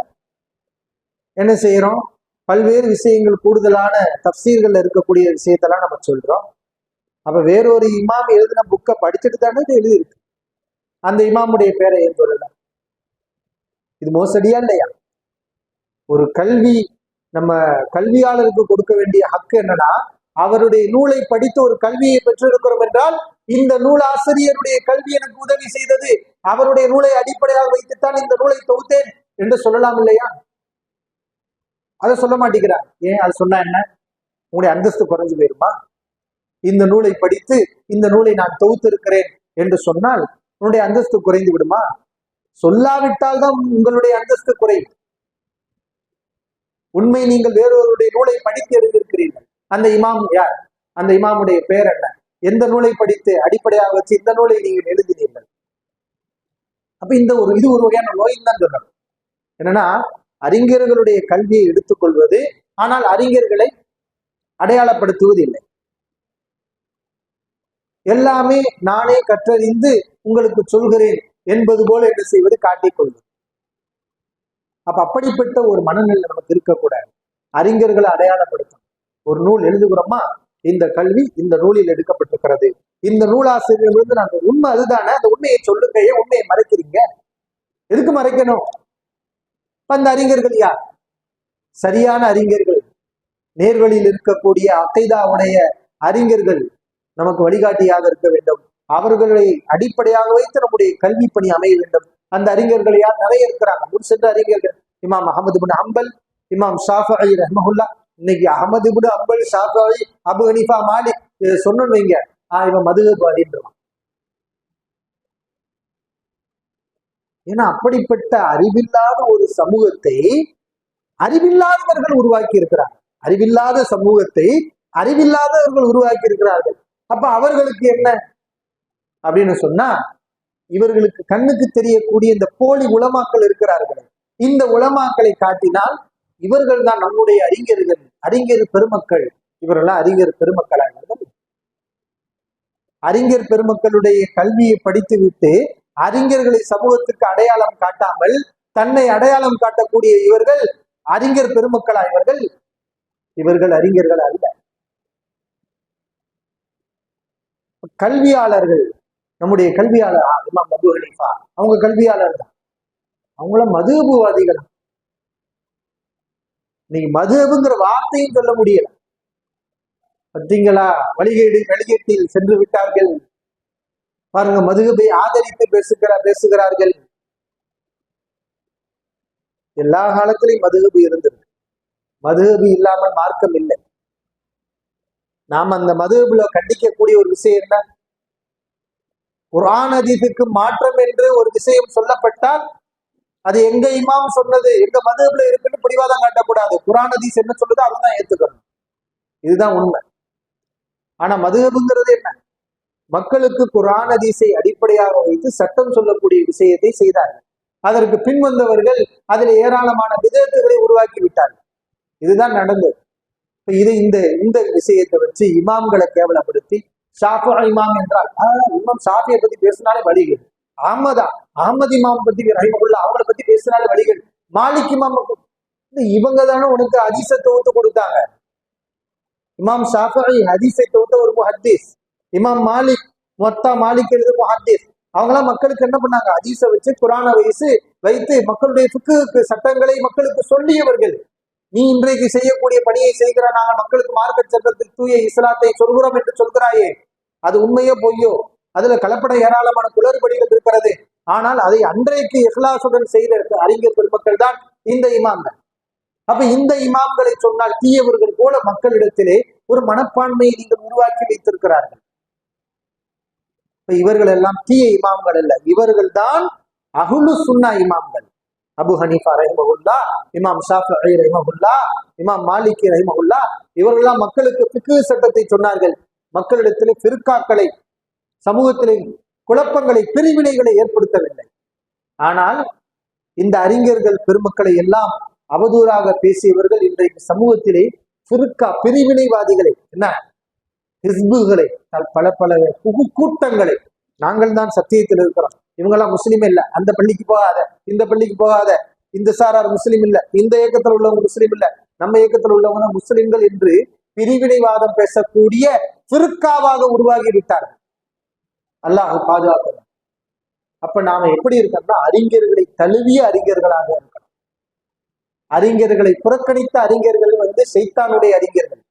Speaker 1: என்ன செய்யறோம்? பல்வேறு விஷயங்கள், கூடுதலான தப்சீர்கள் இருக்கக்கூடிய விஷயத்தெல்லாம் நம்ம சொல்றோம். அப்ப வேறொரு இமாம் எழுதின புக்கை படிச்சுட்டு தானே இது எழுதியிருக்கு. அந்த இமாமுடைய பேரை ஏன் சொல்லலாம்? இது மோசடியா இல்லையா? ஒரு கல்வி, நம்ம கல்வியாளருக்கு கொடுக்க வேண்டிய ஹக்கு என்னன்னா, அவருடைய நூலை படித்து ஒரு கல்வியை பெற்றிருக்கிறோம் என்றால், இந்த நூல் ஆசிரியருடைய கல்வி எனக்கு உதவி செய்தது, அவருடைய நூலை அடிப்படையாக வைத்துத்தான் இந்த நூலை தொகுத்தேன் என்று சொல்லலாம் இல்லையா? அதை சொல்ல மாட்டேங்கிறார். ஏன்? அது சொன்னா என்ன? உங்களுடைய அந்தஸ்து குறைஞ்சு போயிருமா? இந்த நூலை படித்து இந்த நூலை நான் தொகுத்திருக்கிறேன் என்று சொன்னால் உன்னுடைய அந்தஸ்து குறைந்து விடுமா? சொல்லாவிட்டால் தான் உங்களுடைய அந்தஸ்து குறையும். உண்மை, நீங்கள் வேறொருடைய நூலை படித்து எழுதியிருக்கிறீர்கள். அந்த இமாம் யார்? அந்த இமாமுடைய பெயர் என்ன? எந்த நூலை படித்து அடிப்படையாக வச்சு இந்த நூலை நீங்கள் எழுதினீர்கள்? அப்ப இது ஒரு வகையான நோயின் தான் சொல்லணும். என்னன்னா, அறிஞர்களுடைய கல்வியை எடுத்துக்கொள்வது, ஆனால் அறிஞர்களை அடையாளப்படுத்துவது இல்லை. எல்லாமே நானே கற்றறிந்து உங்களுக்கு சொல்கிறேன் என்பது போல என்ன செய்வது? காட்டிக்கொள்வது. அப்ப அப்படிப்பட்ட ஒரு மனநிலை நமக்கு இருக்கக்கூடாது. அறிஞர்களை அடையாளப்படுத்தும். ஒரு நூல் எழுதுகிறோமா, இந்த கல்வி இந்த நூலில் எடுக்கப்பட்டிருக்கிறது, இந்த நூலாசிரியர் வந்து நான் உண்மை அதுதானே, அந்த உண்மையை சொல்லுங்க, ஏன் உண்மையை மறைக்கிறீங்க? எதுக்கு மறைக்கணும்? அந்த அறிஞர்கள் யார்? சரியான அறிஞர்கள், நேர்வழியில் இருக்கக்கூடிய அகைதாவுடைய அறிஞர்கள் நமக்கு வழிகாட்டியாக இருக்க வேண்டும். அவர்களை அடிப்படையாக வைத்து நம்முடைய கல்வி பணி அமைய வேண்டும். அந்த அறிஞர்கள் யார்? நிறைய இருக்கிறாங்க. முன் சென்ற அறிஞர்கள் இமாம் அஹமது இப்னு ஹம்பல், இமாம் ஷாஃபிஈ ரஹ்மஹுல்லாஹ். இன்னைக்கு அஹமது இப்னு ஹம்பல், ஷாஃபிஈ, அபு ஹனீஃபா, மாலிக் சொன்னு வைங்க, இவன் மதுஹப் அப்படின்றான். ஏன்னா அப்படிப்பட்ட அறிவில்லாத ஒரு சமூகத்தை அறிவில்லாதவர்கள் உருவாக்கி இருக்கிறார். அறிவில்லாத சமூகத்தை அறிவில்லாதவர்கள் உருவாக்கி இருக்கிறார்கள். அப்ப அவர்களுக்கு என்ன? அப்படின்னு சொன்னா, இவர்களுக்கு கண்ணுக்கு தெரியக்கூடிய இந்த போலி உலமாக்கள் இருக்கிறார்கள். இந்த உலமாக்களை காட்டினால் இவர்கள் தான் நம்முடைய அறிஞர்கள், அறிஞர் பெருமக்கள். இவரெல்லாம் அறிஞர் பெருமக்களாக, அறிஞர் பெருமக்களுடைய கல்வியை படித்து விட்டு அறிஞர்களை சமூகத்துக்கு அடையாளம் காட்டாமல் தன்னை அடையாளம் காட்டக்கூடிய இவர்கள் அறிஞர் பெருமக்களா? இவர்கள் அறிஞர்கள் அல்ல, கல்வியாளர்கள். நம்முடைய கல்வியாளர் இமாம் அபூ ஹனீஃபா, அவங்க கல்வியாளர் தான். அவங்கள மதுஹபுவாதிகள். நீங்க மதுஹபுங்கிற வார்த்தையும் சொல்ல முடியல. பார்த்தீங்களா, வழிகேட்டில் சென்று விட்டார்கள். பாருங்க, மதுஹபை ஆதரித்து பேசுகிறார்கள். எல்லா காலத்திலையும் மதுஹபு இருந்தது. மதுஹபு இல்லாமல் மார்க்கம் இல்லை. நாம அந்த மதுஹபுல கண்டிக்கக்கூடிய ஒரு விஷயம் என்ன? குர்ஆன் ஹதீஸுக்கு மாற்றம் என்று ஒரு விஷயம் சொல்லப்பட்டால் அது எங்க இமாம் சொன்னது, எங்க மதுஹபுல இருக்குன்னு பிடிவாதம் காட்டக்கூடாது. குர்ஆன் ஹதீஸ் என்ன சொல்லுதோ அதுதான் ஏத்துக்கணும். இதுதான் உண்மை. ஆனா மதுஹபுங்கிறது என்ன? மக்களுக்கு குர்ஆன் ஹதீஸை அடிப்படையாக வைத்து சட்டம் சொல்லக்கூடிய விஷயத்தை செய்தார்கள். அதற்கு பின் வந்தவர்கள் அதில் ஏராளமான விதத்துகளை உருவாக்கி விட்டார்கள். இதுதான் நடந்தது. இது இந்த விஷயத்தை வச்சு இமாம்களை கேவலப்படுத்தி, ஷாஃபி இமாம் என்றால் இமாம் ஷாஃபியை பத்தி பேசினாலே வழிகள், அஹமது இமாம் பத்தி ரஹிமஹுல்லாஹ் அவங்களை பத்தி பேசினாலே வழிகள், மாலிக் இமாம் இவங்க தானே உனக்கு ஹதீஸை தொகுத்து கொடுத்தாங்க. இமாம் ஷாஃபி ஹதீஸை தொகுத்த ஒரு முஹத்தீஸ், இமாம் மாலிக் மொத்தா மாலிக் எழுது முஹத்தீஸ். அவங்களாம் மக்களுக்கு என்ன பண்ணாங்க? ஹதீஸை வச்சு குர்ஆனை வைத்து மக்களுடைய ஃபிக்ஹுக்கு சட்டங்களை மக்களுக்கு சொல்லியவர்கள். நீ இன்றைக்கு செய்யக்கூடிய பணியை செய்கிற நாங்கள் மக்களுக்கு மார்க்க சட்டத்தில் தூய இஸ்லாத்தை சொல்கிறோம் என்று சொல்கிறாயே, அது உண்மையோ பொய்யோ? அதுல கலப்பட ஏராளமான குளறுபடிகள் இருக்கிறது. ஆனால் அதை அன்றைக்கு இஹ்லாசுடன் செய்த அறிஞர் பெருமக்கள் தான் இந்த இமாம்கள். அப்ப இந்த இமாம்களை சொன்னால் தீயவர்கள் போல மக்களிடத்திலே ஒரு மனப்பான்மையை நீங்கள் உருவாக்கி வைத்திருக்கிறார்கள். இவர்கள் எல்லாம் தீய இமாம்கள் அல்ல, இவர்கள் தான் அஹ்லு சுன்னா இமாம்கள். அபு ஹனீஃபா ரஹிமஹுல்லாஹ், இமாம் ஷாஃபிஈ ரஹிமஹுல்லாஹ், இமாம் மாலிகி ரஹிமஹுல்லாஹ், இவர்களெல்லாம் மக்களுக்கு ஃபிக்ஹ் சட்டத்தை சொன்னார்கள். மக்களிடத்திலே ஃபிர்காக்களை, சமூகத்திலே குழப்பங்களை, பிரிவினைகளை ஏற்படுத்தவில்லை. ஆனால் இந்த அறிஞர்கள் பெருமக்களை எல்லாம் அவதூறாக பேசியவர்கள் இன்றைக்கு சமூகத்திலே ஃபிர்கா பிரிவினைவாதிகளை, என்ன ஹிஸ்புகளை, பல கூட்டங்களை, நாங்கள் தான் சத்தியத்தில் இருக்கிறோம், இவங்கெல்லாம் முஸ்லீம் இல்ல, அந்த பள்ளிக்கு போகாத, இந்த பள்ளிக்கு போகாத, இந்த சாரார் முஸ்லீம் இல்ல, இந்த இயக்கத்தில் உள்ளவங்க முஸ்லீம் இல்ல, நம்ம இயக்கத்தில் உள்ளவங்க முஸ்லிம்கள் என்று பிரிவினைவாதம் பேசக்கூடிய ஃபிர்காவாக உருவாகி விட்டார். அல்லாஹ் பாதுகாக்கணும். அப்ப நாம எப்படி இருக்கோம்னா, அறிஞர்களை தழுவிய அறிஞர்களாக இருக்கணும். அறிஞர்களை புறக்கணித்த அறிஞர்கள் சைத்தானுடைய அறிஞர்கள்,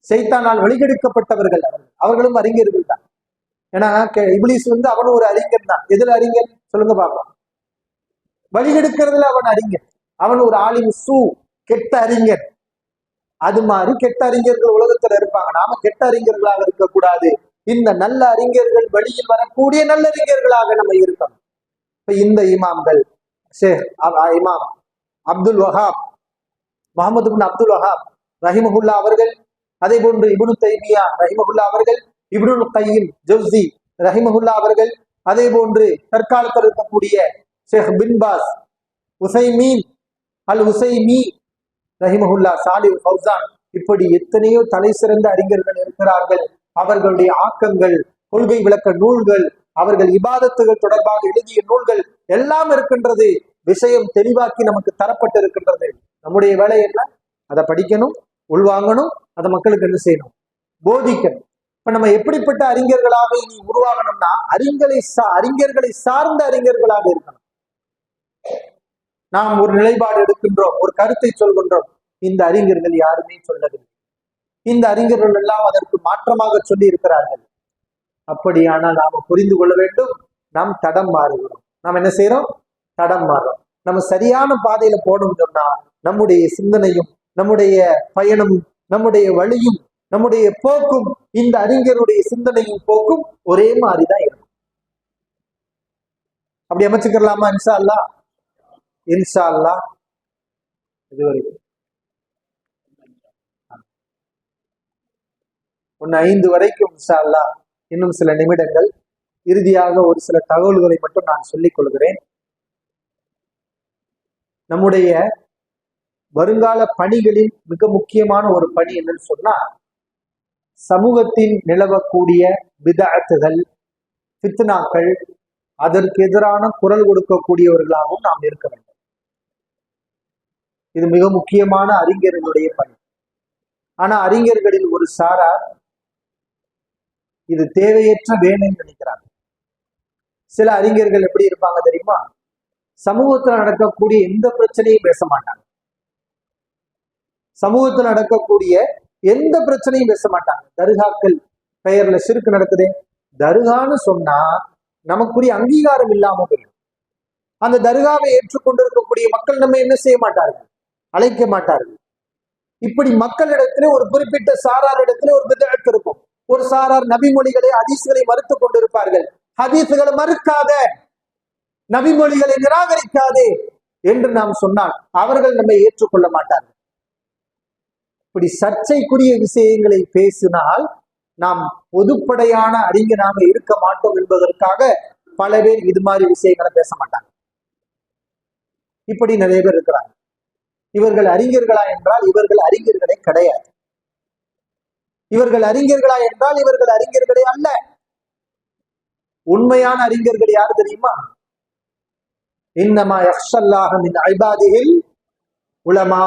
Speaker 1: சைத்தானால் வழிகெடுக்கப்பட்டவர்கள். அவர்களும் அறிஞர்கள் தான். ஏன்னா இப்லீஸ் அவனும் ஒரு அறிஞர் தான். எதுல அறிஞர் சொல்லுங்க பார்க்கலாம்? வழிகெடுக்கிறதுல அவன் அறிஞர். அவன் ஒரு ஆலிம் சூ, கெட்ட அறிஞர். அது மாதிரி கெட்ட அறிஞர்கள் உலகத்துல இருப்பாங்க. நாம கெட்ட அறிஞர்களாக இருக்கக்கூடாது. இந்த நல்ல அறிஞர்கள் வழியில் வரக்கூடிய நல்லறிஞர்களாக நம்ம இருக்கணும். இந்த இமாம்கள், இமாம் அப்துல் வஹாப், முஹம்மது பின் அப்துல் வஹாப் ரஹிமஹுல்லா அவர்கள், அதே போன்று இப்னு தைமியா ரஹிமஹுல்லா அவர்கள், இப்னுல் கையிம் ஜௌஸி ரஹிமஹுல்லா அவர்கள், அதே போன்று தற்காலத்தில் இருக்கக்கூடிய ஷேக் பின் பாஸ், உசைமீன் அல் உசைமி ரஹிமஹுல்லா, சாலிஹ் ஃபௌசான், இப்படி எத்தனையோ தலை சிறந்த அறிஞர்கள் இருக்கிறார்கள். அவர்களுடைய ஆக்கங்கள், கொள்கை விளக்க நூல்கள், அவர்கள் இபாதத்துகள் தொடர்பாக எழுதிய நூல்கள் எல்லாம் இருக்கின்றது. விஷயம் தெளிவாக்கி நமக்கு தரப்பட்டு இருக்கின்றது. நம்முடைய வேலை என்ன? அதை படிக்கணும், உள்வாங்கணும், அதை மக்களுக்கு என்ன செய்யணும்? போதிக்கணும். இப்ப நம்ம எப்படிப்பட்ட அறிஞர்களாக இனி உருவாகணும்னா, அறிஞர்களை சார்ந்த அறிஞர்களாக இருக்கணும். நாம் ஒரு நிலைப்பாடு எடுக்கின்றோம், ஒரு கருத்தை சொல்கின்றோம், இந்த அறிஞர்கள் யாருமே சொல்லவில்லை, இந்த அறிஞர்கள் எல்லாம் அதற்கு மாற்றமாக சொல்லி இருக்கிறார்கள். அப்படியானால் நாம புரிந்து கொள்ள வேண்டும், நாம் தடம் மாறுகிறோம். நாம் என்ன செய்யறோம்? தடம் மாறுறோம். நம்ம சரியான பாதையில போகணும்னு சொன்னா நம்முடைய சிந்தனையும், நம்முடைய பயணமும், நம்முடைய வழியும், நம்முடைய போக்கும், இந்த அறிஞருடைய சிந்தனையும் போக்கும் ஒரே மாதிரிதான் இருக்கும். அப்படி அமைச்சுக்கலாமா? இன்ஷா அல்லாஹ், இன்ஷா அல்லாஹ். இதுவரைக்கும் 1:05 வரைக்கும் இன்ஷா அல்லாஹ், இன்னும் சில நிமிடங்கள் இறுதியாக ஒரு சில தகவல்களை மட்டும் நான் சொல்லிக் கொள்கிறேன். நம்முடைய வருங்கால பணிகளில் மிக முக்கியமான ஒரு பணி என்னன்னு சொன்னா, சமூகத்தில் நிலவக்கூடிய பிதஅத்துகள், ஃபித்னாக்கள், அதற்கு எதிரான குரல் கொடுக்கக்கூடியவர்களாகவும் நாம் இருக்க வேண்டும். இது மிக முக்கியமான அறிஞர்களுடைய பணி. ஆனா அறிஞர்களில் ஒரு சாரார் இது தேவையற்ற வேலைன்னு நினைக்கிறாங்க. சில அறிஞர்கள் எப்படி இருப்பாங்க தெரியுமா? சமூகத்துல நடக்கக்கூடிய எந்த பிரச்சனையும் பேச மாட்டாங்க. சமூகத்துல நடக்கக்கூடிய எந்த பிரச்சனையும் பேச மாட்டாங்க. தர்காக்கள் பெயர்ல சிறுக்கு நடக்குதே, தர்கான்னு சொன்னா நமக்குரிய அங்கீகாரம் இல்லாம போயிடும். அந்த தர்காவை ஏற்றுக்கொண்டிருக்கக்கூடிய மக்கள் நம்ம என்ன செய்ய மாட்டார்கள், அழைக்க மாட்டார்கள். இப்படி மக்களிடத்துல ஒரு குறிப்பிட்ட சாரார் இடத்துல ஒரு பிதஅத் இருக்கும். ஒரு சாரார் நபிமொழிகளை ஹதீஸ்களை மறுத்து கொண்டிருப்பார்கள். ஹதீஸ்களை மறுக்காத, நபிமொழிகளை நிராகரிக்காதே என்று நாம் சொன்னால் அவர்கள் நம்மை ஏற்றுக்கொள்ள மாட்டார்கள். இப்படி சர்ச்சைக்குரிய விஷயங்களை பேசினால் நாம் பொதுப்படையான அறிஞனாக இருக்க மாட்டோம் என்பதற்காக பல பேர் இது மாதிரி விஷயங்களை பேச மாட்டாங்க. இப்படி நிறைய பேர் இருக்கிறாங்க. இவர்கள் அறிஞர்களா என்றால் இவர்கள் அறிஞர்களே கிடையாது. இவர்கள் அறிஞர்களா என்றால் இவர்கள் அறிஞர்களே அல்ல. உண்மையான அறிஞர்கள் யார் தெரியுமா? இன்னமா யக்ஷல்லாஹ மின் இபாதிஹில் உலமா.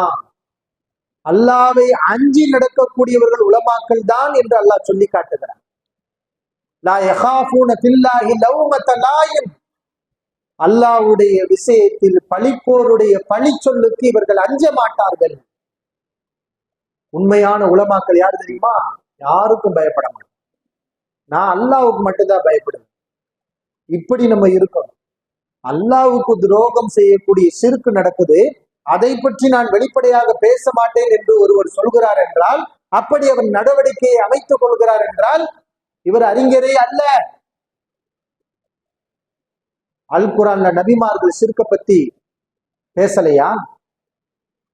Speaker 1: அல்லாவை அஞ்சி நடக்கக்கூடியவர்கள் உலமாக்கள் தான் என்று அல்லாஹ் சொல்லி காட்டுகிறார். லா யகாஃபூன ஃபில்லாஹி லௌமத லாயிம். அல்லாஹ்வுடைய விஷயத்தில் பழிப்போருடைய பழி சொல்லுக்கு இவர்கள் அஞ்ச மாட்டார்கள். உண்மையான உலமாக்கள் யார் தெரியுமா? யாருக்கும் பயப்பட மாட்டோம். நான் அல்லாஹ்வுக்கு மட்டும்தான் பயப்படுவேன். இப்படி நம்ம இருக்கணும். அல்லாஹ்வுக்கு துரோகம் செய்யக்கூடிய ஷிர்க் நடக்குது, அதை பற்றி நான் வெளிப்படையாக பேச மாட்டேன் என்று ஒருவர் சொல்கிறார் என்றால், அப்படி அவர் நடவடிக்கையை அமைத்துக் கொள்கிறார் என்றால் இவர் அறிஞரே அல்ல. அல் குர்ஆன்ல நபிமார்கள் ஷிர்க பத்தி பேசலையா?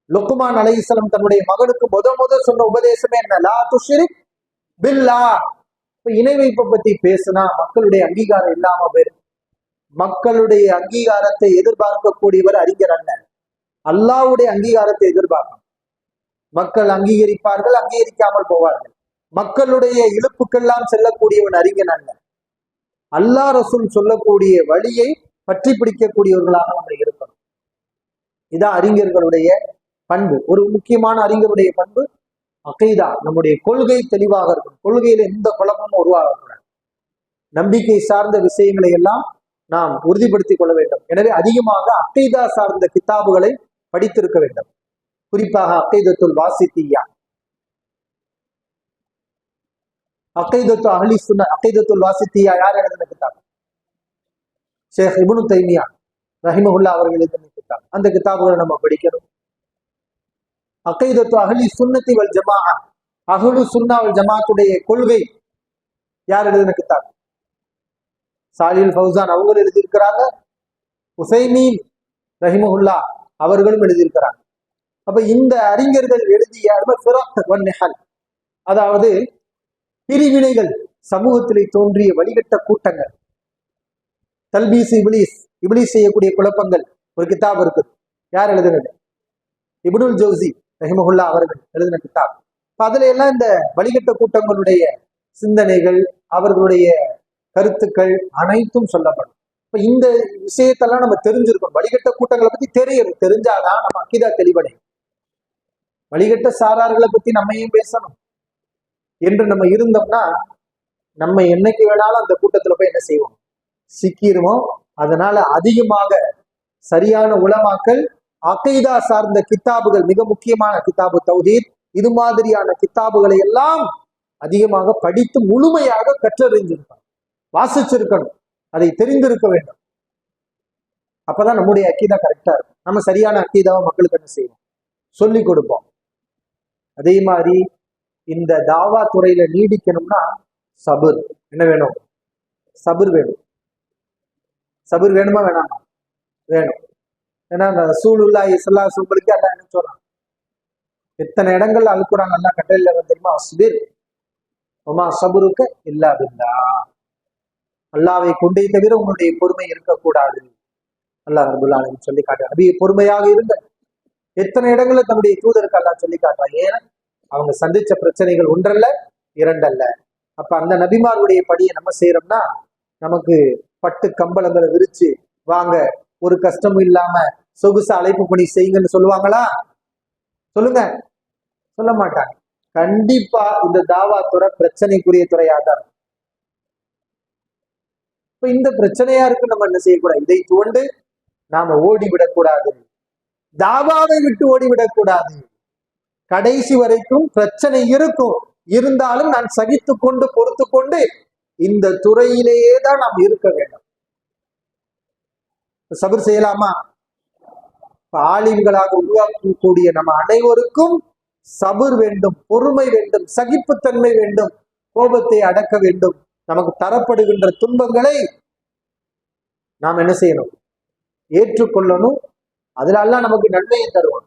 Speaker 1: லுக்மான் அலைஹிஸ்ஸலாம் தன்னுடைய மகனுக்கு முத சொன்ன உபதேசமே என்ன? லா துஷ்ரிக் பில்லாஹ். இணை வைப்பை பத்தி பேசினா மக்களுடைய அங்கீகாரம் இல்லாம போயிரு. மக்களுடைய அங்கீகாரத்தை எதிர்பார்க்கக்கூடியவர் அறிஞர் அல்ல, அல்லாஹ்வுடைய அங்கீகாரத்தை எதிர்பார்க்கணும். மக்கள் அங்கீகரிப்பார்கள், அங்கீகரிக்காமல் போவார்கள். மக்களுடைய இழுப்புக்கெல்லாம் செல்லக்கூடியவன் அறிஞன் அல்ல. அல்லாஹ் ரசூல் சொல்லக்கூடிய வழியை பற்றி பிடிக்கக்கூடியவர்களாக நம்ம இருக்கணும். இதான் அறிஞர்களுடைய பண்பு. ஒரு முக்கியமான அறிஞருடைய பண்பு அகைதா, நம்முடைய கொள்கை தெளிவாக இருக்கும். கொள்கையில எந்த குழப்பமும் உருவாகக்கூடாது. நம்பிக்கை சார்ந்த விஷயங்களை எல்லாம் நாம் உறுதிப்படுத்திக் கொள்ள வேண்டும். எனவே அதிகமாக அகைதா சார்ந்த கிதாபுகளை படித்திருக்க வேண்டும். குறிப்பாக அகைதத்துல் வாசித்தியா, அகைதத்து அஹ்லி சுன்னா. அகைதத்துல் வாசித்தியா யார் எழுதின கிதாப்? ஷேக் இப்னு தைமியா ரஹிமஹுல்லா அவர்கள் எழுதின கிதாப். அந்த கிதாபுகளை நம்ம படிக்கணும். அகைதத்து அஹ்லி சுன்னத்தி வல் ஜமாஅ, அஹ்லு சுன்னா வல் ஜமாஅத்துடைய கொள்கை யார் எழுதின கிதாப்? சாலில் ஃபௌசான் அவங்களும் எழுதியிருக்கிறாங்க, உசைமீன் ரஹிமஹுல்லா அவர்களும் எழுதியிருக்கிறாங்க. அப்ப இந்த அறிஞர்கள் எழுதிய அதாவது பிரிவினைகள், சமூகத்திலே தோன்றிய வழிகட்ட கூட்டங்கள், தல்பீஸ் இப்லீஸ், இப்லீஸ் செய்யக்கூடிய குழப்பங்கள், ஒரு கிதாப் இருக்கு. யார் எழுதுனது? இப்னுல் ஜௌசி ரஹிமஹுல்லா அவர்கள் எழுதின கிதாப். அதுல எல்லாம் இந்த வழிகட்ட கூட்டங்களுடைய சிந்தனைகள், அவர்களுடைய கருத்துக்கள் அனைத்தும் சொல்லப்படும். இப்ப இந்த விஷயத்தெல்லாம் நம்ம தெரிஞ்சிருக்கோம். வழிகட்ட கூட்டங்களை பத்தி தெரிஞ்சாதான் நம்ம அக்கீதா தெளிவடையும். வழிகட்ட சாரார்களை பத்தி நம்ம ஏன் பேசணும் என்று நம்ம இருந்தோம்னா நம்ம என்னைக்கு வேணாலும் அந்த கூட்டத்துல போய் என்ன செய்வோம், சிக்கிருவோம். அதனால அதிகமாக சரியான உலமாக்கள் அகைதா சார்ந்த கித்தாபுகள், மிக முக்கியமான கித்தாபு தௌஹீத், இது மாதிரியான கித்தாபுகளை எல்லாம் அதிகமாக படித்து முழுமையாக கற்றறிஞ்சிருக்கணும், வாசிச்சிருக்கணும், அதை தெரிந்திருக்க வேண்டும். அப்பதான் நம்முடைய அக்கீதா கரெக்டா இருக்கும். நம்ம சரியான அக்கீதாவை மக்களுக்கு என்ன செய்வோம், சொல்லி கொடுப்போம். அதே மாதிரி இந்த தாவா துறையில நீடிக்கணும்னா சபுர் என்ன வேணும்? சபுர் வேணும். சபுர் வேணுமா வேணாமா? வேணும். ஏன்னா ரசூலுல்லாஹி ஸல்லல்லாஹு அலைஹி வஸல்லம் அல்லாஹ் என்ன சொல்றான்? எத்தனை இடங்கள்ல அல் குர்ஆன் அல்லாஹ் கட்டளையில தெரியுமா? அஸ்பிர் வமா சபுருக்க இல்லா பில்லாஹ். அல்லாவை கொண்டே தவிர உங்களுடைய பொறுமை இருக்கக்கூடாது. அல்லாஹ் ரப்பல் ஆலமீன் சொல்லி காட்டுறாங்க, நபியை பொறுமையாக இருங்க. எத்தனை இடங்கள்ல தன்னுடைய தூதருக்கு அல்லாஹ் சொல்லி காட்டுறாங்க. ஏன்னா அவங்க சந்திச்ச பிரச்சனைகள் ஒன்றல்ல இரண்டல்ல. அப்ப அந்த நபிமாருடைய படியை நம்ம செய்யறோம்னா நமக்கு பட்டு கம்பளங்களை விரிச்சு வாங்க, ஒரு கஷ்டமும் இல்லாம சொகுசு அழைப்பு பணி செய்யுங்கன்னு சொல்லுவாங்களா? சொல்லுங்க, சொல்ல மாட்டாங்க. கண்டிப்பா இந்த தாவா துறை பிரச்சனைக்குரிய துறையாக தான் இருக்கும். இப்ப இந்த பிரச்சனையா இருக்கு, நம்ம என்ன செய்யக்கூடாது? இதை தோண்டு நாம ஓடிவிடக்கூடாது, தாவாவை விட்டு ஓடிவிடக்கூடாது. கடைசி வரைக்கும் பிரச்சனை இருக்கும், இருந்தாலும் நான் சகித்து கொண்டு பொறுத்து கொண்டு இந்த துறையிலேயே தான் நாம் இருக்க வேண்டும். சபர் செய்யலாமா? ஆலிம்களாக உருவாக்கக்கூடிய நம்ம அனைவருக்கும் சபர் வேண்டும், பொறுமை வேண்டும், சகிப்புத்தன்மை வேண்டும், கோபத்தை அடக்க வேண்டும். நமக்கு தரப்படுகின்ற துன்பங்களை நாம் என்ன செய்யணும்? ஏற்றுக்கொள்ளணும். அதுல அல்லாஹ் நமக்கு நன்மையை தருவோம்.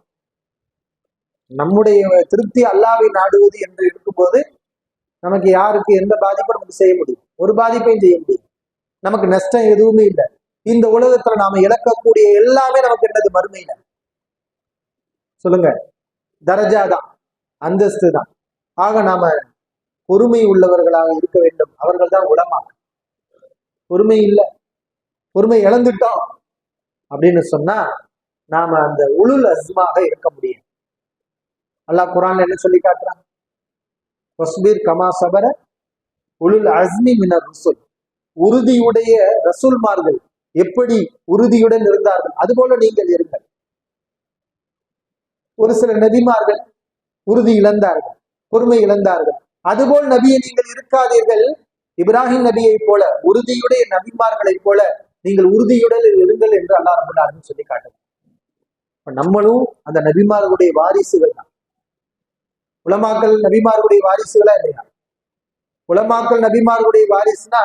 Speaker 1: நம்முடைய திருப்தி அல்லாஹ்வை நாடுவது என்று இருக்கும்போது நமக்கு யாருக்கு எந்த பாதிப்பும் நமக்கு செய்ய முடியும்? ஒரு பாதிப்பையும் செய்ய முடியும். நமக்கு நஷ்டம் எதுவுமே இல்லை. இந்த உலகத்துல நாம இழக்கக்கூடிய எல்லாமே நமக்கு என்னது? மறுமையில. சொல்லுங்க, தரஜா தான், அந்தஸ்து தான். ஆக நாம பொறுமை உள்ளவர்களாக இருக்க வேண்டும். அவர்கள் தான் உலமா. பொறுமை இல்லை, பொறுமை இழந்துட்டோம் அப்படின்னு சொன்னா நாம அந்த உலுல் அஸ்மாக இருக்க முடியும். அல்லாஹ் குர்ஆன்ல என்ன சொல்லி காட்டுறான்? வஸ்பிர் கமா சபர உலுல் அஸ்மி மினர் ருசுல். உறுதியுடைய ரசூல்மார்கள் எப்படி உறுதியுடன் இருந்தார்கள் அதுபோல நீங்கள் இருங்கள். ஒரு சில நபிமார்கள் உறுதி இழந்தார்கள், பொறுமை இழந்தார்கள். அதுபோல் நபியை நீங்கள் இருக்காதீர்கள். இப்ராஹிம் நபியை போல உறுதியுடைய நபிமார்களை போல நீங்கள் உறுதியுடன் இருங்கள் என்று அல்லாஹ் ரப்பல் ஆலமீன் சொல்லி காட்டுறார். நம்மளும் அந்த நபிமார்களுடைய வாரிசுகள் தான். உலமாக்கள் நபிமார்களுடைய வாரிசுகளா இல்லையா? உலமாக்கள் நபிமார்களுடைய வாரிசுனா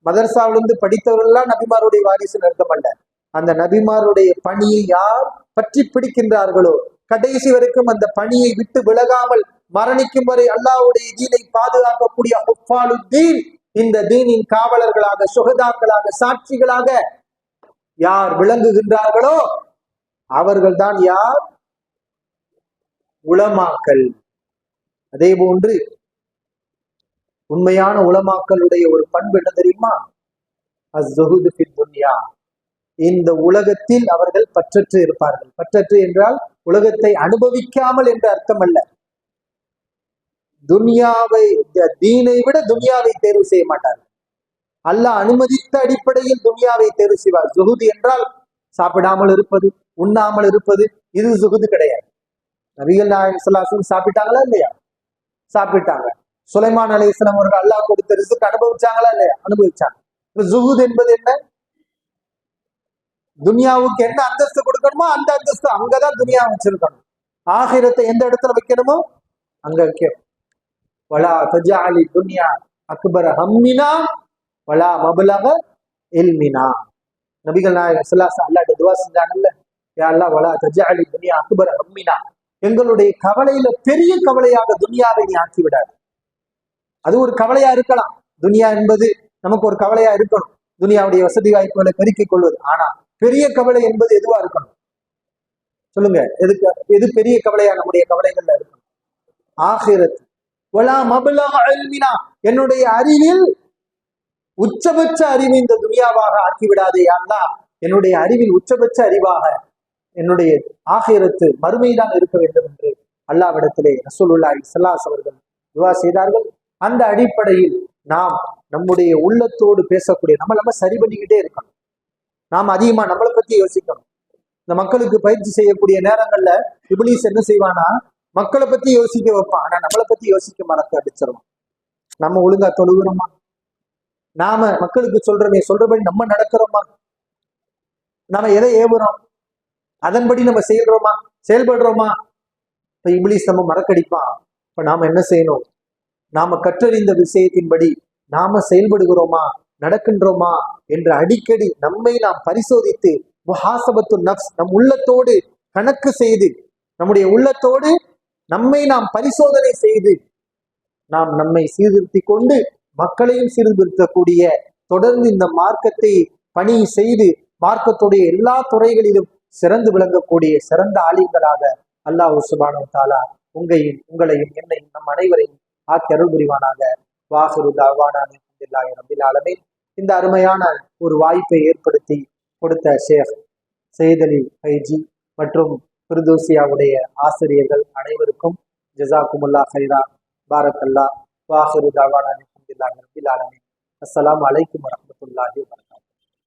Speaker 1: மதரசாவிலிருந்து படித்தவர்கள்லாம் நபிமாருடைய வாரிசுன்னு அர்த்தம் அல்ல. அந்த நபிமாருடைய பணியை யார் பற்றி பிடிக்கின்றார்களோ, கடைசி வரைக்கும் அந்த பணியை விட்டு விலகாமல் மரணிக்கும் வரை அல்லாஹ்வுடைய தீனை பாதுகாக்கக்கூடிய ஹுஃபாலுத்தீன், இந்த தீனின் காவலர்களாக, சுஹதாக்களாக, சாட்சிகளாக யார் விளங்குகின்றார்களோ அவர்கள் தான் யார்? உலமாக்கள். அதே போன்று உண்மையான உலமாக்களுடைய ஒரு பண்பு என்ன தெரியுமா? அஸ்ஸுஹுது ஃபித் துன்யா. இந்த உலகத்தில் அவர்கள் பற்றற்று இருப்பார்கள். பற்றற்று என்றால் உலகத்தை அனுபவிக்காமல் என்று அர்த்தம் அல்ல. துன்யாவை, தீனை விட துன்யாவை தேர்வு செய்ய மாட்டார்கள். அல்லாஹ் அனுமதித்த அடிப்படையில் துன்யாவை தேர்வு செய்வார். ஜுஹுது என்றால் சாப்பிடாமல் இருப்பது, உண்ணாமல் இருப்பது, இது ஜுஹுது கிடையாது. நபிகள் நாயகம் ஸல்லல்லாஹு அலைஹி வஸல்லம் சாப்பிட்டாங்களா இல்லையா? சாப்பிட்டாங்க. சுலைமான் அலைஹிஸ்ஸலாம் அவர்கள் அல்லாஹ் கொடுத்த ரிஸ்க் அனுபவிச்சாங்களா இல்லையா? அனுபவிச்சாங்க. ஜுஹுத் என்பது என்ன? துன்யாவுக்கு என்ன அந்தஸ்து கொடுக்கணுமோ அந்த அந்தஸ்து அங்கதான் துன்யா வச்சிருக்கணும். ஆகிரத்தை எந்த இடத்துல வைக்கணுமோ அங்க வைக்கணும். வலா தஜஅலி துன்யா அக்பர ஹம்மினா வலா மப்லக இல்மினா. நபிகள் நாயகம் ஸல்லல்லாஹு அலைஹி வஸல்லம் அல்லாஹ்ட்ட துஆ செஞ்சாங்கல்ல, யா அல்லாஹ் வலா தஜஅலி துன்யா அக்பர ஹம்மினா. எங்களுடைய கவலையில பெரிய கவலையாக துன்யாவை நீ ஆக்கி விடாது. அது ஒரு கவலையா இருக்கலாம். துன்யா என்பது நமக்கு ஒரு கவலையா இருக்கணும், துன்யாவுடைய வசதி வாய்ப்புகளை பெருக்கிக் கொள்வது. ஆனா பெரிய கவலை என்பது எதுவா இருக்கணும்? சொல்லுங்க, எது பெரிய கவலையா நம்முடைய கவலைகள்ல இருக்கணும்? ஆகிரத். வலா மப்லக இல்மினா, என்னுடைய அறிவில் உச்சபட்ச அறிவு இந்த துன்யாவாக ஆக்கிவிடாதே அல்லாஹ். என்னுடைய அறிவில் உச்சபட்ச அறிவாக என்னுடைய ஆகிரத்து மறுமைதான் இருக்க வேண்டும் என்று அல்லாஹ்விடத்திலே ரசூலுல்லாஹி ஸல்லல்லாஹு அலைஹி வஸல்லம் துஆ செய்தார்கள். அந்த அடிப்படையில் நாம் நம்முடைய உள்ளத்தோடு பேசக்கூடிய நம்ம சரி பண்ணிக்கிட்டே இருக்கணும். நாம் அதிகமா நம்மளை பத்தி யோசிக்கணும். இந்த மக்களுக்கு பயிற்சி செய்யக்கூடிய நேரங்கள்ல இப்லீஸ் என்ன செய்வானா, மக்களை பத்தி யோசிக்க வைப்பான். ஆனா நம்மளை பத்தி யோசிக்க மறக்க அடிச்சிருவோம். நம்ம ஒழுங்கா தொழுகிறோமா? நாம மக்களுக்கு சொல்றபடி நம்ம நடக்கிறோமா? நாம எதை ஏவுறோம் அதன்படி நம்ம செயல்படுறோமா? இப்ப இப்லீஸ் நம்ம மறக்கடிப்பான். இப்ப நாம என்ன செய்யணும்? நாம கற்றறிந்த விஷயத்தின்படி நாம செயல்படுகிறோமா, நடக்கின்றோமா என்று அடிக்கடி நம்மை நாம் பரிசோதித்து முஹாசபத்து நஃப்ஸ், நம் உள்ளத்தோடு கணக்கு செய்து, நம்முடைய உள்ளத்தோடு நம்மை நாம் பரிசோதனை செய்து நாம் நம்மை சீர்திருத்தி கொண்டு மக்களையும் சீர்திருத்தக்கூடிய தொடர்ந்து இந்த மார்க்கத்தை பணி செய்து மார்க்கத்துடைய எல்லா துறைகளிலும் சிறந்து விளங்கக்கூடிய சிறந்த ஆலிம்களாக அல்லாஹ் சுப்ஹானஹு வ தஆலா உங்களையும் என்னையும் நம் அனைவரையும் ஆக்கி அருள் புரிவானாக. வாஹிரு தஅவானா அல்ஹம்துலில்லாஹி ரப்பில் ஆலமீன். இந்த அருமையான ஒரு வாய்ப்பை ஏற்படுத்தி கொடுத்த ஷேக் சையத் அலி ஃபைஜி மற்றும் ஃபிர்தௌசியாவுடைய ஆசிரியர்கள் அனைவருக்கும் ஜஸாக்குமுல்லாஹ் ஹைரா, பாரக்கல்லாஹ். வாஹிரு தஅவானா அல்ஹம்துலில்லாஹி ரப்பில் ஆலமீன். அஸ்ஸலாமு அலைக்கும் வரஹ்மத்துல்லாஹி வபரகாத்துஹு.